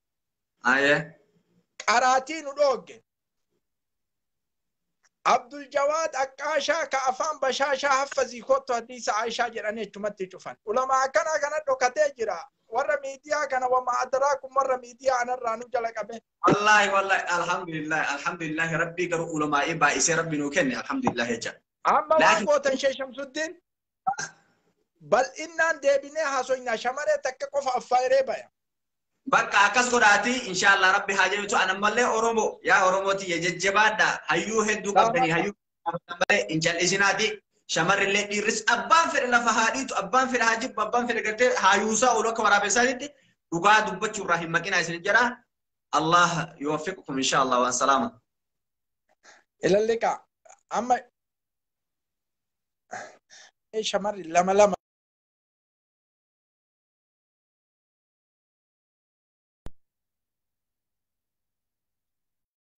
Qaraatii nu dhoogge. Abdul Jawaad Aqaashaa ka afaan bashaashaa haffazii kottu hadiisa Aishaa jedhanii achumatti cufan. Ulamaa akkana kana dhokatee jira. Warra miidiyaa kana wama adraakum warra miidiyaa anarraa nu jala qabe.
Wallahi alhamdulillah rabbii garuu ulamaa'ee baay'isee rabbi nuu kenne alhamdulillah jecha.
Amma waan gootan Shee Shamsuddin bal'innaan deebinee haasoynaa shamaree takka qofa affaayiree baya.
Bakka akkas godhaati inshallah rabbi haa jedhutu anammallee Oromoo yaa Oromooti jajjabaadha hayyuu hedduu qabdanii hayyuu qabdanii hin callisinaati shamarrillee dhiirris abbaan fedhe lafa haadhiitu abbaan fedhe haa jibbu abbaan fedhe gartee haayuusaa oolu akka waraabessaatitti dhugaa dubbachuu irraa hin maqinaa isin jira Allah yuwaffiqukum inshallah wa salaama.
Ilallika amma shamarri lama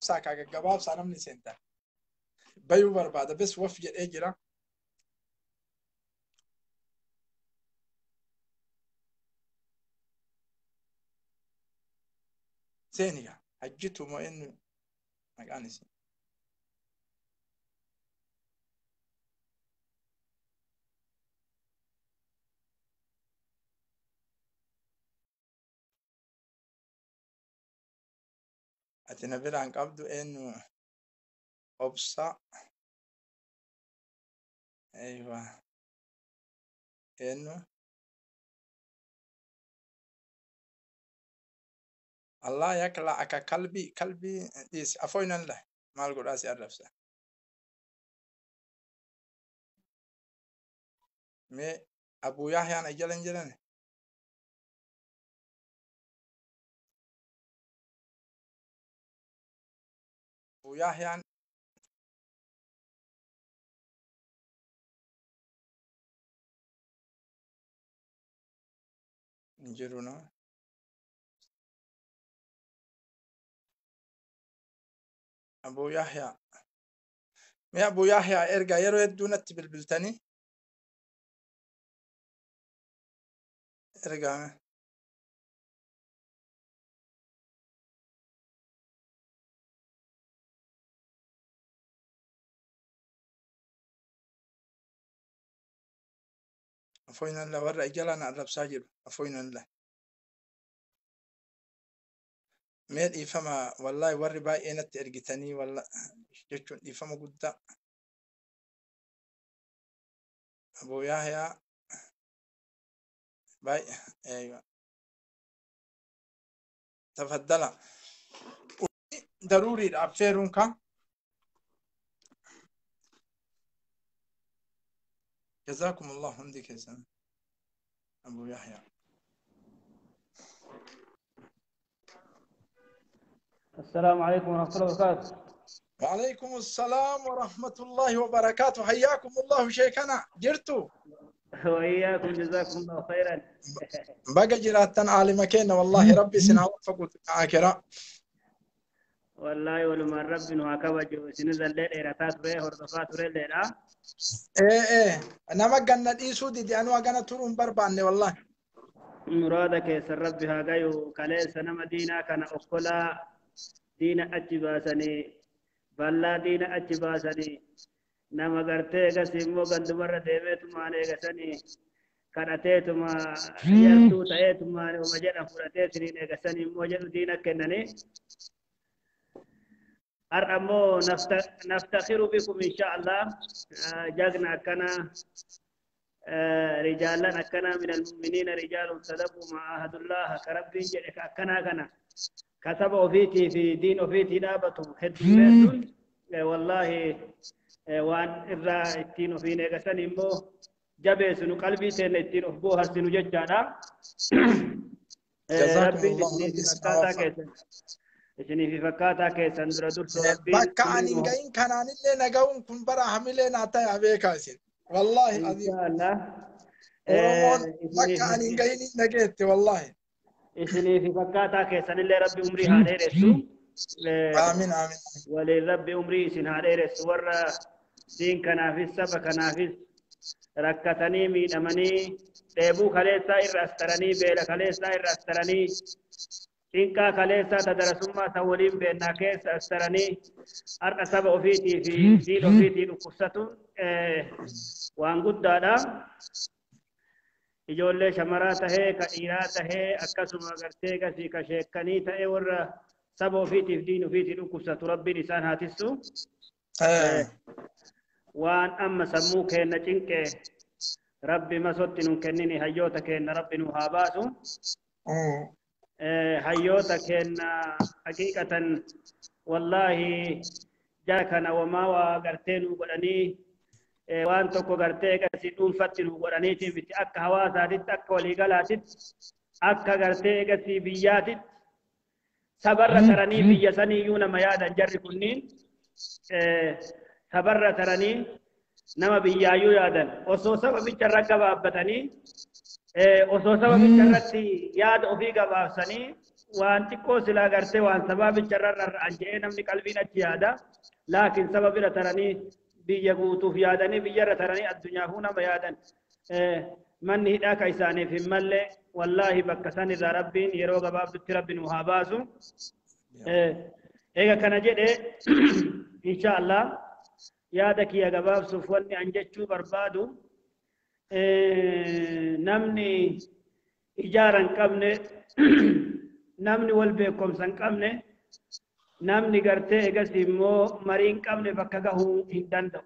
ساكا جواب سانمني سنتا بيو بربادة بس وفي الأجرة ثانية حجته ما إنه مكاني سن أتنبر عن قبضه إنه أبصع أيوة إنه الله يكلا أكا قلبي ديس أفوينا الله ما القول راسي أرفسه مي أبو يحيى أنا جلن أبو يحيى نجرونا أبو يحيى مي أبو يحيى إرجع يرو يدونا بالبلتاني إرجع أفوينا الله ورا إجلنا الرب ساجر أفوينا الله ميل إفما والله وري باي أنا ترجتني والله جتون إفما قد أبو يحيى باي أيوة تفضل ضروري أبشرون كا جزاكم الله عندك يا سلام أبو يحيى
السلام عليكم ورحمة الله وبركاته.
وعليكم السلام ورحمة الله وبركاته. حياكم الله شيخنا جرتوا
وإياكم جزاكم الله خيرا.
بقى جراتن عالمكين والله ربي سنعوفق عاكرا
والله ولما ربي نواكبا جو سنزل الليل إراتات ريه وردفات ريه الليل
إيه أنا قلنا الإيسو دي أنا قلنا ترون برباني والله
مرادك يسر ربي هاقايو كالي سنة مدينة كان أقلا دينا أجباسني بلا دينا أجباسني نما قرتي قسمو قند مرة ديميتو ماني قسني كانتيتو ما يرتو تايتو ماني ومجانا فراتيتني قسني موجد دينا كنني أرمو نفتخر بكم إن شاء الله جاكنا كنا رجالا أكنا من المؤمنين رجال صدقوا ما عهد الله كرب جلك أكنا كنا كتب أفيتي في دين أفيتي دابته حدود والله وان إذا التين أفين إغسان إمو جبس قلبي تين التين أفبوها سنو ججانا ربي في فكاتا كيسن إسني في فكاتا كيسن دردور ربي
بكا أنين كانان اللي نقاون كن برا حملين عطا أبيكاسين والله عظيم
إن شاء الله
بكا أنين نقيت والله
إسني في فكاتا كيسن اللي ربي أمري هذه رسو
آمين آمين
ولربي أمري سن هذه رسو ورّا دين كنافس سبا كنافس ركتني من أمني تبو خليسا إرسترني بيلا خليسا إرسترني إنكا خليسا تدرسما سولين بينا كيس أسترني أرقى سبا أفيتي في دين أفيتي نقصة وان قد دادا إجولة شمرات هي كإيرات هي أكسما قرتي كسي كشيكني تأي ورّا سبا أفيتي في دين أفيتي نقصة ربي لسان هاتسو وان أما سموك نجنك ربي ما صدت نكنني هيوتك إن ربي نهاباسو هيوتك إن حقيقة والله جاكنا وما وقرتين وقرني وان تكو قرتيك سيدون فتن وقرني تبت أكا هواساتت أكا وليقلاتت أكا قرتيك سيبياتت سبر ترني بيساني يون ميادا جر كنين سبر ترني نما بيايو يادن وصوصا بيچرق بابتني وصوصا بيچرتي ياد اوفي غباسني وان تكو سلا غرتي وان سبب بيچرر انجه نمني قلبي نچيادا لكن سبب ترني بيغوتو في يادني بيجر ترني الدنيا هنا بيادن من هدا كيساني في مل والله بكسن ذا ربين يرو غباب رب وهاباسو ايغا كان جده ان شاء الله يادك يا جباب سفوني أنجتشو بربادو نمني إجارا قبني نمني والبيكم سن قبني نمني قرتي إغسي مو مرين قبني فكاقه هندندو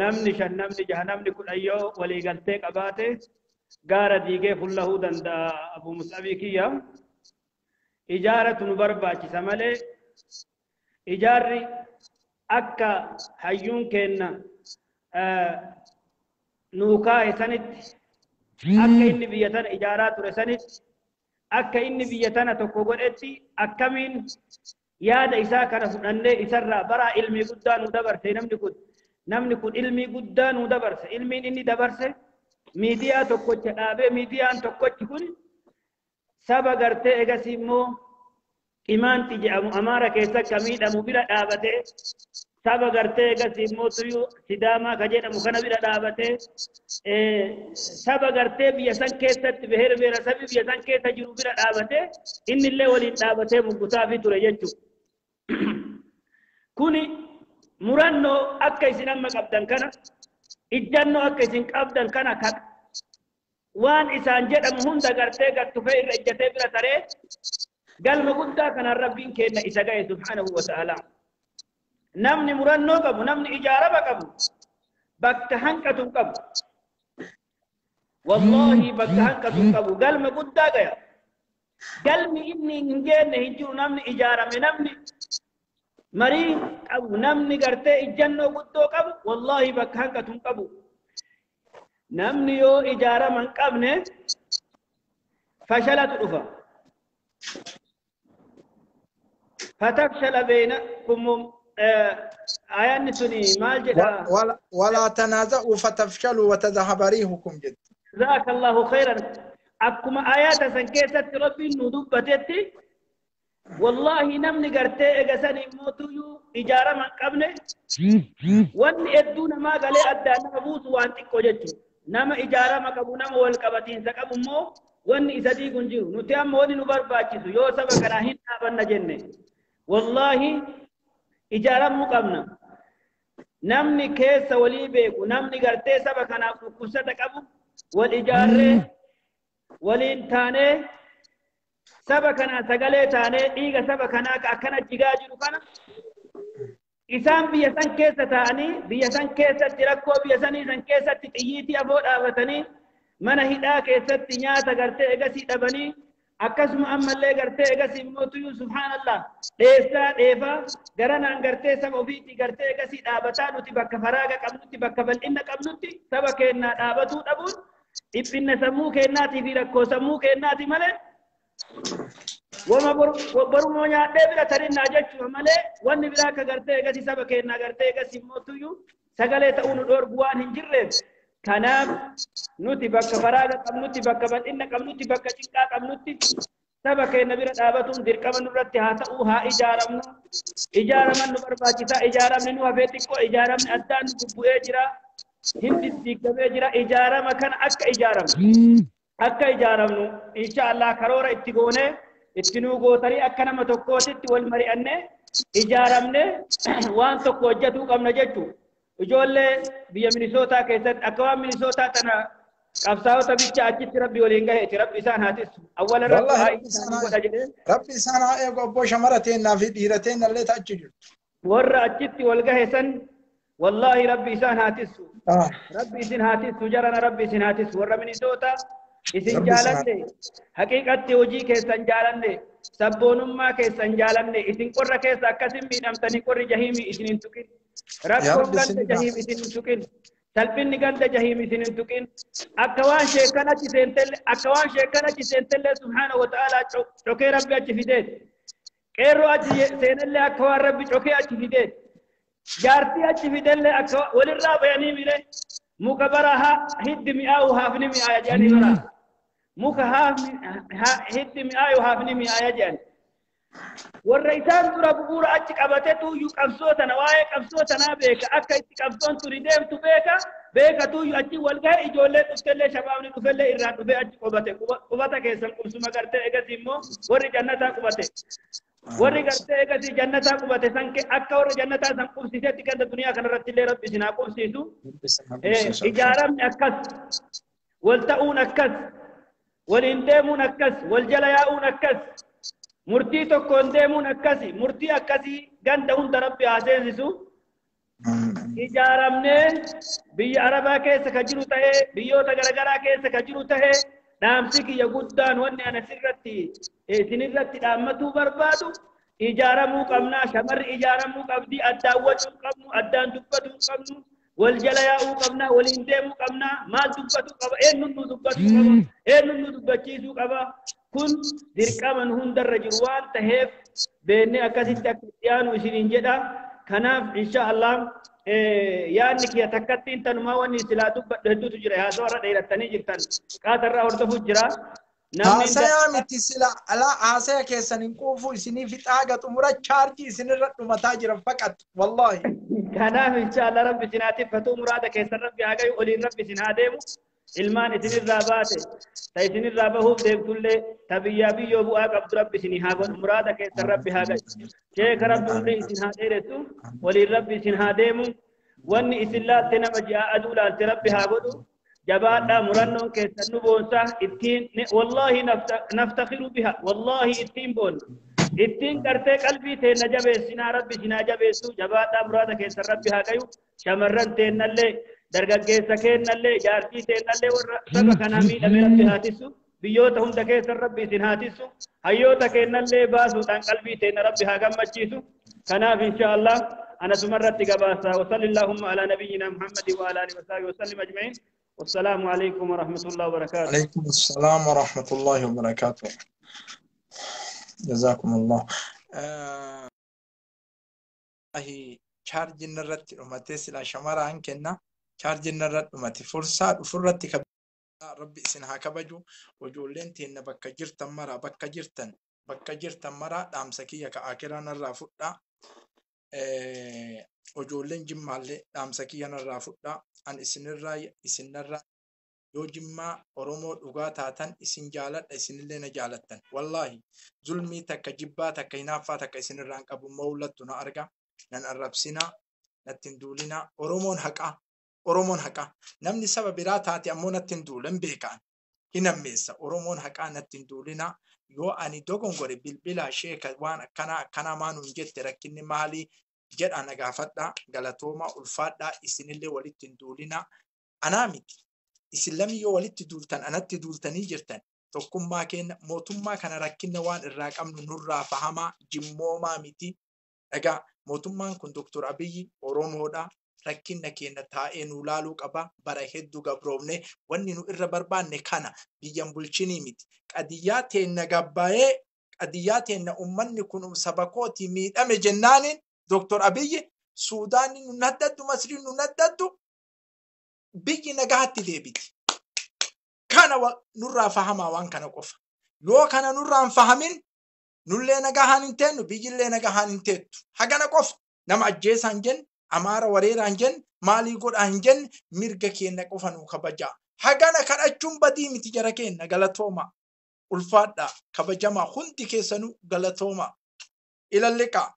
نمني شن نمني جه نمني كل أيو ولي قلتي قباتي غارة ديگه فله دندا أبو مصابي كيا إجارة نبرباچي سمالي إجاري أكا حيون كنا نوكا سنت أكا إني بيتان إجارات رسنت أكا إني بيتان تقوغن إتي أكا من ياد إسا كان فننده إسر برا علمي قدان ودبرس نمني كد علمي قدان ودبرس علمي إني دبرس ميديا تقوش دابه ميديا تقوش كن سبا غرتي إغسي مو إيمان تجأم أمارة كيسا كميدة مبيرة دابته سابا غرتي غسي موتيو سداما كجينا مخنا بيرا دابته سابا غرتي بيسان كيسا بهير بيرا سبي بيسان كيسا جرو بيرا دابته إن اللي ولي دابته مبتا في تريجنشو كوني مرانو أكا يسنام قبدان كنا إجانو أكا يسن قبدان كنا كك وان إسان جدا مهندا غرتي غرتو فير إجاتي بيرا تري قال مقدا كان الربين كينا إساقاي سبحانه وتعالى نمني مرنو قبو نمني إجارة قبو بكتهنكة قبو والله بكتهنكة قبو قال مقدا قيا قال مي إني نجين هنجو نمني إجارة من نمني مرين قبو نمني قرتي إجانو قدو قبو والله بكتهنكة قبو نمني يو إجارة من قبنه فشلت رفا فتفشل بينكم آيان سني مال جدا
ولا تنازعوا فتفشلوا وتذهب ريحكم جد
جزاك الله خيرا أكما آيات سنكيسة ربي ندبتتي والله نمني قرتي إغساني موتو إجارة من قبله واني ادونا ما قالي أدى نبوس وانتك وجدتو نما إجارة ما قبو نما والقبتين سقبو مو واني إسادي قنجيو نتيام مودي نبار باچسو يو سبا كراهين نابن جنة والله إجارة مقامنا نمني كيس ولي بيكو نمني قرتي سبا كنا قصة قبو والإجارة ولين تاني سبا كنا سقلي تاني إيغا سبا كنا كأكنا جيغاجي ركنا إسان بيسان كيسة تاني بيسان كيسة تركو بيسان إسان كيسة تتعييتي أفود آفتني من هدا كيسة تنياتا غرتي إغسي دبني أكسم أما اللي غرتي إغسي موتيو سبحان الله ديستا ديفا غرانا غرتي سبو فيتي غرتي إغسي دابتان تبكى فراغا قبنوتي بكى بل إن قبنوتي سبكينا دابتو دبون إبن سمو كيناتي في ركو سمو كيناتي ملي وما برو موnya debira tarin najechu male wanni bira ka garte gasi sabake na garte gasi motuyu sagale ta unu dor buwan hinjirre kanam nuti bakka faraga qabnuti bakka badinna qabnuti bakka cinqa qabnuti sabake na bira dabatun dirqaman nurratti ha ta'u ha ijaraman nu barbachisa ijaramni nu hafeti ko ijaramni addan gubbu'e jira hindi dikkabe jira ijarama kan akka ijaramnu inshallah karora itti goone ittinu gootari akka nama tokkootitti wal mari'anne ijaaramne waan tokko hojjetuu qabna jechu ijoollee biyya Minisootaa keessatti akka waan Minisootaa tana qabsaa'ota bicha achitti rabbi waliin gaheeti rabbi isaan haatisu awwala
rabbi isaan haa eegu obbo shamarateennaa fi dhiirateenna illee achi jirtu
warra achitti wal gahe san wallahi rabbi isaan haatisu rabbi isin haatisu jarana rabbi isin haatisu warra Minisootaa isin jaalanne haqiiqatti hojii keessan jaalanne sabboonummaa keessan jaalanne isin qorra keessa akkasin miidhamtanii qorri jahiimi isin hin tuqin rakkoon ganda jahiim isin hin tuqin salphinni ganda jahiim isin hin tuqin akka waan sheekanachi seentelle subhaanahu wa ta'aalaa cokee rabbi achi fideet qeerroo achi seenellee akka waan rabbi cokee achi fideet jaartii achi fidellee akka walirraa bayanii mire muka bara hiddi mi'aawu haafni mi'aaya jedhanii bara muka hiddi mi'aayu haafni mi'aaya jedhani warra isaan dura bu'uura achi qabate tuyyuu qabsoo tana waa'ee qabsoo tanaa beeka akka itti qabsoon turi deemtu beeka tuyyuu achi wal gahe ijoollee dhuftellee shabaabni dhufellee irraan dhufee achi qubata keessan qubsuma gartee egasii immoo warri jannataa qubate warri gartee egasii jannataa qubate san akka warra jannataa san qubsisetti ganda duniyaa kanarratti illee rabbi isin haa qubsiisu ijaaramni akkas wal ta'uun akkas waliin deemuun akkas wal jala yaa'uun akkas murtii tokkoon deemuun akkasi murtii akkasii ganda hunda rabbi haa seensisu ijaaramnee biyya arabaa keessa ka jiru ta'ee biyyoota garagaraa keessa ka jiru ta'ee dhaamsi kiyya guddaan wanni ana isinirratti dhaammatuu barbaadu ijaaramuu qabnaa shamarri ijaaramuu qabdi addaan wacuu qabnu addaan dubbatuu qabnu wal jala yaa'uu qabnaa waliin deemuu qabnaa maal dubbatu qaba eenyuun nu dubbatuu qaba eenyuun nu dubbachiisuu qaba kun dirqaman hundarra jiru waan taheef beenne akkasitti akka dhiyaanu isiniin jedha kanaaf inshaallah yaadni kiyya takkattiin tanumaa wanni silaa dubbadhu hedduutu jira haasoo warra dheerattanii jirtan qaatarraa hordofuu jira
haasaya miti sila ala haasaya keessan hin quufu isinii fixaaga xumura chaarjii isinirra dhumataa jira faqat wallahi
kanaaf inshaallah rabbi isin haa tiffatuu muraada keessan rabbi haa gayu oliin rabbi isin haa deemu ilmaan isinirraa baate ta isinirraa bahuuf deemtullee ta biyyaa biyyoo bu'aa qabdu rabbi isinii haa godhu muraada keessan rabbi haa gayu sheeka rabbi hundi isin haa dheeressu waliin rabbi isin haa deemu wanni isin laalte nama ji'a aduu laalte rabbi haa godhu jabaadhaa murannoon keessan nu boonsaa ittiin wallahi naftakhiru biha wallahi ittiin boonna ittiin gartee qalbii teenna jabeessinaa rabbi isinaa jabeessu jabaadhaa muraada keessan rabbi haa gayu shamarran teennallee dargaggeessa keennallee jaartii teennallee warra saba kanaa miidhame rabbi haatisu biyyoota hunda keessan rabbi isin haatisu hayyoota keennallee baasuudhaan qalbii teenna rabbi haa gammachiisu kanaaf inshaallah ana sumarratti gabaasa wasalli allahumma ala nabiyyina muhammadi wa ala alihi wa sahbihi wasallim ajma'in والسلام عليكم ورحمة الله وبركاته.
عليكم السلام ورحمة الله وبركاته. جزاكم الله. هي charge نرت أمتي سلا شمارة عنكنا charge نرت أمتي فرصة ربي سنها كبجو وجولين تين بكا جرتن مرة دام سكية كأكران الرافضة وجولين جمالي دام سكية الرافضة أن إسنرا يو جمع أرومو أغاتاتن إسن جالت إسن اللي نجالتن والله ظلمي تكا جبا تكا ينافا تكا إسنرا أبو مولتنا أرقا نن الربسنا نتندولنا أرومون حقا نمني سبب راتاتي أمو نتندولن بيكان هنا ميسا أرومون حقا نتندولنا يو أني دوغن غوري بالبلا شيكا وانا كنا ما ننجت ركني مالي jedha nagaafadha galatooma ulfaadha isinillee walitti hin duulina anaa miti isin lamii yoo walitti duultan anatti duultanii jirtan tokkummaa keenya mootummaa kana rakkinna waan irraa qabnu nurraa fahamaa jimmoomaa miti dhagaa mootummaan kun Dr. Abiyyi Oromoodha rakkinna keenya taa'ee nu laaluu qaba bara hedduu gabroomne wanni nu irra barbaanne kana biyyan bulchinii miti qadiyyaa teenna gabbaa'ee qadiyyaa teenna ummanni kun sabakooti miidhame jennaanin Dr. Abiyyi Suudaanii nu naddaddu Masrii nu naddaddu biyyi nagaatti deebiti kana nurraa fahamaa waan kana qofa yoo kana nurraan fahamin nullee nagahaan hin teennu biyyillee nagahaan hin teettu hagana qofa nama ajjeesaan jennu amaara wareeraan jennu maalii godhaan jennu mirga keenya qofa nu kabajaa hagana kadhachuun badii miti jara keenya galatooma ulfaadha kabajamaa hundi keessanuu galatooma ilalliqaa